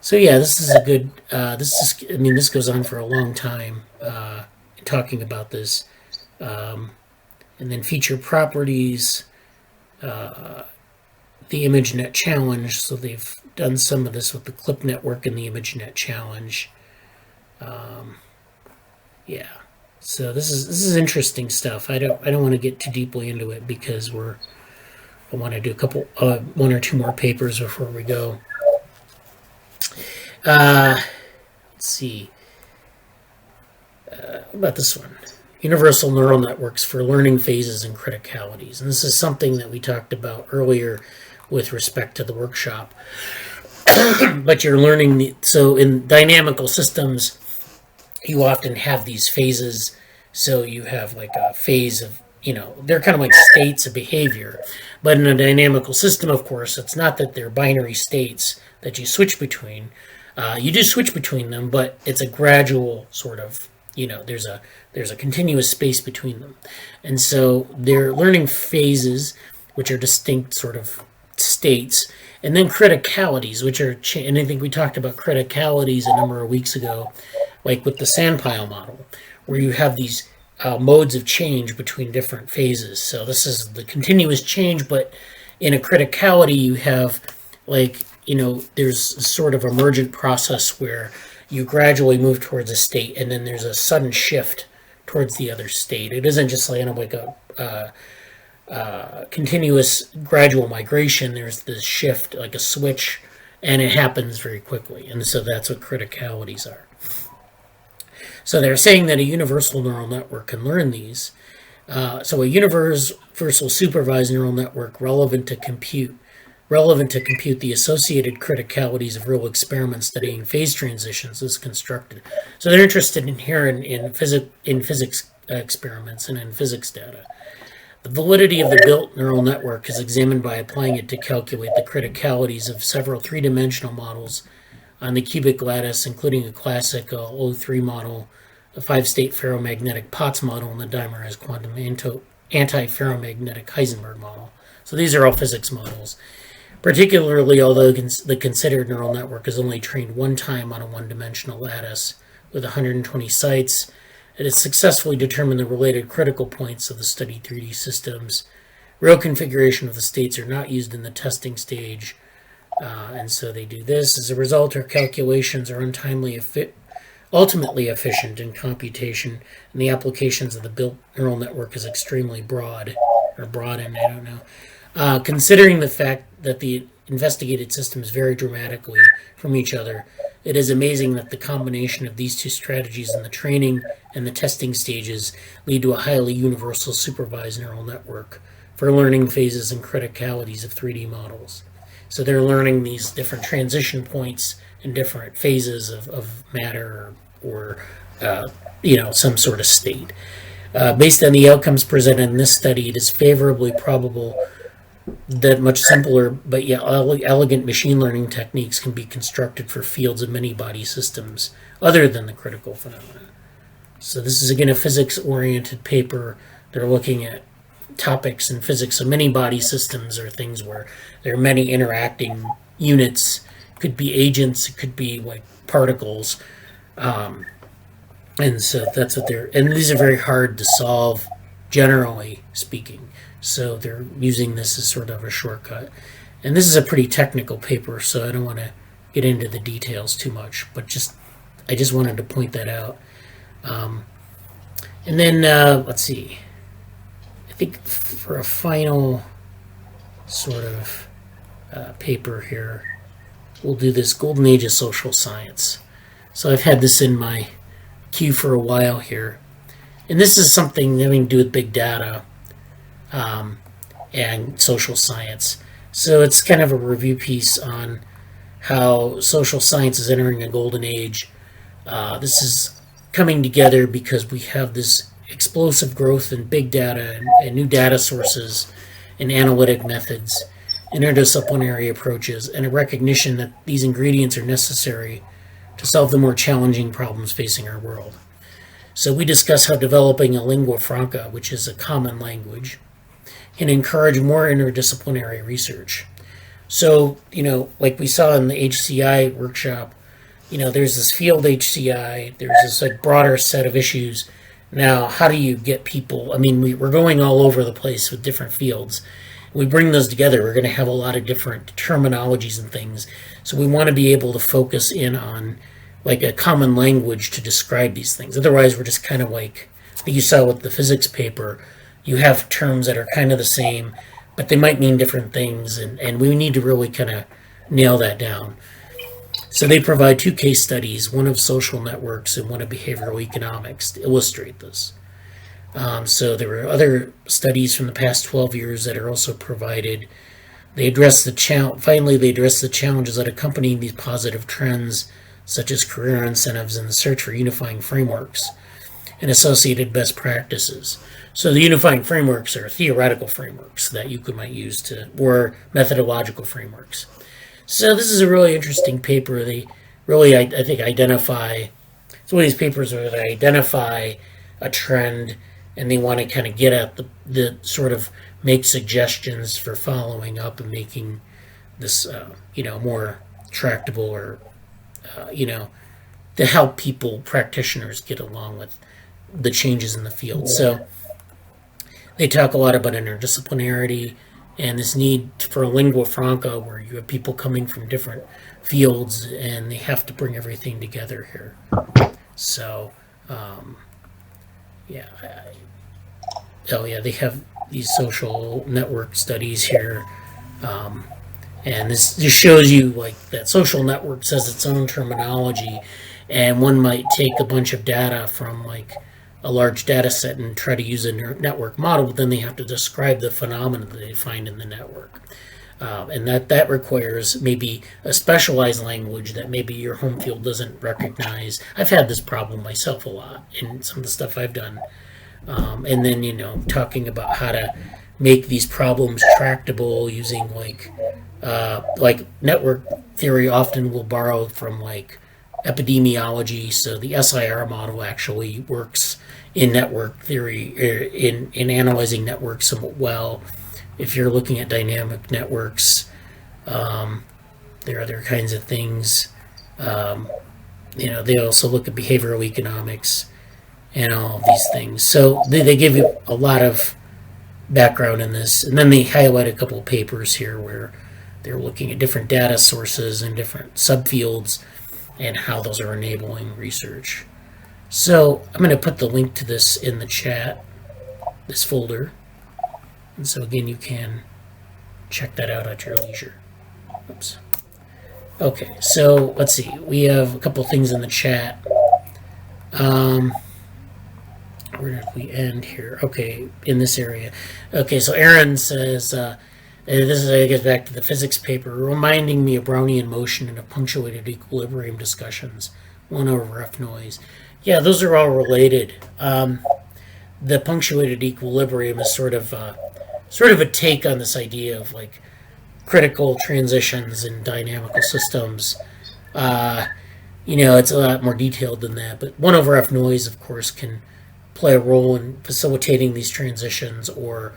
S1: So yeah, this is a good, this goes on for a long time, talking about this. And then feature properties, the Imagenet challenge. So they've done some of this with the CLIP network and the Imagenet challenge. So this is interesting stuff. I don't want to get too deeply into it because I want to do one or two more papers before we go. Let's see. What about this one? Universal neural networks for learning phases and criticalities. And this is something that we talked about earlier with respect to the workshop. But you're learning, so in dynamical systems, you often have these phases. So you have like a phase of, they're kind of like states of behavior. But in a dynamical system, of course, it's not that they're binary states that you switch between. You do switch between them, but it's a gradual sort of, there's a continuous space between them. And so they're learning phases, which are distinct sort of states, and then criticalities, which are, and I think we talked about criticalities a number of weeks ago, like with the sandpile model, where you have these modes of change between different phases. So this is the continuous change, but in a criticality, you have there's a sort of emergent process where you gradually move towards a state, and then there's a sudden shift towards the other state. It isn't just like a continuous gradual migration. There's this shift, like a switch, and it happens very quickly. And so that's what criticalities are. So they're saying that a universal neural network can learn these. So a universal supervised neural network relevant to compute the associated criticalities of real experiments studying phase transitions is constructed. So they're interested in physics experiments and in physics data. The validity of the built neural network is examined by applying it to calculate the criticalities of several three-dimensional models on the cubic lattice, including a classic O3 model, a five-state ferromagnetic Potts model, and the dimerized quantum anti-ferromagnetic Heisenberg model. So these are all physics models. Particularly, although the considered neural network is only trained one time on a one-dimensional lattice with 120 sites, it has successfully determined the related critical points of the studied 3D systems. Real configuration of the states are not used in the testing stage, and so they do this. As a result, our calculations are ultimately efficient in computation, and the applications of the built neural network is extremely broadened, I don't know. Considering the fact that the investigated systems vary dramatically from each other, it is amazing that the combination of these two strategies in the training and the testing stages lead to a highly universal supervised neural network for learning phases and criticalities of 3D models. So they're learning these different transition points and different phases of matter or some sort of state. Based on the outcomes presented in this study, it is favorably probable that much simpler, but yet elegant machine learning techniques can be constructed for fields of many body systems other than the critical phenomena. So this is again a physics-oriented paper. They're looking at topics in physics. So many body systems are things where there are many interacting units. It could be agents, it could be like particles. And so that's what and these are very hard to solve, generally speaking. So they're using this as sort of a shortcut. And this is a pretty technical paper, so I don't want to get into the details too much, but I just wanted to point that out. And then, let's see. I think for a final sort of paper here, we'll do this Golden Age of Social Science. So I've had this in my queue for a while here. And this is something having to do with big data and social science. So it's kind of a review piece on how social science is entering a golden age. This is coming together because we have this explosive growth in big data and new data sources and analytic methods, interdisciplinary approaches, and a recognition that these ingredients are necessary to solve the more challenging problems facing our world. So we discuss how developing a lingua franca, which is a common language, can encourage more interdisciplinary research. So, like we saw in the HCI workshop, there's this field HCI, there's this like broader set of issues. Now, how do you get people? I mean, we're going all over the place with different fields. We bring those together, we're going to have a lot of different terminologies and things. So we want to be able to focus in on like a common language to describe these things. Otherwise, we're just kind of like you saw with the physics paper, you have terms that are kind of the same, but they might mean different things, and we need to really kind of nail that down. So they provide 2 case studies, one of social networks and one of behavioral economics, to illustrate this. So there were other studies from the past 12 years that are also provided. They address the challenges that accompany these positive trends, such as career incentives and the search for unifying frameworks and associated best practices. So the unifying frameworks are theoretical frameworks that you might use or methodological frameworks. So this is a really interesting paper. They really, I think, identify, it's one of these papers where they identify a trend and they want to kind of get at the sort of make suggestions for following up and making this, more tractable or, to help practitioners get along with the changes in the field. So they talk a lot about interdisciplinarity and this need for a lingua franca where you have people coming from different fields and they have to bring everything together here. So, they have these social network studies here. And this just shows you like that social networks has its own terminology, and one might take a bunch of data from like a large data set and try to use a network model, but then they have to describe the phenomena that they find in the network. And that requires maybe a specialized language that maybe your home field doesn't recognize. I've had this problem myself a lot in some of the stuff I've done. And then, talking about how to make these problems tractable using like network theory often will borrow from like epidemiology. So the SIR model actually works in network theory, in analyzing networks somewhat well. If you're looking at dynamic networks, there are other kinds of things. They also look at behavioral economics and all of these things. So they give you a lot of background in this. And then they highlight a couple of papers here where they're looking at different data sources and different subfields and how those are enabling research. So I'm going to put the link to this in the chat, this folder. And so again, you can check that out at your leisure. Oops. Okay, so let's see. We have a couple things in the chat. Where did we end here? Okay, in this area. Okay, so Erin says, this is, I guess, back to the physics paper, reminding me of Brownian motion and of punctuated equilibrium discussions, 1 over F noise. Yeah, those are all related. The punctuated equilibrium is sort of sort of a take on this idea of like critical transitions in dynamical systems. It's a lot more detailed than that, but 1 over F noise, of course, can play a role in facilitating these transitions, or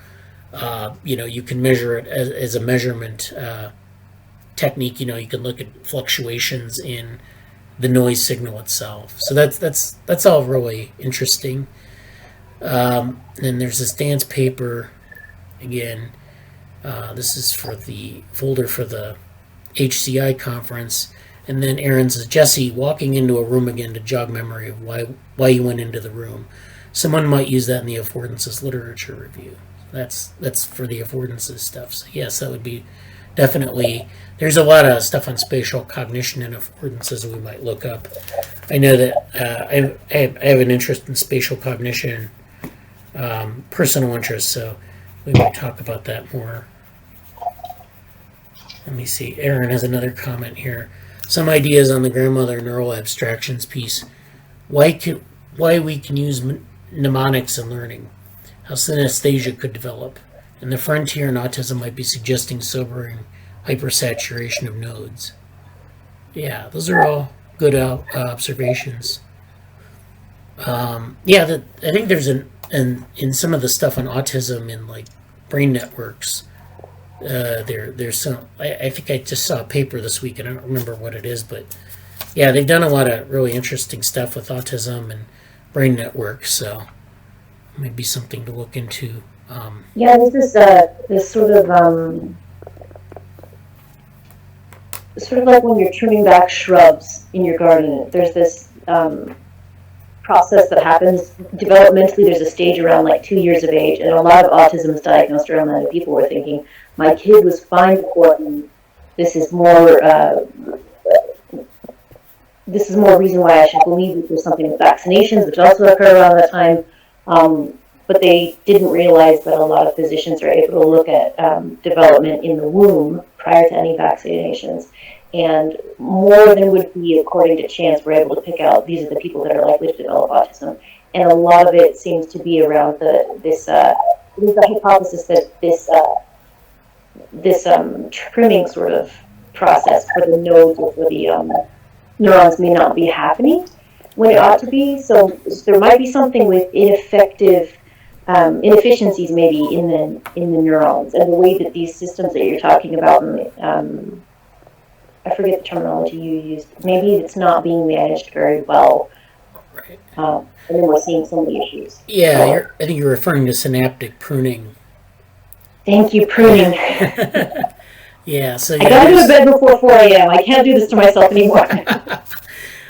S1: you can measure it as a measurement technique. You can look at fluctuations in the noise signal itself. So that's all really interesting. And there's this dance paper again. This is for the folder for the HCI conference. And then Erin says, Jesse, walking into a room again to jog memory of why you went into the room. Someone might use that in the affordances literature review. That's for the affordances stuff. So yes, that would be definitely. There's a lot of stuff on spatial cognition and affordances we might look up. I know that I have an interest in spatial cognition, personal interest, so we might talk about that more. Let me see. Erin has another comment here. Some ideas on the grandmother neural abstractions piece. Why we can use mnemonics in learning. How synesthesia could develop. And the frontier in autism might be suggesting sobering hypersaturation of nodes. Yeah, those are all good observations. I think there's in some of the stuff on autism in like brain networks. There's some. I think I just saw a paper this week, and I don't remember what it is, but yeah, they've done a lot of really interesting stuff with autism and brain networks. So maybe something to look into.
S2: This is this sort of like when you're trimming back shrubs in your garden. There's this process that happens developmentally. There's a stage around like 2 years of age, and a lot of autism is diagnosed around that. And people were thinking, my kid was fine before, and this is more reason why I should believe that there's something with vaccinations, which also occur around that time. But they didn't realize that a lot of physicians are able to look at development in the womb prior to any vaccinations. And more than would be according to chance, we're able to pick out these are the people that are likely to develop autism. And a lot of it seems to be around this hypothesis that this trimming sort of process for the nodes or for the neurons may not be happening when it ought to be. So there might be something with inefficiencies maybe in the neurons, and the way that these systems that you're talking about, I forget the terminology you used. Maybe it's not being managed very well.
S1: Right.
S2: And then we're seeing some of the issues.
S1: Yeah, I think you're referring to synaptic pruning.
S2: Thank you, pruning.
S1: Yeah, so
S2: I gotta go to bed before 4 a.m. I can't do this to myself anymore.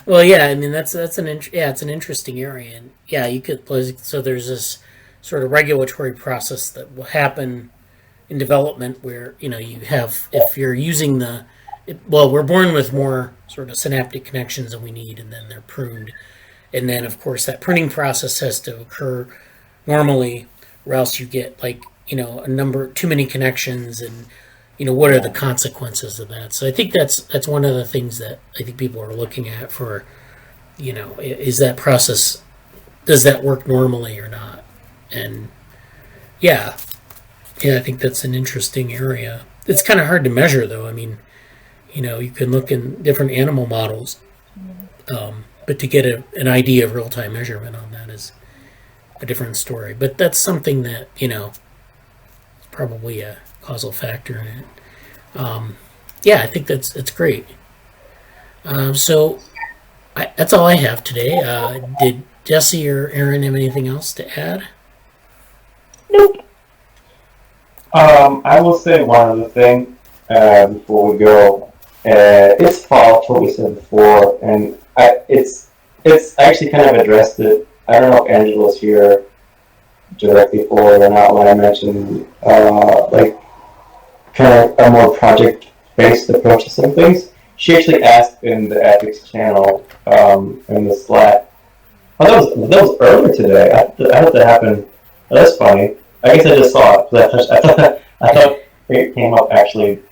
S1: Well, yeah, I mean it's an interesting area, and yeah, you could. So there's this sort of regulatory process that will happen in development where you have, if you're using we're born with more sort of synaptic connections than we need, and then they're pruned, and then of course that pruning process has to occur normally, or else you get too many connections, and what are the consequences of that. So I think that's one of the things that I think people are looking at for, is that process, does that work normally or not? And yeah, I think that's an interesting area. It's kind of hard to measure though. I mean, you can look in different animal models, but to get an idea of real-time measurement on that is a different story. But that's something that, is probably a causal factor in it. I think that's great. So that's all I have today. Did Jesse or Erin have anything else to add?
S2: Nope.
S4: I will say one other thing before we go. It's false what we said before, and it's actually kind of addressed it. I don't know if Angela's here directly for it or not when I mentioned kind of a more project-based approach to some things. She actually asked in the ethics channel in the Slack. Oh, that was earlier today. I hope that happened. Oh, that's funny. I guess I just saw it. I thought it came up actually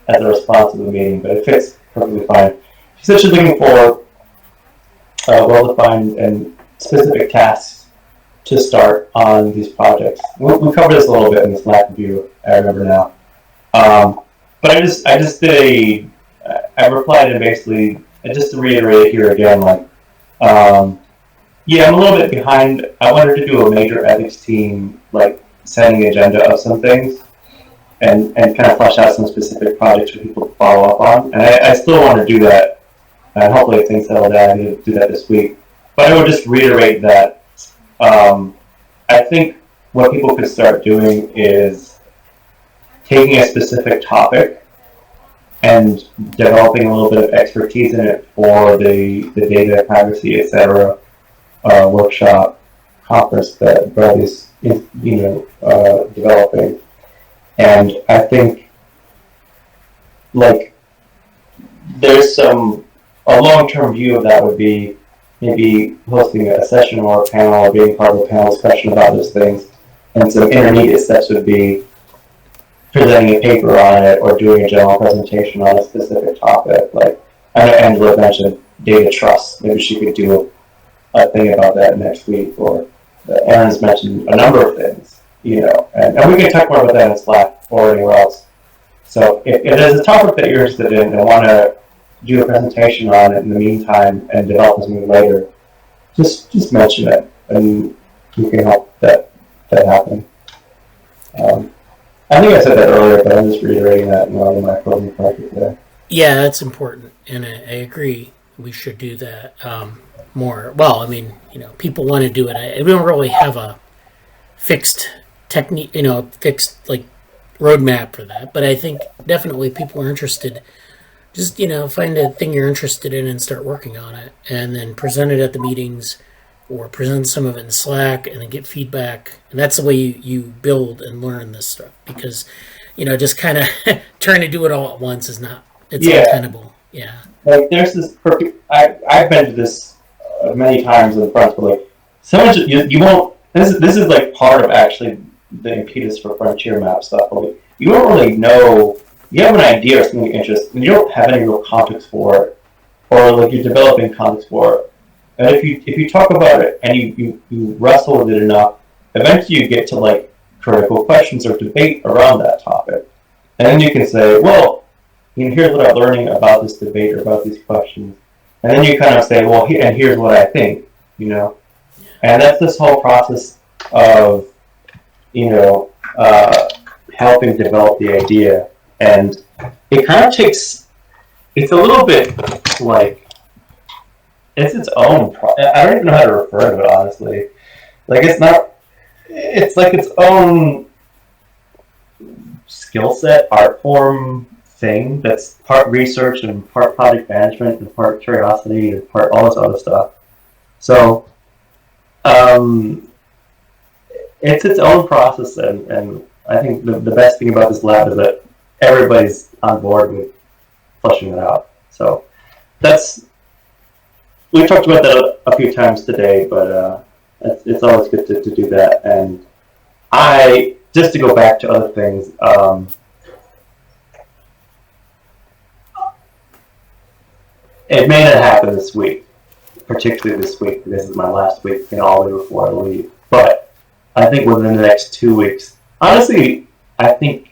S4: as a response to the meeting, but it fits perfectly fine. She said she's looking for well-defined and specific tasks to start on these projects. We covered this a little bit in the Slack review, I remember now. But I just did I replied and basically, just to reiterate it here again, like, yeah, I'm a little bit behind. I wanted to do a major ethics team, like, setting agenda of some things and kind of flesh out some specific projects for people to follow up on. And I still want to do that. And hopefully if things settle down, I'm going to do that this week. But I would just reiterate that I think what people could start doing is taking a specific topic and developing a little bit of expertise in it for the data privacy, etc. Workshop conference that Bradly's developing. And I think, like, there's a long-term view of that would be maybe hosting a session or a panel or being part of a panel discussion about those things. And some intermediate steps would be presenting a paper on it or doing a general presentation on a specific topic. Like, I know Angela mentioned data trust. Maybe she could do a thing about that next week. Or Erin's mentioned a number of things, and we can talk more about that in Slack or anywhere else. So if there's a topic that you're interested in and want to do a presentation on it in the meantime and develop something later, just mention it and we can help that happen. I think I said that earlier, but I'm just reiterating that in my closing project today.
S1: Yeah, that's important, and I agree. We should do that more. Well, I mean, people want to do it. We don't really have a fixed technique, fixed like roadmap for that. But I think definitely people are interested. Just find a thing you're interested in and start working on it, and then present it at the meetings, or present some of it in Slack, and then get feedback. And that's the way you build and learn this stuff. Because just kind of trying to do it all at once is not. It's untenable. Yeah.
S4: Like there's this perfect. I've been to this many times in France, but like so much you won't. This is like part of actually the impetus for frontier map stuff. Like you don't really know. You have an idea of something you're interested in, you don't have any real context for it, or like you're developing context for it. And if you talk about it and you wrestle with it enough, eventually you get to like critical questions or debate around that topic, and then you can say, well, here's what I'm learning about this debate or about these questions, and then you kind of say, well, and here's what I think, and that's this whole process of helping develop the idea. And it kind of takes, it's a little bit like, it's its own, I don't even know how to refer to it, honestly. Like, it's like its own skill set, art form thing that's part research and part project management and part curiosity and part all this other stuff. So, it's its own process, and I think the best thing about this lab is that everybody's on board with fleshing it out. So we've talked about that a few times today, but it's always good to do that. And just to go back to other things, it may not happen this week, particularly this week, because this is my last week and all the way before I leave. But I think within the next 2 weeks, honestly, I think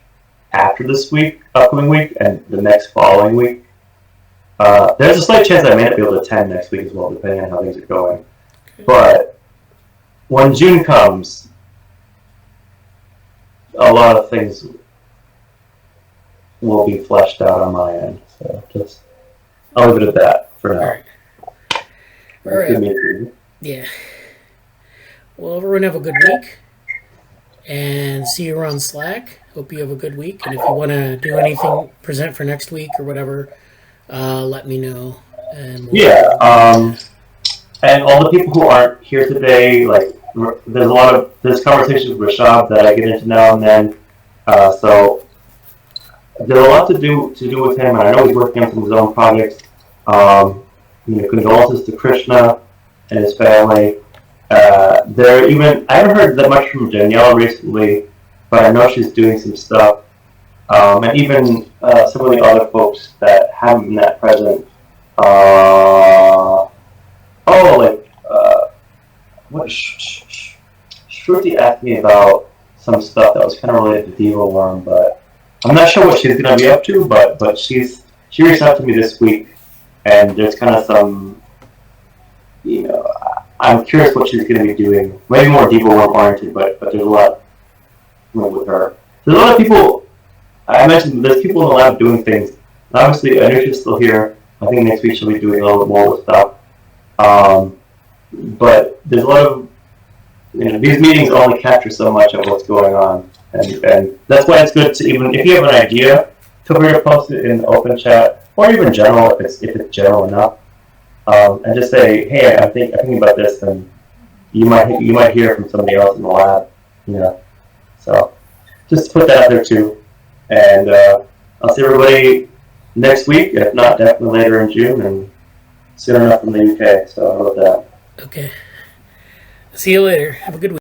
S4: after this week, upcoming week, and the next following week, there's a slight chance I may not be able to attend next week as well, depending on how things are going. Okay. But when June comes, a lot of things will be fleshed out on my end. So I'll leave it at that for now.
S1: All right. Yeah. Well, everyone have a good week. And see you around Slack. Hope you have a good week. And if you want to do anything, present for next week or whatever, let me know. And
S4: and all the people who aren't here today, like there's conversations with Rashad that I get into now and then. So there's a lot to do with him, and I know he's working on some of his own projects. Condolences to Krishna and his family. I haven't heard that much from Danielle recently, but I know she's doing some stuff. And even some of the other folks that haven't been that present. Shruti asked me about some stuff that was kind of related to Diva Worm, but I'm not sure what she's going to be up to. But she reached out to me this week, and there's kind of some, I'm curious what she's going to be doing. Maybe more Diva Worm oriented, but there's a lot with her. There's a lot of people. I mentioned there's people in the lab doing things. Obviously, Anusha's still here. I think next week she'll be doing a little bit more with stuff. But there's a lot of, these meetings only capture so much of what's going on. And that's why it's good to, even if you have an idea, feel free to post it in the open chat, or even general if it's general enough. And just say, hey, I'm thinking about this, and you might hear from somebody else in the lab, So just put that out there too. And I'll see everybody next week, if not definitely later in June, and soon enough in the UK. So how about that?
S1: Okay. See you later. Have a good week.